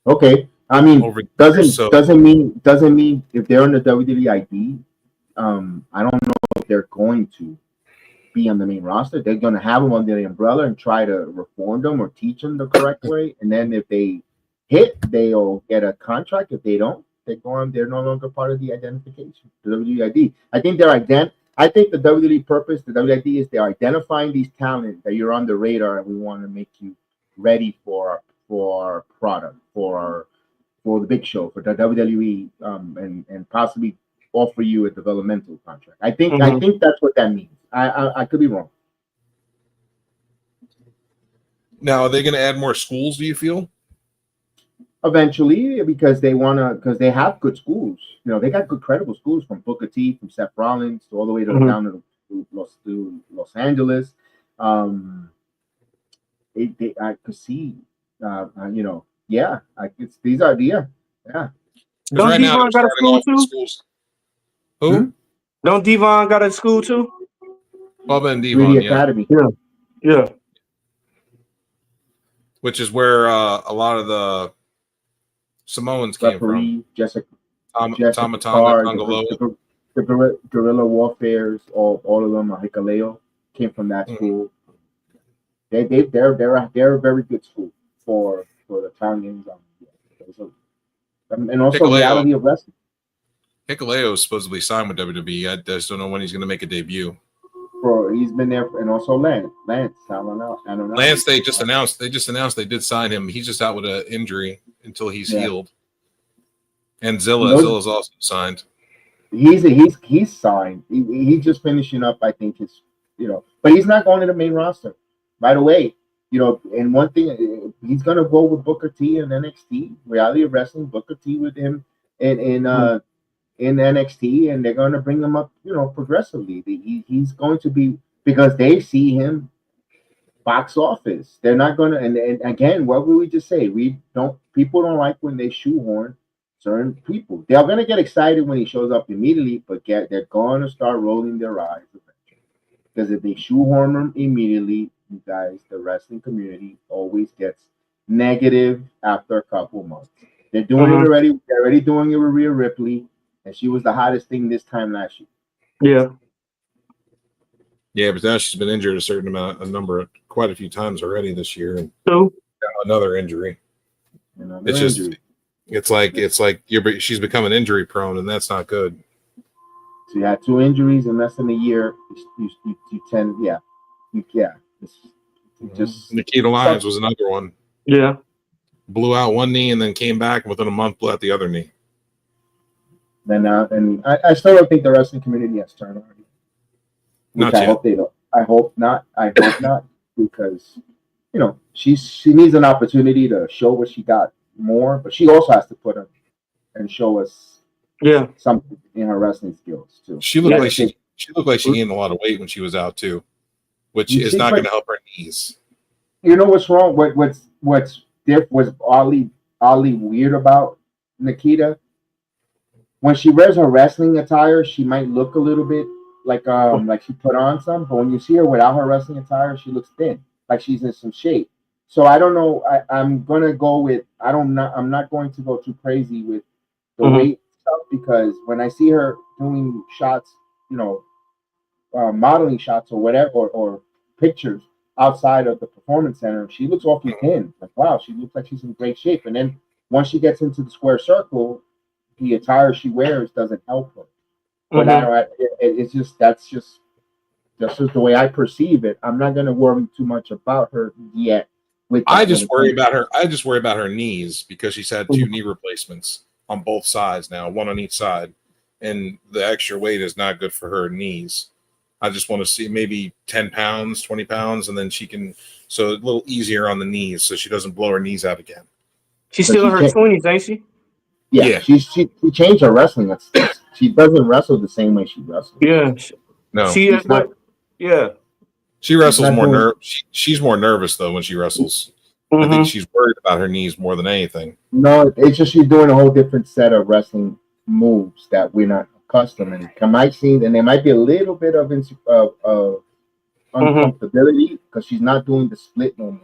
Okay, I mean, doesn't mean if they're on the WWE ID, I don't know if they're going to be on the main roster. They're going to have them under the umbrella and try to reform them or teach them the correct way. And then if they hit, they'll get a contract. If they don't, they're no longer part of the identification, the WWID. I think the WWE purpose, the WWID, is they're identifying these talent that you're on the radar, and we want to make you ready for our product, for the big show, for the WWE, and possibly offer you a developmental contract. I think that's what that means. I could be wrong. Now, are they going to add more schools, do you feel? Eventually, because they have good schools. They got good, credible schools, from Booker T, from Seth Rollins, to all the way down to Los Angeles. I could see, these are Don't right Devon got a school too? Who? Don't Devon got a school too? Bubba and Devon, Academy. Yeah. Which is where a lot of the Samoans came from. Jessica Tamatanga, Tongaloa. The guerrilla warfares, all of them, Hikaleo, came from that school. They're a very good school for the Italians. And also reality of wrestling. Hikaleo is supposedly signed with WWE. I just don't know when he's going to make a debut. He's been there, and also Lance. I don't know. Lance, they just announced they did sign him. He's just out with an injury until he's healed. And Zilla's also signed. He's signed. He's just finishing up, I think, but he's not going to the main roster. By the way, and one thing, he's gonna go with Booker T in NXT, reality wrestling, Booker T with him in NXT, and they're gonna bring him up, progressively. He's going to be, because they see him box office. They're not gonna, and again, what would we just say? People don't like when they shoehorn certain people. They're gonna get excited when he shows up immediately, but they're gonna start rolling their eyes eventually. Because if they shoehorn him immediately, you guys, the wrestling community always gets negative after a couple months. They're doing it already. They're already doing it with Rhea Ripley, and she was the hottest thing this time last year. Yeah. Yeah, but now she's been injured quite a few times already this year, and So another injury. It's like she's becoming injury prone, and that's not good. So you had 2 injuries in less than a year. You tend, just Nikita Lyons was another one. yeah. Blew out one knee and then came back, and within a month blew out the other knee. And I still don't think the wrestling community has turned on her. Which I hope they don't. I hope not. Because she needs an opportunity to show what she got more, but she also has to put her and show us something in her wrestling skills too. She looked like she gained a lot of weight when she was out too, which is not going to help her knees. You know what's wrong? What's oddly weird about Nikita? When she wears her wrestling attire, she might look a little bit like she put on some, but when you see her without her wrestling attire, she looks thin, like she's in some shape. So I don't know. I'm gonna go with I'm not going to go too crazy with the weight stuff, because when I see her doing shots, modeling shots or whatever, or pictures outside of the performance center, she looks awfully thin. Like, wow, she looks like she's in great shape. And then once she gets into the square circle, the attire she wears doesn't help her. But that's just the way I perceive it. I'm not gonna worry too much about her yet. I just worry about her knees, because she's had 2 knee replacements on both sides now, one on each side, and the extra weight is not good for her knees. I just want to see maybe 10 pounds, 20 pounds, and then so a little easier on the knees, so she doesn't blow her knees out again. She's still in her 20s, ain't she? Yeah. She changed her wrestling. She doesn't wrestle the same way she wrestles. Yeah. No. She wrestles more she's more nervous though when she wrestles. I think she's worried about her knees more than anything. No, it's just she's doing a whole different set of wrestling moves that we're not accustomed to. And there might be a little bit of uncomfortability, because she's not doing the split no more.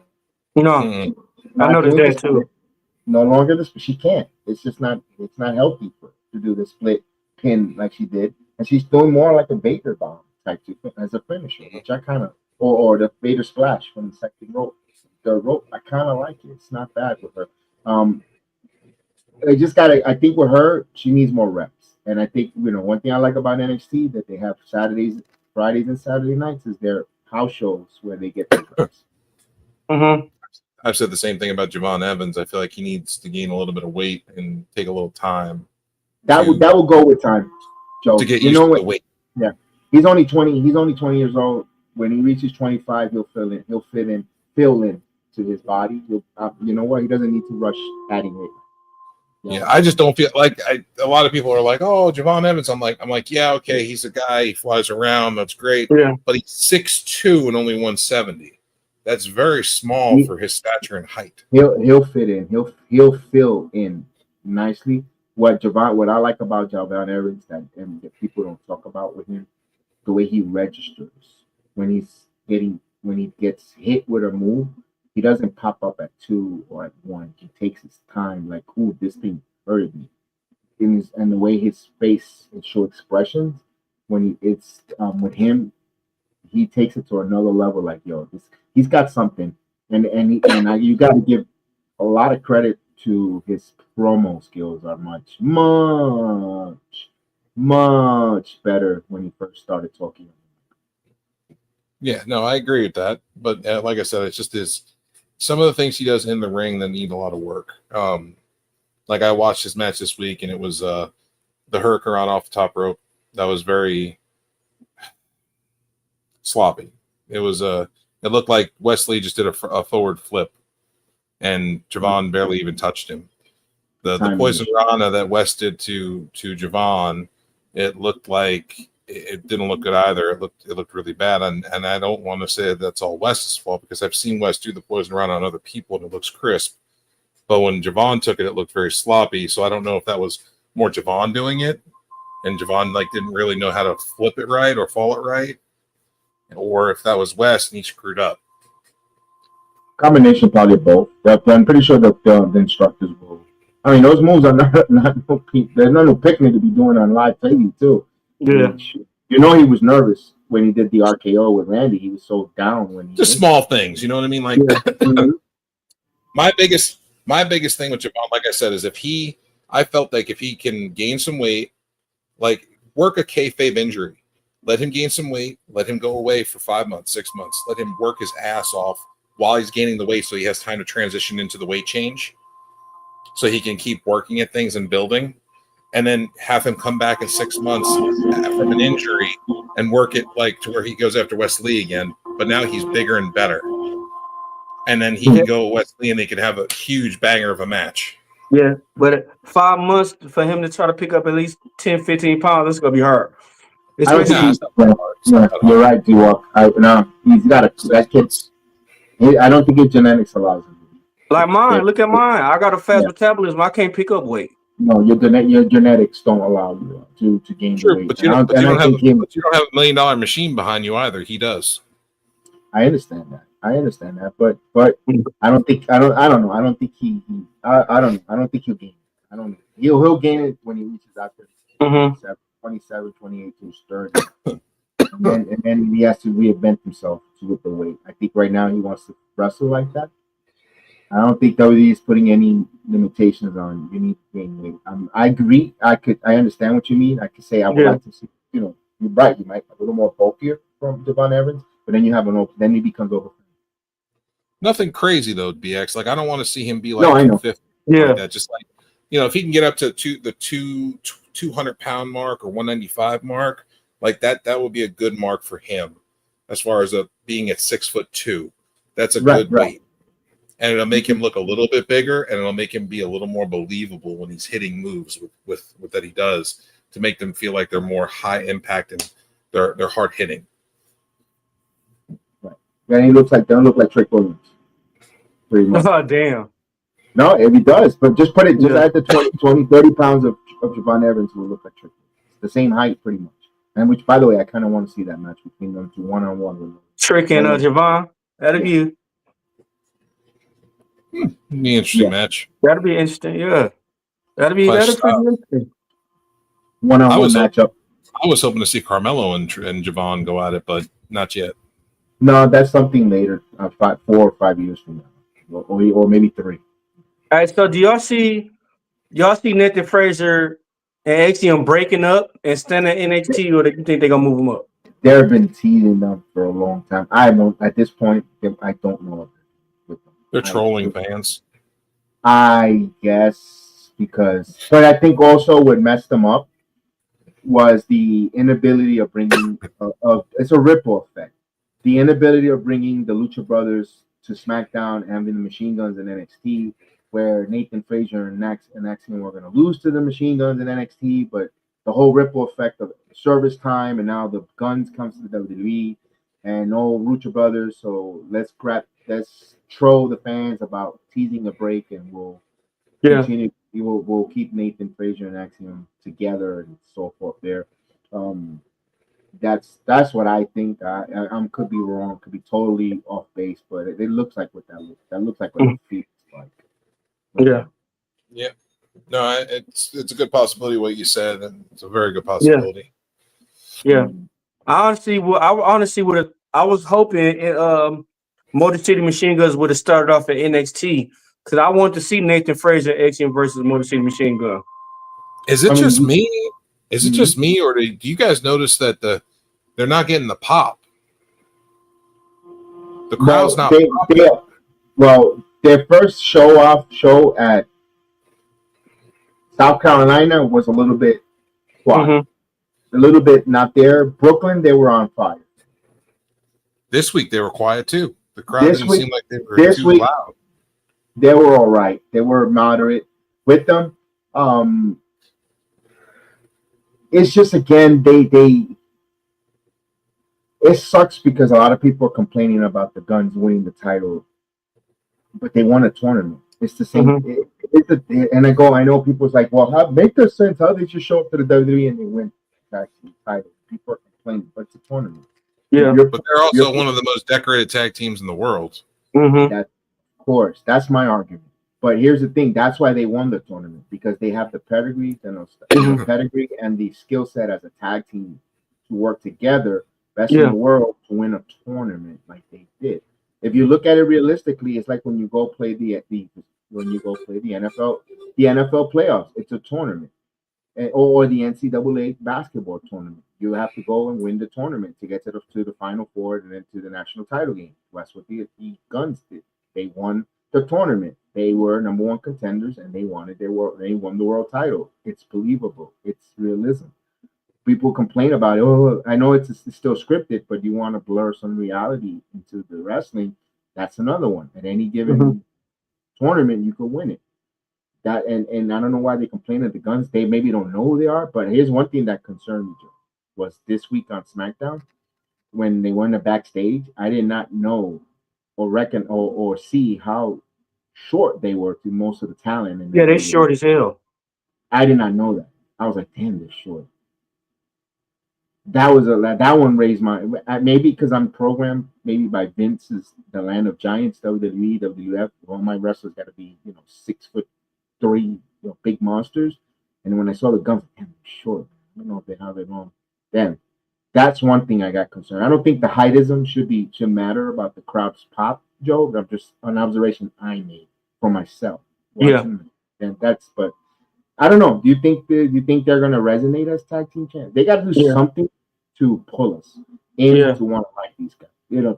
No, I noticed that too. No longer she can't. It's just not. It's not healthy for her to do the split pin like she did, and she's doing more like a Vader bomb type as a finisher, which I kind of, or the Vader splash from the second rope, third rope. I kind of like it. It's not bad with her. I think with her, she needs more reps, and I think one thing I like about NXT that they have Fridays, and Saturday nights is their house shows where they get the reps. I've said the same thing about Javon Evans. I feel like he needs to gain a little bit of weight and take a little time. That will go with time, Joe. To get used to the weight. Yeah, he's only 20. He's only 20 years old. When he reaches 25, he'll fill in to his body. You know what? He doesn't need to rush adding weight. Yeah, I just don't feel like a lot of people are like, oh, Javon Evans. I'm like, yeah, okay, he's a guy. He flies around. That's great. Yeah, but he's 6'2" and only 170. That's very small for his stature and height. He'll fit in. He'll fill in nicely. What I like about Javon Evans that people don't talk about with him, the way he registers when he gets hit with a move, he doesn't pop up at 2 or at 1. He takes his time, like, ooh, this thing hurt me. And the way his face and show expressions when it's with him, he takes it to another level. Like, yo, he's got something, and you got to give a lot of credit to his promo skills. Are much better when he first started talking. Yeah, no, I agree with that. But like I said, it's just some of the things he does in the ring that need a lot of work. Like I watched his match this week, and it was the Hurricane off the top rope. That was very sloppy. It was it looked like Wesley just did a forward flip, and Javon barely even touched him. The Timing. poison rana that West did to Javon, it looked like it didn't look good either. It looked really bad, and I don't want to say that's all West's fault, because I've seen West do the poison rana on other people and it looks crisp. But when Javon took it, it looked very sloppy. So I don't know if that was more Javon doing it, and Javon didn't really know how to flip it right or fall it right, or if that was West and he screwed up. Combination, probably both. I'm pretty sure that the instructors will. I mean, those moves are not there's no picnic to be doing on live TV too. Yeah. You know, he was nervous when he did the RKO with Randy. He was so down when he just small things, you know what I mean? Like my biggest thing with Javon, like I said, is I felt like if he can gain some weight, like work a kayfabe injury, let him gain some weight, let him go away for 5 months, 6 months, let him work his ass off while he's gaining the weight, so he has time to transition into the weight change, so he can keep working at things and building, and then have him come back in 6 months from an injury and work it like to where he goes after Wesley again, but now he's bigger and better. And then he can go Wesley and they can have a huge banger of a match. Yeah, but 5 months for him to try to pick up at least 10, 15 pounds, that's going to be hard. You're right, D-Walk. He's got that kid's. I don't think his genetics allows him. Like mine, look at mine. I got a fast metabolism. I can't pick up weight. No, your genetics don't allow you to gain weight. But you don't have a $1 million machine behind you either. He does. I understand that. But I don't think I don't know. I don't think he I don't know. I don't think he'll gain it. I don't know. He'll gain it when he reaches out to 27, 28 to his 30. and then he has to reinvent himself with the weight. I think right now he wants to wrestle like that. I don't think WWE is putting any limitations on you need to gain weight. I agree. I understand what you mean. I could say I would like to see, you're right. You might a little more bulkier from Javon Evans, but then you have then he becomes over. Nothing crazy though, BX. Like I don't want to see him be like 250. Yeah, like that. Just like if he can get up to the 200-pound mark or 195 mark, like that would be a good mark for him. As far as being at 6'2", that's a good weight, and it'll make him look a little bit bigger, and it'll make him be a little more believable when he's hitting moves with that he does, to make them feel like they're more high impact and they're hard hitting. Right. And he don't look like Trick Williams. Pretty much. Oh damn. No, if he does, but just add the 20, 30 pounds of Javon Evans will look like Trick Williams. The same height, pretty much. And which, by the way, I kind of want to see that match between them two one-on-one. Trick and Javon. That'll be an interesting match. That'll be interesting. Yeah, that'll be interesting. One-on-one matchup. I was hoping to see Carmelo and Javon go at it, but not yet. No, that's something later. 4 or 5 years from now, or maybe 3. All right. So, do y'all see Nathan Fraser and Axiom breaking up and staying at NXT, or do you think they're gonna move them up? They've been teasing them for a long time. At this point, I don't know. They're trolling fans. I guess but I think also what messed them up was the inability of bringing. It's a ripple effect. The inability of bringing the Lucha Brothers to SmackDown and having the Machine Guns in NXT, where Nathan Fraser and Axiom were going to lose to the Machine Guns in NXT, but the whole ripple effect of service time, and now the Guns comes to the WWE, and no Lucha Brothers, so let's troll the fans about teasing a break, and we'll continue. We'll keep Nathan Fraser and Axiom together and so forth there. That's what I think. I could be wrong, could be totally off base, but it looks like what that looks. That looks like what it feels like. Yeah. No, it's a good possibility what you said, and it's a very good possibility. Yeah. I honestly was hoping Motor City Machine Guns would have started off at NXT, because I want to see Nathan Fraser Axiom versus Motor City Machine Gun. Is it just me? Is it just me, or do you guys notice that they're not getting the pop? The crowd's not. Their first show at South Carolina was a little bit quiet, a little bit not there. Brooklyn, they were on fire. This week they were quiet too. The crowd didn't seem like they were too loud. They were all right. They were moderate with them. Um, it's just again they it sucks because a lot of people are complaining about the Guns winning the title, but they won a tournament. It's the same. Mm-hmm. And I know people's like, well, how make this sense? How did you show up to the WWE and they win the title? People are complaining, but it's a tournament. Yeah. But they're also one of the most decorated tag teams in the world. Mm-hmm. That, of course, that's my argument. But here's the thing: that's why they won the tournament because they have the pedigree and Mhm. pedigree and the skill set as a tag team to work together, best in Yeah. the world, to win a tournament like they did. If you look at it realistically, it's like when you go play the when you go play the NFL playoffs. It's a tournament, or the NCAA basketball tournament. You have to go and win the tournament to get to the Final Four and then to the national title game. That's what the Guns did. They won the tournament. They were number one contenders, and they wanted their world. They won the world title. It's believable. It's realism. People complain about it. Oh, I know it's still scripted, but you want to blur some reality into the wrestling. That's another one. At any given Mhm. tournament, you could win it. That and I don't know why they complain at the Guns. They maybe don't know who they are. But here's one thing that concerned me, Joe, was this week on SmackDown when they went to backstage. I did not know or reckon or see how short they were to most of the talent in the Yeah, they WWE. short as hell. I did not know that. I was like, damn, they're short. That one raised my maybe because I'm programmed maybe by Vince's The Land of Giants, WWE, WWF. All my wrestlers got to be 6'3", big monsters. And when I saw the Guns, damn, short. I don't know if they have it wrong. Damn, that's one thing I got concerned. I don't think the heightism should matter about the crowd's pop, Joe. I'm just an observation I made for myself Yeah. watching. And that's but I don't know. Do you think they're gonna resonate as tag team champs? They got to do Yeah. something to pull us in Yeah. to want to like these guys.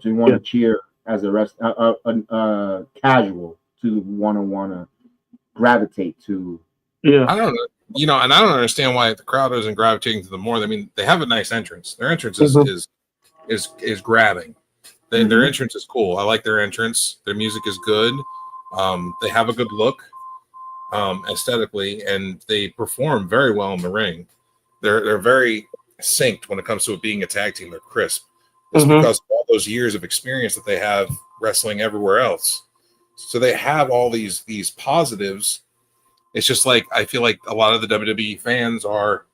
To want Yeah. to cheer as a casual to want to gravitate to. Yeah. I don't know, and I don't understand why the crowd isn't gravitating to them more. I mean, they have a nice entrance. Their entrance is Mhm. is grabbing. Their Mhm. entrance is cool. I like their entrance. Their music is good. They have a good look aesthetically, and they perform very well in the ring. They're very synced when it comes to it being a tag team. They're crisp. It's Mhm. because of all those years of experience that they have wrestling everywhere else. So they have all these positives. It's just like I feel like a lot of the WWE fans are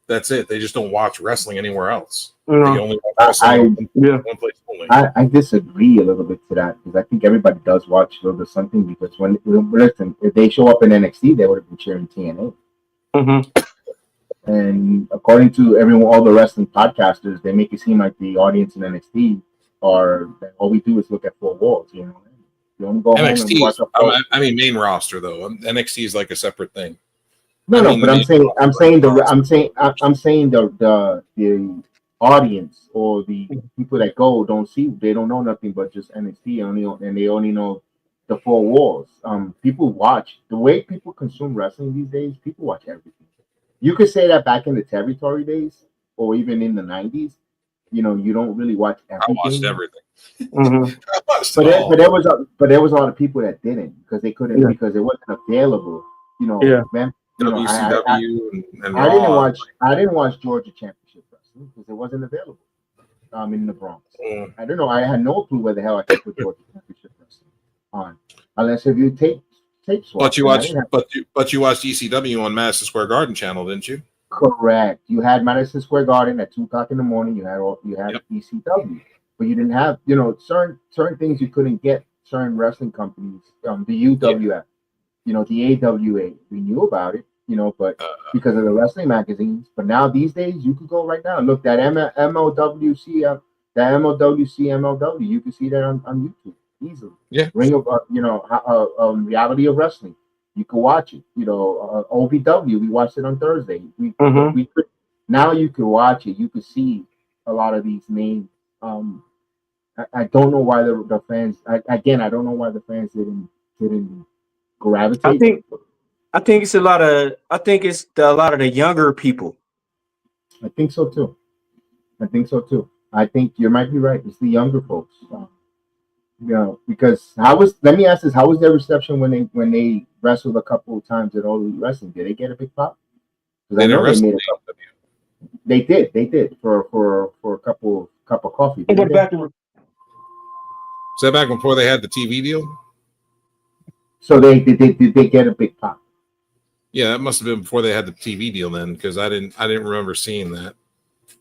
that's it. They just don't watch wrestling anywhere else. They Yeah. only watch I, wrestling I in Yeah. one place only. I disagree a little bit to that because I think everybody does watch a little bit something because listen, if they show up in NXT, they would have been cheering TNA. Mhm. And according to all the wrestling podcasters, they make it seem like the audience in NXT are that all we do is look at four walls. You don't go home and NXT watch is, a four. I mean, main roster though. NXT is like a separate thing. No, I no, mean, the but I'm main saying, roster of the roster. I'm saying the audience or the people that go they don't know nothing but just NXT and they only know the four walls. People watch the way people consume wrestling these days. People watch everything. You could say that back in the territory days or even in the '90s, you don't really watch I watched everything. everything. Mhm. I watched But it all. there was a lot of people that didn't because they couldn't Yeah. because it wasn't available. Yeah. Man, WCW and I didn't Raw. watch Georgia Championship Wrestling because it wasn't available in the Bronx. I don't know. I had no clue where the hell I could put Georgia Championship Wrestling on unless if you tape swap. But you And I watched, didn't have but you watched ECW on Madison Square Garden channel, didn't you? correct. You had Madison Square Garden at 2 o'clock in the morning. You had Yep. ECW, but you didn't have certain things you couldn't get. Certain wrestling companies, the U.W.F. The AWA, we knew about it, but because of the wrestling magazines. But now these days, you could go right now. Look, that MLWC, that MLWC, MLW, you can see that on YouTube easily. Yeah. Ring of, Reality of Wrestling. You can watch it. OVW, we watched it on Thursday. Mhm. We could, now you can watch it. You can see a lot of these names. I don't know why the fans, I don't know why the fans didn't I gravitate. think it's a lot of the younger people. I think so too. I think you might be right. It's the younger folks. You know, because how was? Let me ask this: how was their reception when they wrestled a couple of times at All Elite Wrestling? Did they get a big pop? Because They I didn't know they wrestle made a in couple. AEW. They did for a cup of coffee. Go Didn't to they? bathroom. Is that back before they had the TV deal? So did they get a big pop? Yeah, that must have been before they had the TV deal then, because I didn't remember seeing that.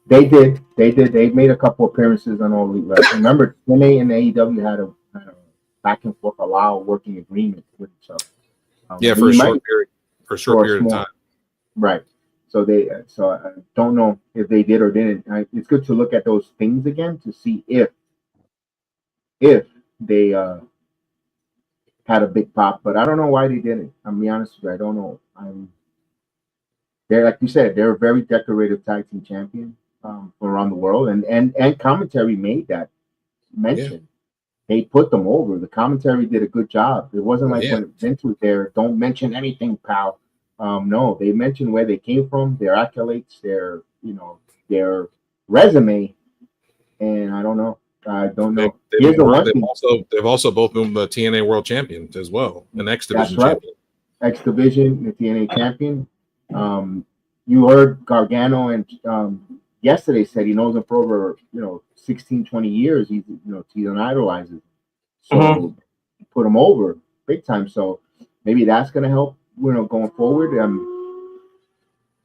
They did. They did. They made a couple appearances on All Elite Wrestling. Remember, TNA and AEW had a back and forth, a lot of working agreement with each other. Yeah, for a short period of time. Right. So So I don't know if they did or didn't. It's good to look at those things again to see if they had a big pop. But I don't know why they didn't. I'm be honest with you. I don't know. They're like you said. They're a very decorated tag team champion from around the world, and commentary made that mention. Yeah. They put them over. The commentary did a good job. It wasn't like when Vince was there, don't mention anything, pal. No, they mentioned where they came from, their accolades, their resume, and I don't know. They've also both been the TNA World Champions as well, an X Division champion. X Division, the TNA champion. You heard Gargano and yesterday said he knows him for over 16, 20 years. He's an idolizes. So put him over big time. So maybe that's gonna help, going forward.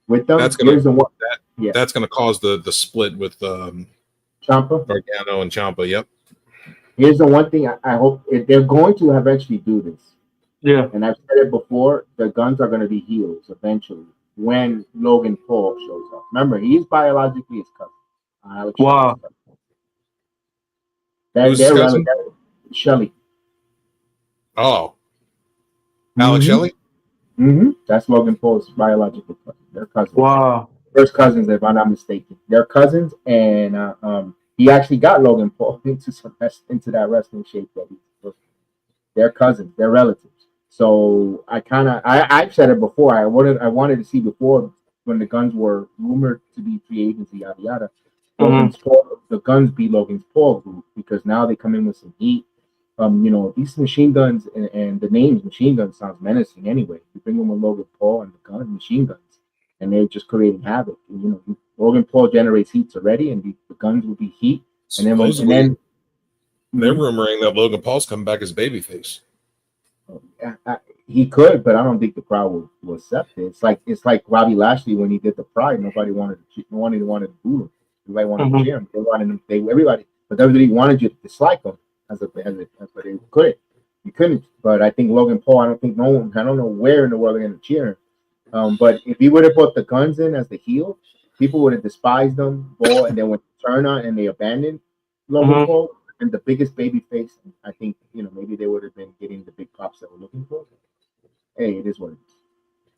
With them. That's gonna cause the split with Ciampa, Gargano and Ciampa. Yep. Here's the one thing I hope they're going to eventually do this. Yeah. And I've said it before, the Guns are gonna be heels eventually when Logan Paul shows up. Remember, he's biologically his cousin. Wow. Who's his cousin? Shelley. Oh. Alex Shelley? Mm-hmm. That's Logan Paul's biological cousin. They're cousins. Wow. First cousins, if I'm not mistaken. They're cousins, and he actually got Logan Paul into that wrestling shape that he's. They're cousins. They're relatives. So I've said it before. I wanted to see before when the Guns were rumored to be free agents, yada yada. The Guns beat Logan's Paul group because now they come in with some heat. These machine guns and the names machine guns sounds menacing anyway. You bring them with Logan Paul and the guns, machine guns, and they're just creating havoc. And, Logan Paul generates heat already, and the Guns will be heat. And then they're rumoring that Logan Paul's coming back as babyface. He could, but I don't think the crowd will accept it. It's like Robbie Lashley when he did the Pride. Nobody wanted to boo him. Everybody wanted to cheer him. They wanted him. Everybody, but WWE wanted you to dislike him. But they couldn't. You couldn't. But I think Logan Paul. I don't know where in the world they're going to cheer him. But if he would have put the Guns in as the heel, people would have despised them. And then when they turn on and they abandoned Logan Paul and the biggest baby face, I think maybe they would have been getting the big pops that we're looking for. Hey, it is what it is.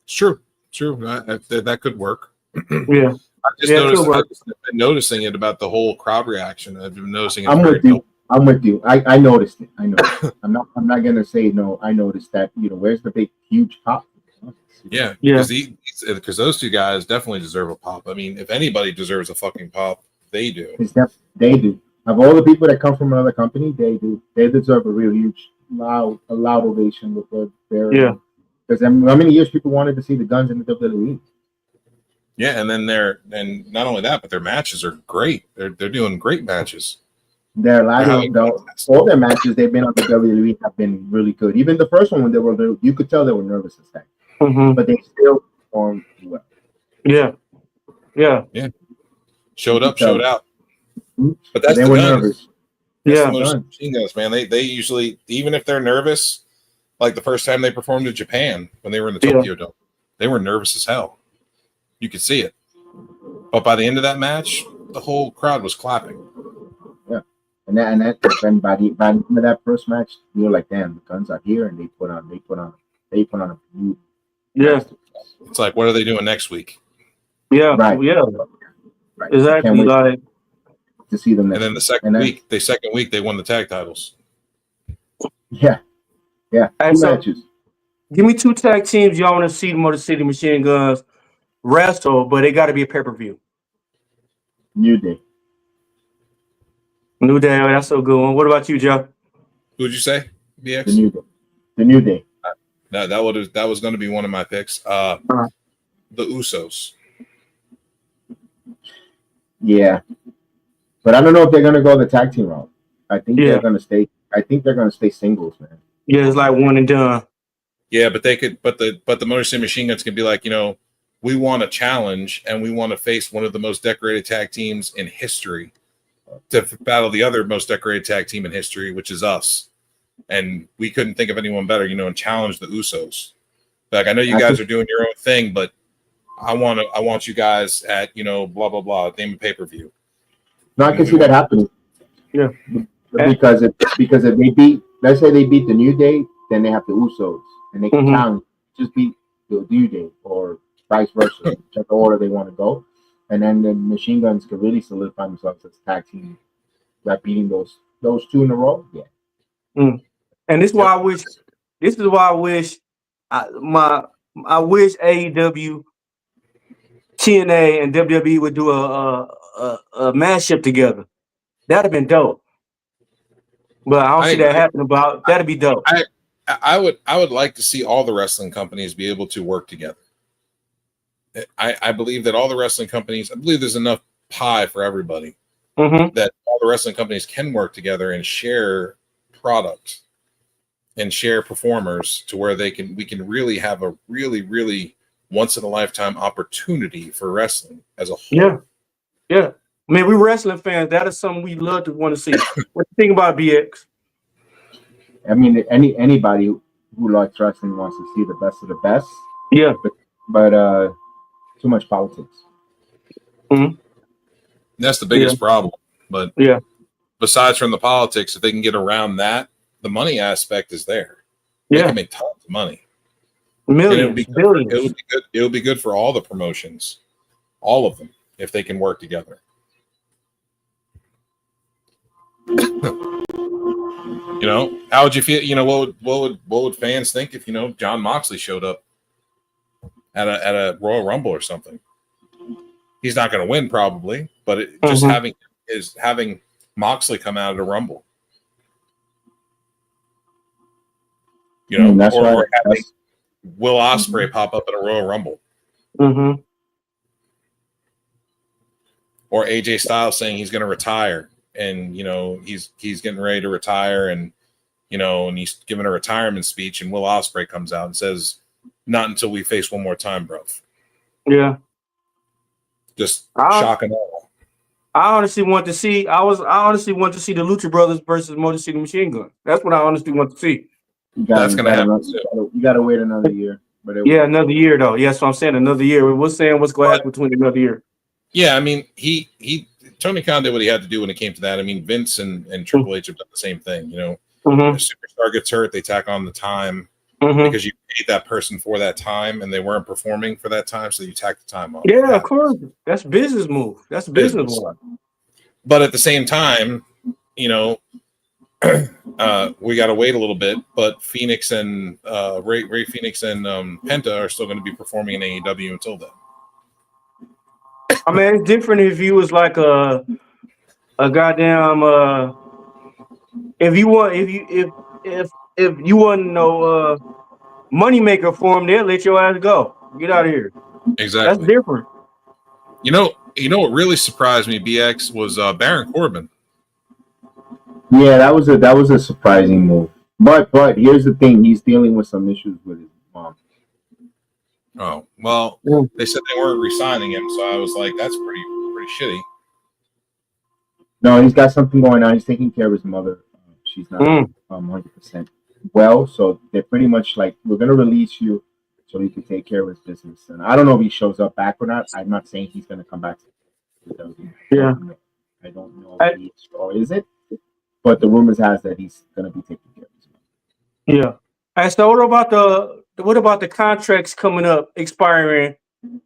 True. That could work. Yeah. I've just been noticing it about the whole crowd reaction. I've been noticing it. I'm with you. I noticed it. I know. I'm not gonna say no. I noticed that. Where's the big huge pop? Yeah. Because those two guys definitely deserve a pop. I mean, if anybody deserves a fucking pop, they do. They do. Of all the people that come from another company, they do. They deserve a real huge, loud ovation with their. Because how many years people wanted to see the Guns in the WWE? Yeah, and not only that, but their matches are great. They're doing great matches. All their matches they've been on the WWE have been really good. Even the first one when you could tell they were nervous as heck, but they still performed well. Yeah. Showed up, showed out. But they were nervous. That's the machine guns, man. They usually, even if they're nervous, like the first time they performed in Japan when they were in the Tokyo Dome, they were nervous as hell. You could see it. But by the end of that match, the whole crowd was clapping. Yeah. And by the end of that first match, you're like, damn, the Guns are here, and they put on a few. Yeah. It's like, what are they doing next week? Yeah. Right. Yeah. Right. Exactly. Like to see them. And then the second week, they won the tag titles. Yeah. Yeah. Two matches. Give me two tag teams y'all want to see the Motor City Machine Guns wrestle, but it got to be a pay-per-view. New Day. That's a good one. What about you, Joe? Who would you say? BX? The New Day. That was going to be one of my picks. The Usos. Yeah, but I don't know if they're gonna go the tag team route. I think they're gonna stay. I think they're gonna stay singles, man. Yeah, it's like one and done. Yeah, but they could. But the Motor City Machine Guns can be like, we want a challenge and we want to face one of the most decorated tag teams in history to battle the other most decorated tag team in history, which is us. And we couldn't think of anyone better, and challenge the Usos. Like, I know you guys are doing your own thing, but I want you guys at, blah, blah, blah, name a pay-per-view. No, I can see that happening. Yeah. Because if they beat, let's say they beat the New Day, then they have the Usos, and they can challenge, just beat the New Day, or vice versa, whichever order they want to go. And then the Machine Guns could really solidify themselves as tag team by beating those two in a row. Yeah. And this is why I wish. This is why I wish. I wish AEW, TNA, and WWE would do a mashup together. That'd have been dope. But I don't see that happening. But that'd be dope. I would like to see all the wrestling companies be able to work together. I believe that all the wrestling companies. I believe there's enough pie for everybody that all the wrestling companies can work together and share products and share performers to where we can really have a really, really once in a lifetime opportunity for wrestling as a whole. Yeah. I mean, we wrestling fans. That is something we love to want to see. What do you think about BX? I mean, anybody who likes wrestling wants to see the best of the best. Yeah. But too much politics. That's the biggest problem. But besides from the politics, if they can get around that, the money aspect is there. They can make tons of money. Millions, billions. It would be good for all the promotions, all of them, if they can work together. How would you feel? What would fans think if John Moxley showed up at a Royal Rumble or something? He's not going to win probably, but just having Moxley come out at a Rumble. Or having Will Ospreay pop up at a Royal Rumble. Or AJ Styles saying he's going to retire, and he's getting ready to retire, and and he's giving a retirement speech, and Will Ospreay comes out and says, "Not until we face one more time, bro." Yeah, just shock and awe. I honestly want to see the Lucha Brothers versus Motor City Machine Guns. That's what I honestly want to see. That's going to happen. You got to wait another year. But another year though. Yeah, that's what I'm saying. Another year. We're saying what's going to happen between another year. Yeah, I mean, Tony Khan did what he had to do when it came to that. I mean, Vince and Triple H have done the same thing. The superstar gets hurt, they tack on the time because you paid that person for that time, and they weren't performing for that time, so you tack the time on. Yeah, of course. That's a business move. That's a business move. But at the same time, we got to wait a little bit. But Phoenix and Ray Phoenix and Penta are still going to be performing in AEW until then. I mean, it's different if you was like a goddamn if you wasn't no money maker for them, they'll let your ass go. Get out of here. Exactly. That's different. You know what really surprised me, BX, was Baron Corbin. Yeah, that was a surprising move. But here's the thing: he's dealing with some issues with his mom. Oh, well, they said they weren't re-signing him, so I was like, that's pretty shitty. No, he's got something going on. He's taking care of his mother. She's not 100% well, so they're pretty much like, we're going to release you so he can take care of his business. And I don't know if he shows up back or not. I'm not saying he's going to come back. Yeah. I don't know if he is or is it, but the rumors has that he's going to be taking care of his mother. Yeah. And so what about the contracts coming up, expiring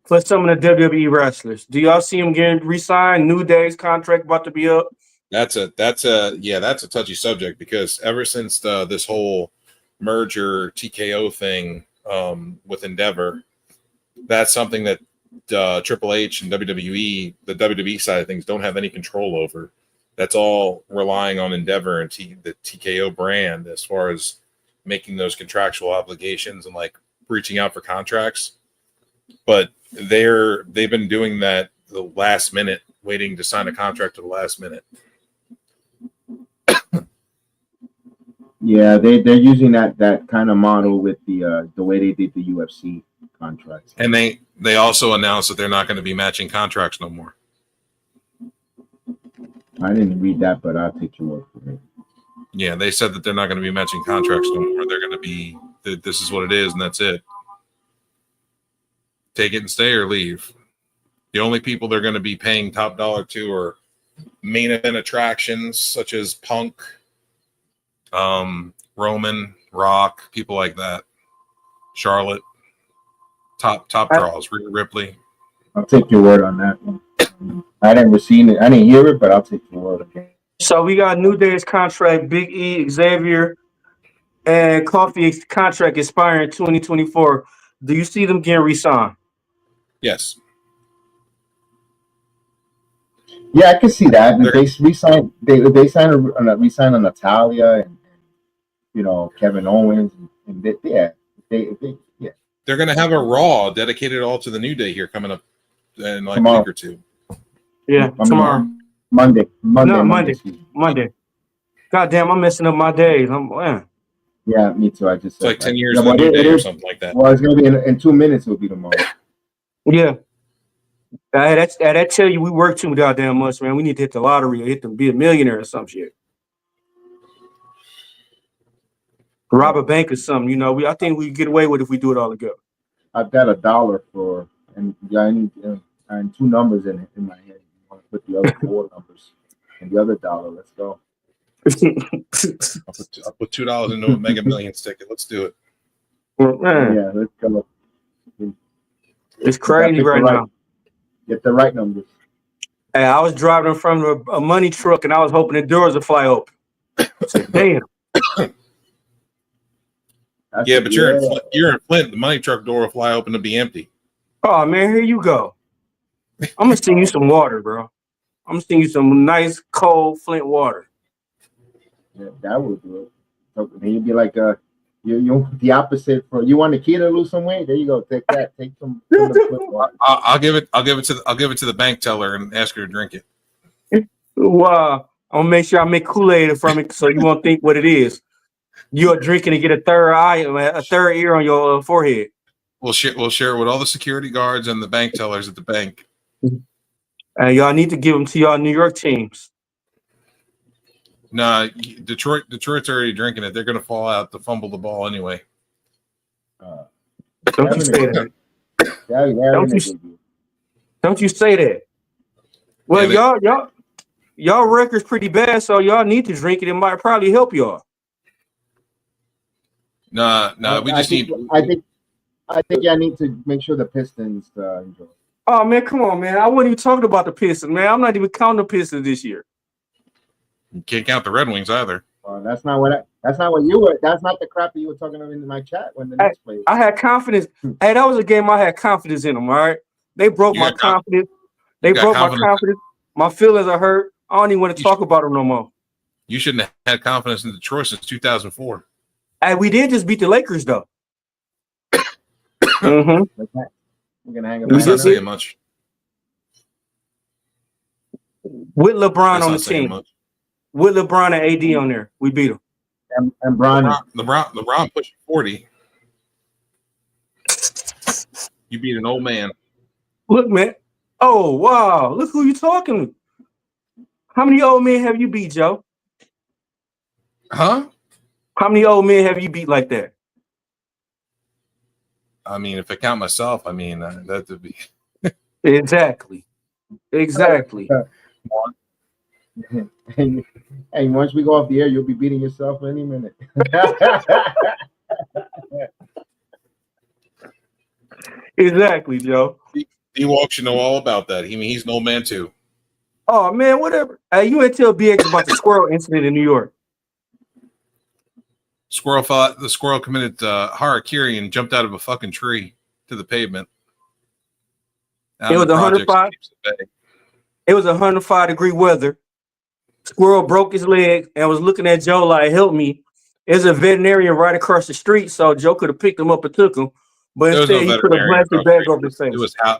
for some of the WWE wrestlers? Do y'all see them getting re-signed? New Day's contract about to be up? That's a touchy subject, because ever since this whole merger TKO thing with Endeavor, that's something that Triple H and WWE, the WWE side of things, don't have any control over. that's all relying on Endeavor and the TKO brand as far as making those contractual obligations and like reaching out for contracts. But they've been doing that the last minute, waiting to sign a contract to the last minute. Yeah, they're using that kind of model with the way they did the UFC contracts. And they also announced that they're not going to be matching contracts no more. I didn't read that, but I'll take your word for it. Yeah, they said that they're not going to be matching contracts no more. They're going to be, this is what it is, and that's it. Take it and stay or leave. The only people they're going to be paying top dollar to are main event attractions such as Punk, Roman, Rock, people like that. Charlotte, top draws. Rhea Ripley. I'll take your word on that one. I didn't hear it, but I'll take your word. Okay. So we got New Day's contract, Big E, Xavier, and Coffee's contract expiring 2024. Do you see them getting re-signed? Yes. Yeah, I can see that. They re-signed a Natalia and Kevin Owens and yeah. They're going to have a Raw dedicated all to the New Day here coming up in like tomorrow. A week or two. Yeah, tomorrow. Monday. God damn, I'm messing up my days. Yeah, me too. I just it's like 10 years of the New Day or something like that. Well, it's going to be in 2 minutes. It'll be tomorrow. Yeah. That tell you we work too goddamn much, man. We need to hit the lottery or be a millionaire or some shit. Rob a bank or something, I think we get away with it if we do it all together. I've got $1 for, and I need 2 numbers in my head. You want to put the other 4 numbers and the other $1. Let's go. I'll put $2 into a Mega Millions ticket. Let's do it. Man. Yeah, let's go. It's crazy right now. Get the right numbers. Hey, I was driving in front of a money truck and I was hoping the doors would fly open. I said, damn. Yeah, but you're in Flint. The money truck door will fly open to be empty. Oh man, here you go. I'm gonna send you some water, bro. I'm gonna send you some nice cold Flint water. Yeah, that would do it. So then you'd be like, you the opposite for you want the key to lose some weight. There you go. Take that. Take some water. I'll give it to the bank teller and ask her to drink it. Wow. I'm gonna make sure I make Kool-Aid from it so you won't think what it is. You're drinking and get a third ear on your forehead. We'll share it with all the security guards and the bank tellers at the bank. And y'all need to give them to y'all New York teams. Nah, Detroit's already drinking it. They're gonna fall out to fumble the ball anyway. Don't you say that. Don't you say that. Well, yeah, y'all record's pretty bad, so y'all need to drink it. It might probably help y'all. Nah, we just need. I think I need to make sure the Pistons enjoy. Oh man, come on, man! I wasn't even talking about the Pistons, man. I'm not even counting the Pistons this year. You can't count the Red Wings either. That's not what you were. That's not the crap that you were talking about in my chat when the Knicks played. I had confidence. Hey, that was a game I had confidence in them. All right, they broke my confidence. They broke my confidence. My feelings are hurt. I don't even want to talk about them no more. You shouldn't have had confidence in Detroit since 2004. Hey, we did just beat the Lakers though. We're gonna hang up. That's not saying much. With LeBron on the team. Much. With LeBron and AD on there, we beat him. And Bron. LeBron pushed 40. You beat an old man. Look, man. Oh, wow. Look who you talking to. How many old men have you beat, Joe? Huh? How many old men have you beat like that? I mean, if I count myself, I mean, that would be. Exactly. Hey, once we go off the air, you'll be beating yourself any minute. Exactly, Joe. D-Walk should know all about that. He's an old man too. Oh man, whatever. Hey, you ain't tell BX about the squirrel incident in New York. The squirrel committed harakiri and jumped out of a fucking tree to the pavement. It was 105. It was 105-degree weather. Squirrel broke his leg and was looking at Joe like, "Help me." There's a veterinarian right across the street, so Joe could have picked him up and took him, but There was no instead he put a veterinarian plastic across the bag street. over his face.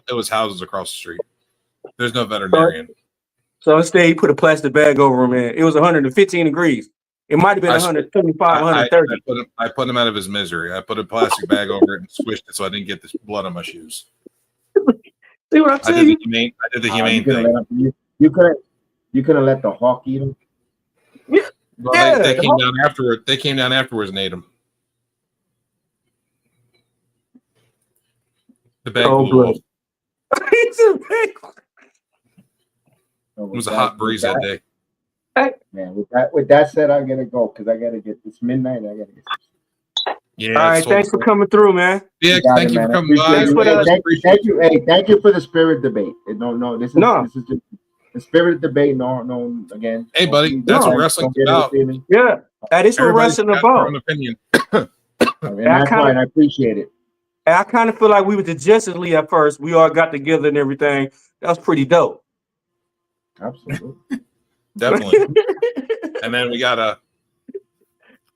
It was houses across the street. There's no veterinarian. So instead he put a plastic bag over him, and it was 115 degrees. It might have been 125, 130. I put him out of his misery. I put a plastic bag over it and squished it so I didn't get this blood on my shoes. See what I'm I saying? did the humane thing. You could have let the hawk eat him. Well, they came down afterward. They came down afterwards and ate him. The bag blew off. It was a hot breeze that day. Man, with that said, I gotta go because I gotta get it's midnight. I gotta get. Yeah. All right, thanks for coming through, man. Yeah, thank you for coming by. Thank you. Hey, thank you for the spirit debate. No, this is just the spirit debate. No, again. Hey, buddy, that's what wrestling's about. Yeah, that is what wrestling about. Own opinion. And that's why I appreciate it. I kind of feel like we were the Justice League at first. We all got together and everything. That was pretty dope. Absolutely. Definitely. And then we got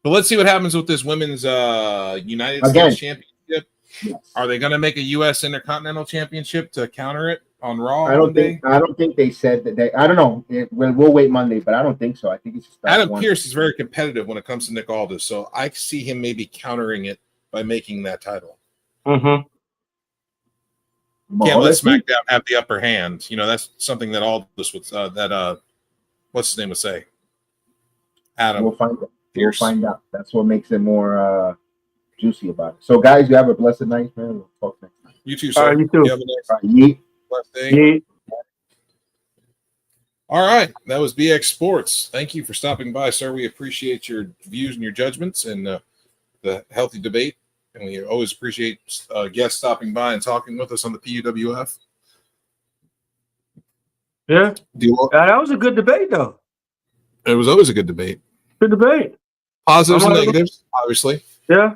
but let's see what happens with this women's United States Championship. Yes. Are they going to make a U.S. Intercontinental Championship to counter it on Raw? I don't think they said that. I don't know. We'll wait Monday, but I don't think so. I think it's just Adam Pearce is very competitive when it comes to Nick Aldis, so I see him maybe countering it by making that title. Mm-hmm. Can't let SmackDown have the upper hand. You know, that's something that Aldis would what's his name would say. Adam. We'll find out. We'll find out. That's what makes it more juicy about it. So, guys, you have a blessed night, man. We'll talk next time. You too, sir. You too. You have a nice blessed day. Yeet. All right. That was BX Sports. Thank you for stopping by, sir. We appreciate your views and your judgments and the healthy debate. And we always appreciate guests stopping by and talking with us on the P.U.W.F. Yeah. That was a good debate, though. It was always a good debate. Good debate. Positives and negatives, obviously. Yeah.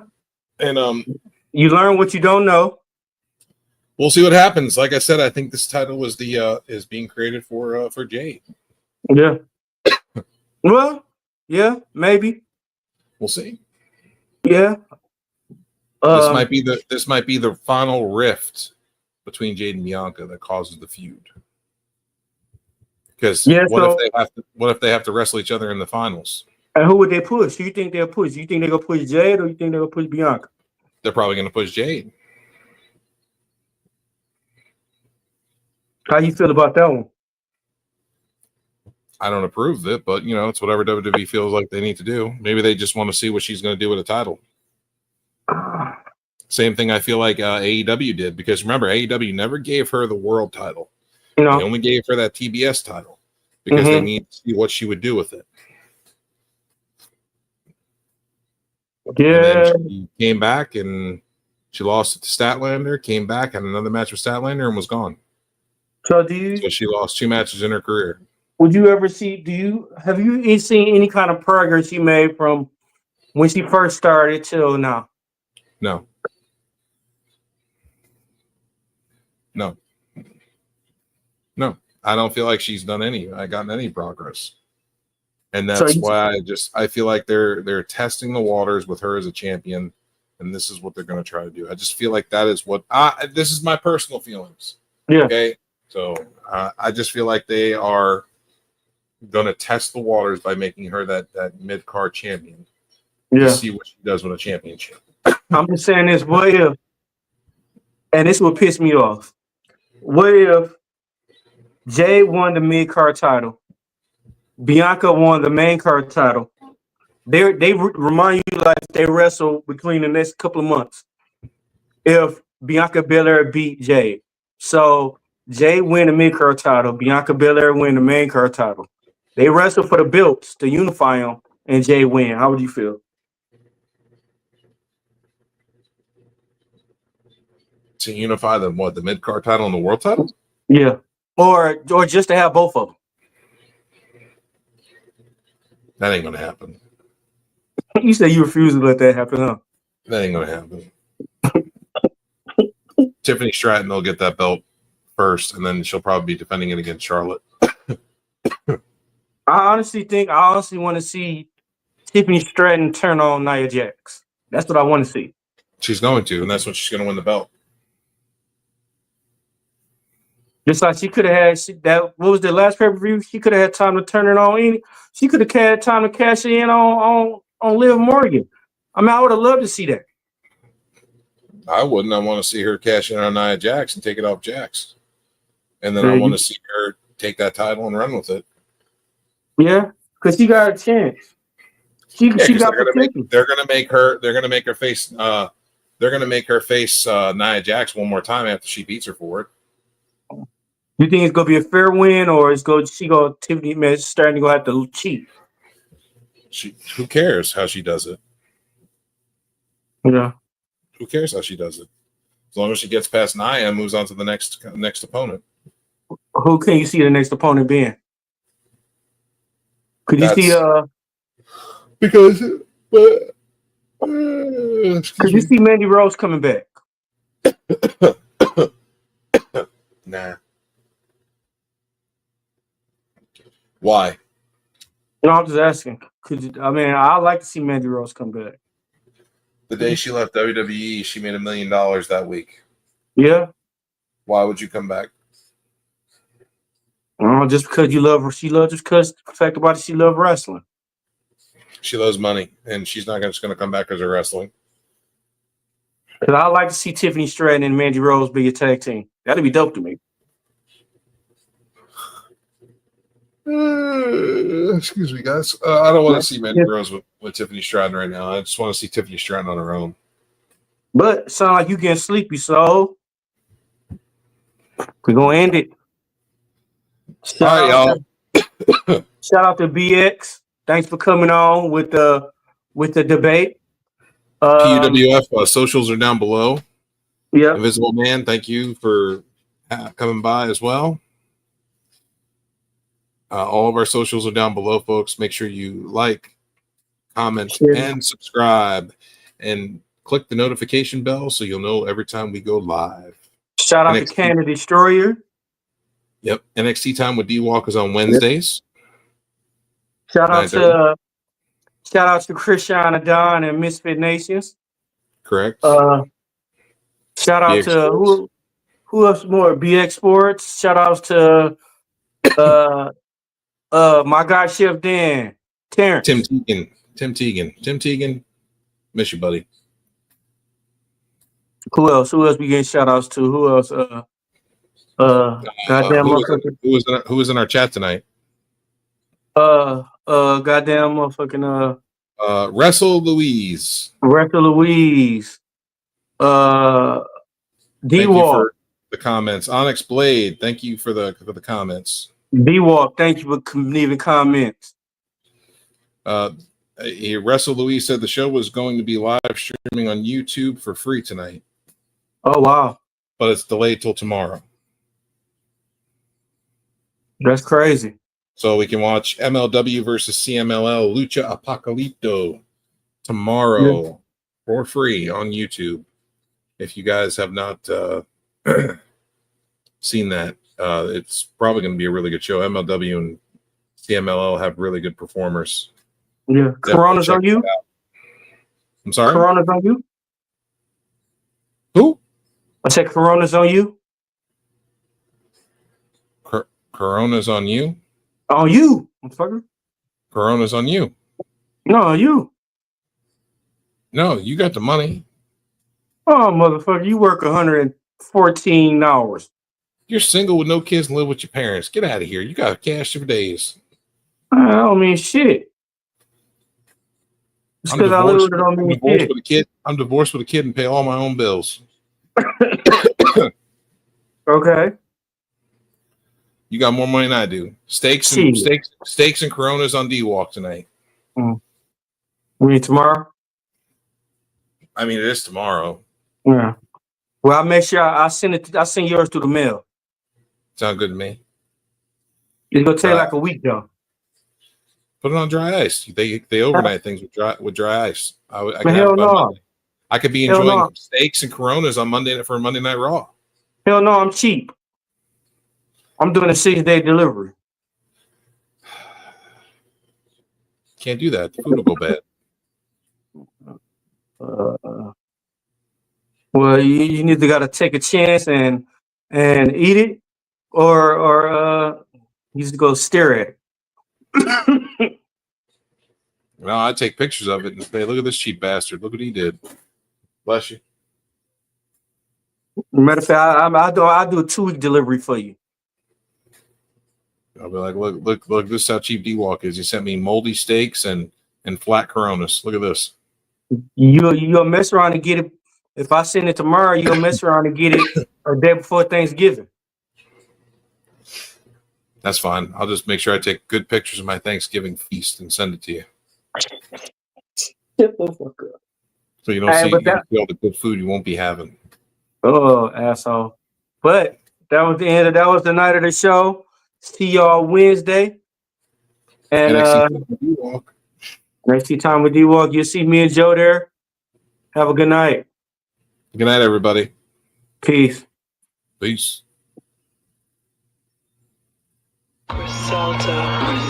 And you learn what you don't know. We'll see what happens. Like I said, I think this title was is being created for Jade. Yeah. Well, yeah, maybe. We'll see. Yeah. This might be the final rift between Jade and Bianca that causes the feud. Because what if they have to wrestle each other in the finals? And who would they push? Who you think they'll push? You think they're gonna push Jade or you think they're gonna push Bianca? They're probably gonna push Jade. How you feel about that one? I don't approve of it, but you know, it's whatever WWE feels like they need to do. Maybe they just want to see what she's gonna do with a title. Same thing I feel like AEW did, because remember, AEW never gave her the world title. No. They only gave her that TBS title because they need to see what she would do with it. Yeah. And then she came back and she lost it to Statlander, came back, had another match with Statlander, and was gone. So she lost 2 matches in her career. Would you ever have you seen any kind of progress she made from when she first started till now? No. I don't feel like she's gotten any progress. And that's why I feel like they're testing the waters with her as a champion, and this is what they're going to try to do. I just feel like that is what this is my personal feelings. Yeah. Okay. So I just feel like they are going to test the waters by making her that mid-card champion. Yeah. To see what she does with a championship. I'm just saying this. What if, and this will piss me off, what if Jay won the mid-card title, Bianca won the main card title? They remind you like they wrestle between the next couple of months. If Bianca Belair beat Jay, so Jay win the mid-card title, Bianca Belair win the main card title. They wrestle for the belts to unify them, and Jay win. How would you feel? To unify the mid-card title and the world title? Yeah. Or just to have both of them. That ain't gonna happen. You say you refuse to let that happen, huh? That ain't gonna happen. Tiffany Stratton will get that belt first, and then she'll probably be defending it against Charlotte. I honestly want to see Tiffany Stratton turn on Nia Jax. That's what I want to see. She's going to, and that's when she's going to win the belt. Just like she could have had that. What was the last pay-per-view? She could have had time to turn it on. She could have had time to cash in on Liv Morgan. I mean, I would have loved to see that. I wouldn't. I want to see her cash in on Nia Jax and take it off Jax. And then I want to see her take that title and run with it. Yeah, because she got a chance. She got potential. They're gonna make her face Nia Jax one more time after she beats her for it. You think it's gonna be a fair win, or Tiffany starting to go have to cheat? Who cares how she does it? Yeah. Who cares how she does it? As long as she gets past Nia and moves on to the next opponent. Who can you see the next opponent being? Could you see could you see Mandy Rose coming back? Nah. Why? No, I'm just asking. I'd like to see Mandy Rose come back. The day she left WWE, she made $1 million that week. Yeah. Why would you come back? Just because you love her. Just because the fact about it, she loves wrestling. She loves money, and she's not just going to come back because of wrestling. Because I'd like to see Tiffany Stratton and Mandy Rose be a tag team. That'd be dope to me. Excuse me, guys. I don't want to see Mandy Rose with Tiffany Stratton right now. I just want to see Tiffany Stratton on her own. But it sounds like you getting sleepy, so we're going to end it. All right, y'all. Shout out to BX. Thanks for coming on with the debate. P.U.W.F. Socials are down below. Yeah. Invisible Man, thank you for coming by as well. All of our socials are down below, folks. Make sure you like, comment, and subscribe. And click the notification bell so you'll know every time we go live. Shout out to Canada Destroyer. Yep. NXT Time with D-Walk is on Wednesdays. Shout out to Christiana Don and Misfit Nations. Correct. Shout out to who else more? BX Sports. Shout outs to my guy Chef Dan. Terrence. Tim Teagan. Miss you, buddy. Who else we getting shout outs to? Who else? Goddamn who was in our chat tonight? Goddamn motherfucking Wrestle Louise. D-Walk. The comments. Onyx Blade, thank you for the comments. D-Walk, thank you for leaving comments. Wrestle Louise said the show was going to be live streaming on YouTube for free tonight. Oh wow. But it's delayed till tomorrow. That's crazy. So we can watch MLW versus CMLL Lucha Apocalypto tomorrow for free on YouTube. If you guys have not seen that, it's probably going to be a really good show. MLW and CMLL have really good performers. Yeah. Corona's on you? I'm sorry? Corona's on you? Who? I said Corona's on you? Corona's on you? On you, motherfucker. Corona's on you. No, you. No, you got the money. Oh, motherfucker, you work 114 hours. You're single with no kids and live with your parents. Get out of here. You got cash for days. I don't mean shit. I'm divorced with a kid. I'm divorced with a kid and pay all my own bills. Okay. You got more money than I do. Steaks and Coronas on D-Walk tonight. You mean tomorrow? I mean, it is tomorrow. Yeah. Well, I'll make sure I send yours through the mail. Sound good to me. It's gonna take like a week though. Put it on dry ice. They overnight things with dry ice. I could be enjoying steaks and Coronas on Monday for Monday Night Raw. Hell no, I'm cheap. I'm doing a 6-day delivery. Can't do that. The food will go bad. Well, you either got to take a chance and eat it, or you just go stare at it. No, I take pictures of it and say, "Look at this cheap bastard! Look what he did." Bless you. Matter of fact, I'll do a 2-week delivery for you. I'll be like, "Look! This is how cheap D-Walk is. He sent me moldy steaks and flat Coronas. Look at this." You'll mess around and get it. If I send it tomorrow, you'll mess around and get it a day before Thanksgiving. That's fine. I'll just make sure I take good pictures of my Thanksgiving feast and send it to you. So you don't see all the good food you won't be having. Oh, asshole. But that was the night of the show. See y'all Wednesday. And next time with D-Walk, you'll see me and Joe there. Have a good night. Good night, everybody. Peace. Peace. Xristo.